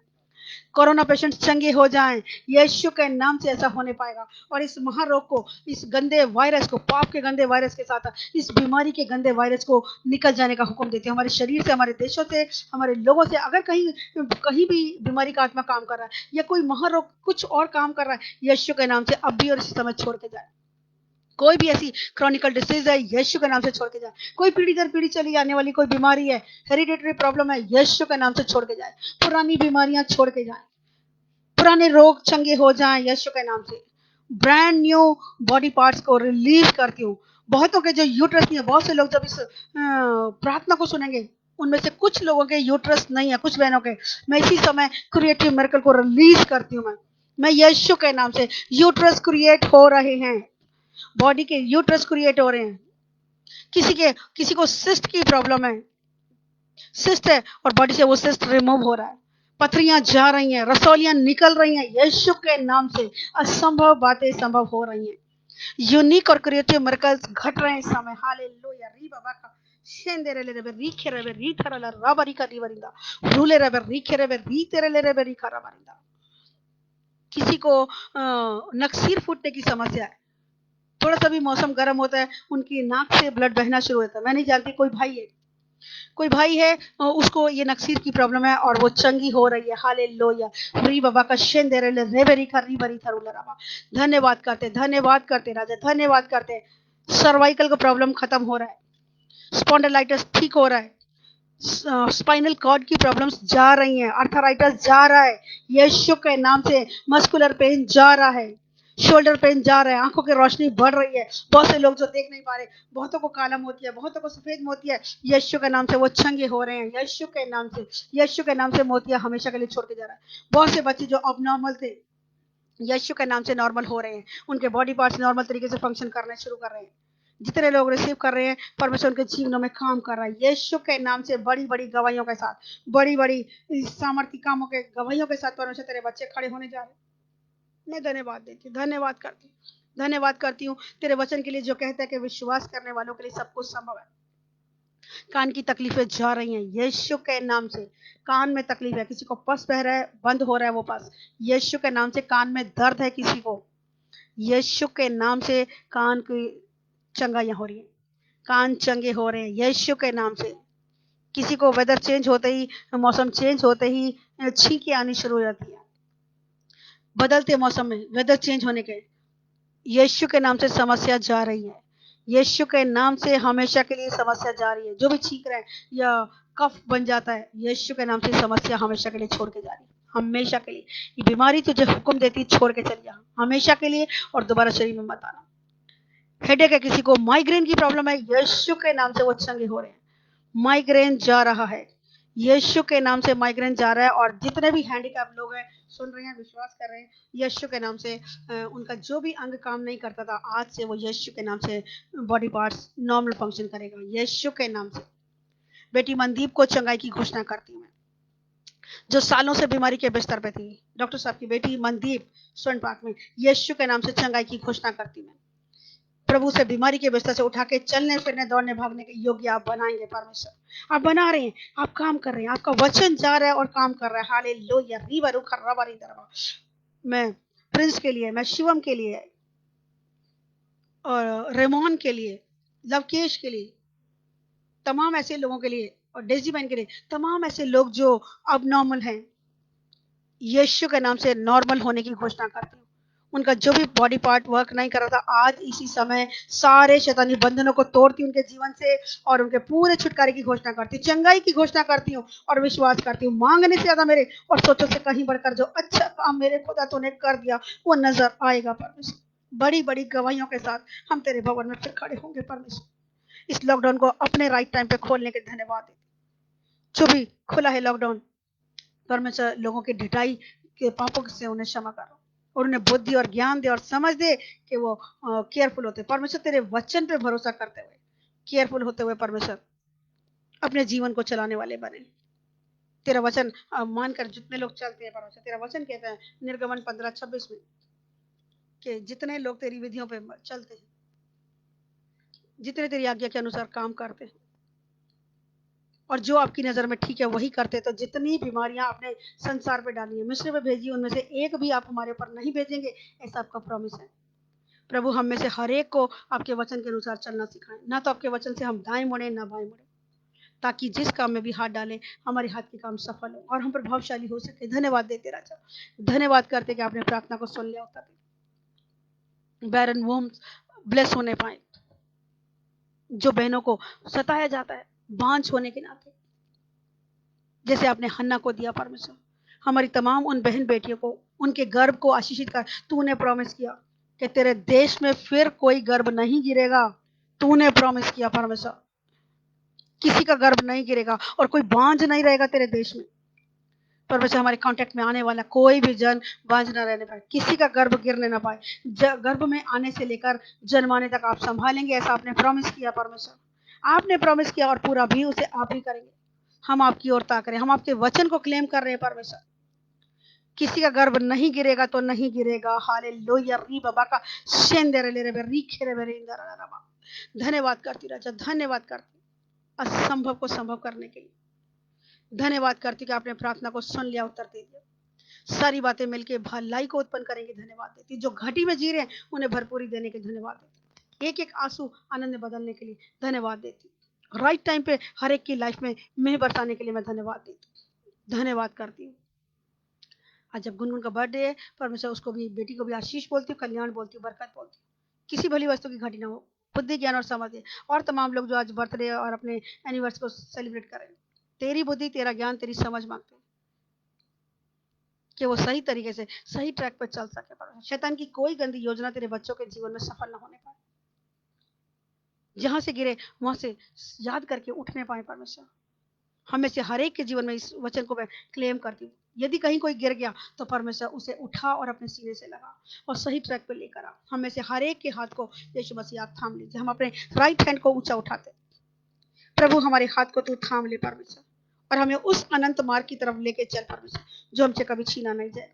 कोरोना पेशेंट चंगे हो जाएं, यीशु के नाम से ऐसा होने पाएगा। और इस महारोग को, इस गंदे वायरस को, पाप के गंदे वायरस के साथ इस बीमारी के गंदे वायरस को निकल जाने का हुक्म देते हैं। हमारे शरीर से, हमारे देशों से, हमारे लोगों से अगर कहीं कहीं भी बीमारी का आत्मा काम कर रहा है या कोई महारोग कुछ और काम कर रहा है, यीशु के नाम से अब भी और इस समय छोड़ के जाए। कोई भी ऐसी क्रॉनिकल डिसीज है, यीशु के नाम से छोड़ के जाए। कोई पीढ़ी दर पीढ़ी चली आने वाली कोई बीमारी है, हेरिडेटरी प्रॉब्लम है, यीशु के नाम से छोड़ के जाए। पुरानी बीमारियां छोड़ के जाए, पुराने रोग चंगे हो जाएं यीशु के नाम से। ब्रांड न्यू बॉडी पार्ट्स को रिलीज करती हूँ। बहुतों के जो यूट्रस नहीं है, बहुत से लोग जब इस प्रार्थना को सुनेंगे, उनमें से कुछ लोगों के यूट्रस नहीं है, कुछ बहनों के, मैं इसी समय क्रिएटिव मिरेकल को रिलीज करती हूँ। मैं यीशु के नाम से यूट्रस क्रिएट हो रहे हैं, बॉडी के यूट्रस क्रिएट हो रहे हैं। किसी को सिस्ट की प्रॉब्लम है, सिस्ट है और बॉडी से वो सिस्ट रिमूव हो रहा है, पथरियां जा रही हैं, रसौलियां निकल रही हैं, यीशु के नाम से असंभव बातें संभव हो रही हैं। यूनिक और क्रिएटिव मिरेकल्स घट रहे हैं इस समय। हालेलुया। री बाबा का शेंदे रे रे री खेरे रे री थरा ला राबरी का रीवरिंदा रूले रे री खेरे रे री तेरे ले रे री खरा बरिंदा। किसी को नक्सीर फूटने की समस्या है, थोड़ा सा भी मौसम गर्म होता है, उनकी नाक से ब्लड बहना शुरू होता है। मैं नहीं जानती, कोई भाई है उसको ये नक्सीर की प्रॉब्लम है और वो चंगी हो रही है। हालेलुया। री बाबा का शेंदे रे रेबरी का रीबरी थरुले रबा। धन्यवाद करते राजा, धन्यवाद करते। सर्वाइकल का प्रॉब्लम खत्म हो रहा है, स्पॉन्डिलाइटिस ठीक हो रहा है, स्पाइनल कॉर्ड की प्रॉब्लम्स जा रही हैं, अर्थराइटिस जा रहा है यीशु के नाम से, मस्कुलर पेन जा रहा है, शोल्डर पेन जा रहा है, आंखों की रोशनी बढ़ रही है। बहुत से लोग जो देख नहीं पा रहे, बहुतों को काला मोती है, बहुतों को सफेद मोती है, यीशु के नाम से वो चंगे हो रहे हैं। यीशु के नाम से, यीशु के नाम से मोतिया हमेशा के लिए छोड़ के जा रहा है। बहुत से बच्चे जो अबनॉर्मल थे, यीशु के नाम से नॉर्मल हो रहे हैं, उनके बॉडी पार्ट्स नॉर्मल तरीके से फंक्शन करने शुरू कर रहे हैं। जितने लोग रिसीव कर रहे हैं, परमेश्वर उनके जीवनों में काम कर रहा है यीशु के नाम से। बड़ी बड़ी गवाहियों के साथ, बड़ी बड़ी सामर्थ्य कामों के गवाहियों के साथ परमेश्वर तेरे बच्चे खड़े होने जा रहे हैं। मैं धन्यवाद देती हूँ, धन्यवाद करती हूँ तेरे वचन के लिए, जो कहता है कि विश्वास करने वालों के लिए सब कुछ संभव है। कान की तकलीफें जा रही हैं यीशु के नाम से। कान में तकलीफ है, किसी को पस बह रहा है, बंद हो रहा है वो पस, यीशु के नाम से। कान में दर्द है किसी को, यीशु के नाम से कान की चंगाइयां हो रही है, कान चंगे हो रहे हैं यीशु के नाम से। किसी को वेदर चेंज होते ही, मौसम चेंज होते ही छींकें आनी शुरू हो जाती है, बदलते मौसम में वेदर चेंज होने के, यीशु के नाम से समस्या जा रही है, यीशु के नाम से हमेशा के लिए समस्या जा रही है। जो भी छींक रहे हैं या कफ बन जाता है, यीशु के नाम से समस्या हमेशा के लिए छोड़ के जा रही है, हमेशा के लिए। ये बीमारी तुझे हुक्म देती, छोड़ के चल जा हमेशा के लिए, और दोबारा शरीर में मत आना। हेडेक है, किसी को माइग्रेन की प्रॉब्लम है, यीशु के नाम से वो चंगे हो रहे हैं। माइग्रेन जा रहा है यीशु के नाम से, माइग्रेन जा रहा है। और जितने भी हैंडीकैप लोग हैं, सुन रहे हैं, विश्वास कर रहे हैं, यीशु के नाम से उनका जो भी अंग काम नहीं करता था, आज से वो यीशु के नाम से बॉडी पार्ट्स नॉर्मल फंक्शन करेगा यीशु के नाम से। बेटी मनदीप को चंगाई की घोषणा करती हूँ मैं, जो सालों से बीमारी के बिस्तर पे थी। डॉक्टर साहब की बेटी मनदीप स्वर्ण पार्क में, यीशु के नाम से चंगाई की घोषणा करती हूँ। प्रभु से बीमारी के बिस्तर से उठा के चलने फिरने दौड़ने भागने के योग्य आप बनाएंगे परमेश्वर। आप बना रहे हैं, आप काम कर रहे हैं, आपका वचन जा रहा है और काम कर रहा है। हालेलुया। रीवा रुखा रवा री दरवा। मैं प्रिंस के लिए, मैं शिवम के लिए, और रेमोन के लिए, लवकेश के लिए, तमाम ऐसे लोगों के लिए और डेजी बहन के लिए, तमाम ऐसे लोग जो अब नॉर्मल हैं, यीशु के नाम से नॉर्मल होने की घोषणा करती हूँ। उनका जो भी बॉडी पार्ट वर्क नहीं कर रहा था, आज इसी समय सारे शैतानी बंधनों को तोड़ती हूँ उनके जीवन से और उनके पूरे छुटकारे की घोषणा करती हूँ, चंगाई की घोषणा करती हूँ और विश्वास करती हूँ। मांगने से ज्यादा मेरे और सोचो से कहीं बढ़कर जो अच्छा काम मेरे खुदा तूने कर दिया वो नजर आएगा परमेश्वर। बड़ी बड़ी गवाहियों के साथ हम तेरे भवन में फिर खड़े होंगे परमेश्वर। इस लॉकडाउन को अपने राइट टाइम पे खोलने के धन्यवाद देते। जो भी खुला है लॉकडाउन, परमेश्वर लोगों की ढिठाई के पापों से उन्हें क्षमा करो और उन्हें बुद्धि और ज्ञान दे और समझ दे कि वो केयरफुल होते परमेश्वर, तेरे वचन पे भरोसा करते हुए, केयरफुल होते हुए परमेश्वर अपने जीवन को चलाने वाले बने। तेरा वचन मानकर जितने लोग चलते हैं परमेश्वर, तेरा वचन कहता है निर्गमन 15:26 में कि जितने लोग तेरी विधियों पे चलते हैं, जितने तेरी आज्ञा के अनुसार काम करते हैं और जो आपकी नजर में ठीक है वही करते, तो जितनी बीमारियां आपने संसार पे डाली है, मिस्र में भेजी, उनमें से एक भी आप हमारे ऊपर नहीं भेजेंगे, ऐसा आपका प्रॉमिस है। प्रभु हम में से हर एक को आपके वचन के अनुसार चलना सिखाएं, ना तो आपके वचन से हम दाएं मुड़े ना बाएं मुड़े, ताकि जिस काम में भी हाथ डालें हमारे हाथ के काम सफल हो और हम प्रभावशाली हो सके। धन्यवाद देते राजा, धन्यवाद करते कि आपने प्रार्थना को सुन लिया होता है। बैरन वोम्स ब्लेस होने पाए, जो बहनों को सताया जाता है बांझ होने के नाते, जैसे आपने हन्ना को दिया परमेश्वर, हमारी तमाम उन बहन बेटियों को उनके गर्भ को आशीषित कर। तूने प्रॉमिस किया कि तेरे देश में फिर कोई गर्भ नहीं गिरेगा, तूने प्रॉमिस किया परमेश्वर, किसी का गर्भ नहीं गिरेगा और कोई बांझ नहीं रहेगा तेरे देश में परमेश्वर। हमारे कांटेक्ट में आने वाला कोई भी जन बांझ ना रहने पाए, किसी का गर्भ गिरने ना पाए, गर्भ में आने से लेकर जन्माने तक आप संभालेंगे, ऐसा आपने प्रॉमिस किया परमेश्वर। आपने प्रॉमिस किया और पूरा भी उसे आप ही करेंगे। हम आपकी ओर ताक रहे हैं, हम आपके वचन को क्लेम कर रहे हैं परमेश्वर। किसी का गर्भ नहीं गिरेगा तो नहीं गिरेगा। हालेलुया। री बाबा का शेंदरे ले रे री खेरे रे इंदरा रबा। धन्यवाद करती राजा, धन्यवाद करती असंभव को संभव करने के लिए। धन्यवाद करती कि आपने प्रार्थना को सुन लिया, उत्तर दे दिया। सारी बातें मिलके भलाई को उत्पन्न करेंगे। धन्यवाद देती, जो घाटी में जी रहे हैं उन्हें भरपूरी देने के धन्यवाद देती, एक एक आंसू आनंद में बदलने के लिए धन्यवाद देती, राइट टाइम पे हर एक की लाइफ में मेह बरसाने के लिए मैं धन्यवाद देती, धन्यवाद करती हूँ। आज जब गुनगुन का बर्थडे है परमेश्वर, उसको भी, बेटी को भी आशीष बोलती हूँ, कल्याण बोलती हूँ, बरकत बोलती हूँ, किसी भली वस्तु की घटी ना हो, बुद्धि ज्ञान और समझ है। और तमाम लोग जो आज बर्थडे और अपने एनिवर्सरी को सेलिब्रेट करें, तेरी बुद्धि तेरा ज्ञान तेरी समझ मांगते हैं कि वो सही तरीके से सही ट्रैक पर चल सके। पर शैतान की कोई गंदी योजना तेरे बच्चों के जीवन में सफल ना होने पाए, जहां से गिरे वहां से याद करके उठने पाए परमेश्वर। हमें से हर एक के जीवन में इस वचन को मैं क्लेम करती हूँ। यदि कहीं कोई गिर गया तो परमेश्वर उसे उठा और अपने सीने से लगा और सही ट्रैक पर लेकर आ। हमें से हर एक के हाथ को यीशु मसीह आप थाम लीजिए। हम अपने राइट हैंड को ऊंचा उठाते, प्रभु हमारे हाथ को तू थाम ले परमेश्वर, और हमें उस अनंत मार्ग की तरफ लेके चल परमेश्वर, जो हमसे कभी छीना नहीं जाए।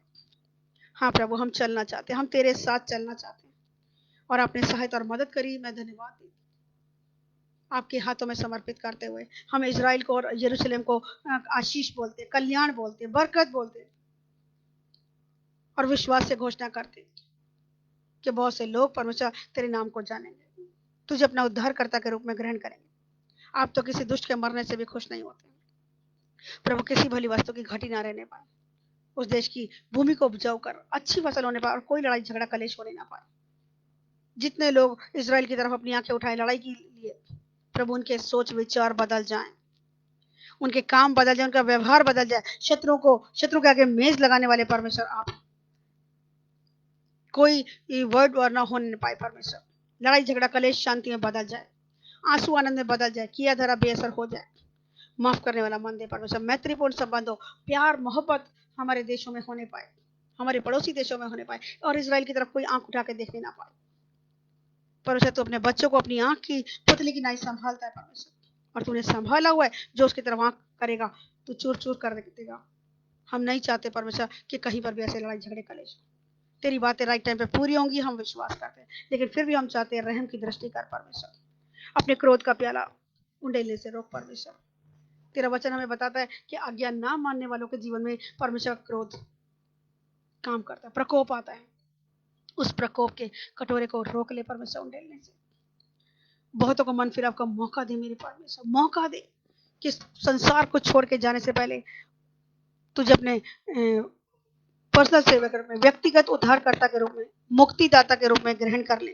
हाँ प्रभु, हम चलना चाहते हैं, हम तेरे साथ चलना चाहते हैं और आपने सहायता और मदद करी। मैं धन्यवाद दी, आपके हाथों में समर्पित करते हुए हम इजराइल को और यरूशलेम को आशीष बोलते, कल्याण बोलते, बरकत बोलते और विश्वास से घोषणा करते कि बहुत से लोग परमेश्वर तेरे नाम को जानेंगे, तुझे अपना उद्धारकर्ता के रूप में ग्रहण करेंगे। आप तो किसी दुष्ट के मरने से भी खुश नहीं होते प्रभु, किसी भली वस्तु की घटी ना रहने पाए, उस देश की भूमि को उपजाऊ कर अच्छी फसल होने पाए और कोई लड़ाई झगड़ा कलेश होने ना पाए। जितने लोग इजराइल की तरफ अपनी आंखें उठाए लड़ाई के लिए, प्रभु उनके सोच विचार बदल जाएं, उनके काम बदल जाए, उनका व्यवहार बदल जाए। शत्रु के आगे मेज लगाने वाले परमेश्वर आप, कोई वर्ड और ना होने पाए परमेश्वर। लड़ाई झगड़ा कलेश शांति में बदल जाए, आंसू आनंद में बदल जाए, किया धरा बेअसर हो जाए। माफ करने वाला मन दे परमेश्वर। मैत्रीपूर्ण संबंधों, प्यार मोहब्बत हमारे देशों में होने पाए, हमारे पड़ोसी देशों में होने पाए और इजराइल की तरफ कोई आंख उठा के देखने ना पाए परमेश्वर। तो अपने बच्चों को अपनी आंख की पुतली की नाई संभालता है परमेश्वर, और तूने संभाला हुआ है। जो उसकी तरफ आंख करेगा तो चूर चूर कर देगा। हम नहीं चाहते परमेश्वर कि कहीं पर भी ऐसे लड़ाई झगड़े कलेश। तेरी बातें राइट टाइम पे पूरी होंगी, हम विश्वास करते हैं, लेकिन फिर भी हम चाहते हैं रहम की दृष्टि कर परमेश्वर। अपने क्रोध का प्याला उंडेलने से रोक परमेश्वर। तेरा वचन हमें बताता है कि आज्ञा ना मानने वालों के जीवन में परमेश्वर क्रोध काम करता है, प्रकोप आता है। उस प्रकोप के कटोरे को रोक ले परमेश्वर उंडेलने से। बहुतों को मन फिर आपका मौका दे मेरे परमेश्वर, मौका दे कि संसार को छोड़ के जाने से पहले तुझे अपने पर्सनल सेवा के रूप में, व्यक्तिगत उद्धारकर्ता के रूप में, मुक्तिदाता के रूप में ग्रहण कर ले,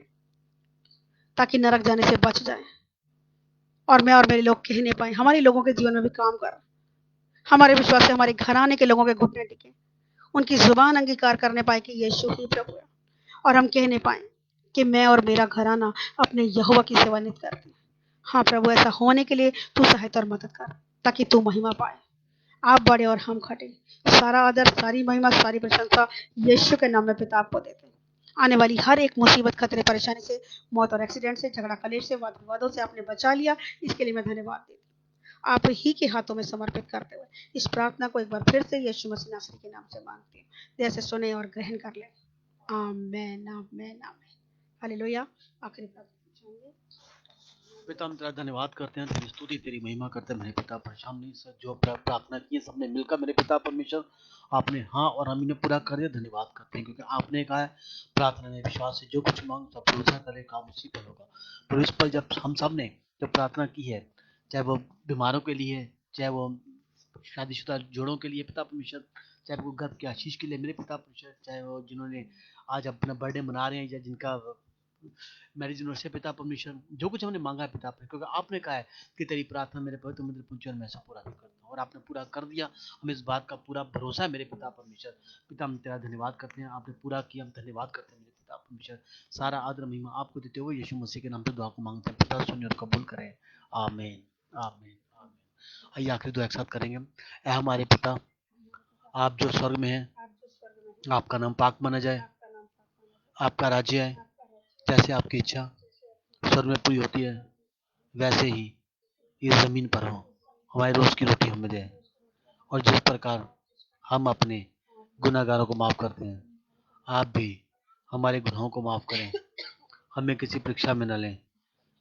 ताकि नरक जाने से बच जाए। और मैं और मेरे लोग कहने पाए, हमारे लोगों के जीवन में भी काम कर, हमारे विश्वास से हमारे घराने के लोगों के घुटने टिके, उनकी जुबान अंगीकार करने पाए कि यीशु ही प्रभु है, और हम कहने पाए कि मैं और मेरा घराना अपने यहोवा की सेवा नित करते हैं। हाँ प्रभु, ऐसा होने के लिए तू सहायता और मदद कर, ताकि तू महिमा पाए। आप बड़े और हम खटे। सारा आदर, सारी महिमा, सारी प्रशंसा यीशु के नाम में पिता आपको देते हैं। आने वाली हर एक मुसीबत, खतरे, परेशानी से, मौत और एक्सीडेंट से, झगड़ा कलेश से, वाद विवादों से आपने बचा लिया, इसके लिए मैं धन्यवाद देती हूँ। आप ही के हाथों में समर्पित करते हुए इस प्रार्थना को एक बार फिर से यीशु मसीह नासरी के नाम से मांगती हूँ। जैसे सुने और ग्रहण कर ले। आमेन, आमेन, आमेन। हालेलुया। आखिरी प्रार्थना पूछेंगे। पिता हम तेरा धन्यवाद करते हैं, तेरी स्तुति तेरी महिमा करते हैं मेरे पिता परमेश्वर। हमने सर जो प्रार्थना की है सबने मिलकर मेरे पिता परमेश्वर आपने हाँ और हम इन्हें पूरा कर दिया। धन्यवाद करते हैं क्योंकि आपने कहा है प्रार्थना में विश्वास से जो कुछ मांग सब भरोसा करे काम उसी पर होगा। पर इस पर जब हम सब ने जो प्रार्थना की है, चाहे वो बीमारों के लिए, चाहे वो शादीशुदा जोड़ों के लिए पिता परमेश्वर, चाहे वो घर की आशीष के लिए मेरे पिता परमेश्वर, चाहे वो जिन्होंने आज अपना बर्थडे मना रहे हैं या जिनका मैरिज एनिवर्सरी पिता परमेश्वर, जो कुछ हमने मांगा है पिता परमेश्वर, क्योंकि आपने कहा है कि तेरी प्रार्थना मेरे पवित्र मंदिर पहुंचे और मैं ऐसा पूरा भी करता हूँ, और आपने पूरा कर दिया। हमें इस बात का पूरा भरोसा है मेरे पिता परमेश्वर। पिता हम तेरा धन्यवाद करते हैं, आपने पूरा किया, हम धन्यवाद करते हैं मेरे पिता परमेश्वर। सारा आदर महिमा आपको देते हुए यीशु मसीह के नाम से दुआ को मांगते हैं, पिता सुनिए और कबूल करें। आमीन, आमीन, आमीन। आइए आखिरी दुआ एक साथ करेंगे। ऐ हमारे पिता, आप जो स्वर्ग में हैं, आप जो स्वर्ग में हैं, आपका नाम पाक माना जाए, आपका नाम पाक माना जाए, आपका राज्य आए, आपका राज्य जैसे आपकी इच्छा स्वर्ग में पूरी होती है वैसे ही इस जमीन पर हो। हमारी रोज की रोटी हमें दे, और जिस प्रकार हम अपने गुनाहगारों को माफ करते हैं, आप भी हमारे गुनाहों को माफ करें। हमें किसी परीक्षा में न लें,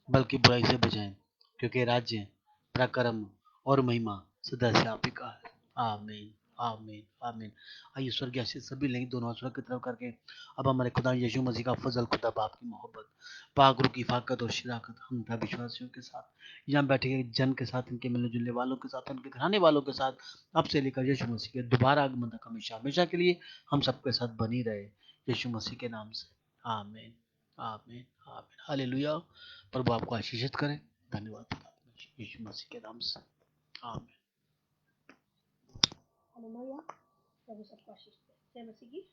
बल्कि बुराई से बचाएं, क्योंकि राज्य, पराक्रम और महिमा सदा से आप ही का है। आमीन, आमीन, आमीन। आइए स्वर्गीय आशीष सभी लेंगे दोनों हाथ स्वर्ग की तरफ करके। अब हमारे खुदा यीशु मसीह का फजल, खुदा बाप की मोहब्बत, पाक रूह की फाकत और शिराकत हम सब विश्वासियों के साथ, यहाँ बैठे हुए जन के साथ, इनके मिलने जुलने वालों के साथ, उनके घराने वालों के साथ, अब से लेकर यीशु मसीह के दोबारा आगमन तक हमेशा हमेशा के लिए हम सबके साथ बनी रहे, यीशु मसीह के नाम से। आमीन, आमीन, आमीन। हालेलुया। प्रभु आपको आशीषित करे। धन्यवाद पिता यीशु मसीह के नाम से। आमीन। हालेलुया। प्रभु सबको आशीष दे। जय मसीह की।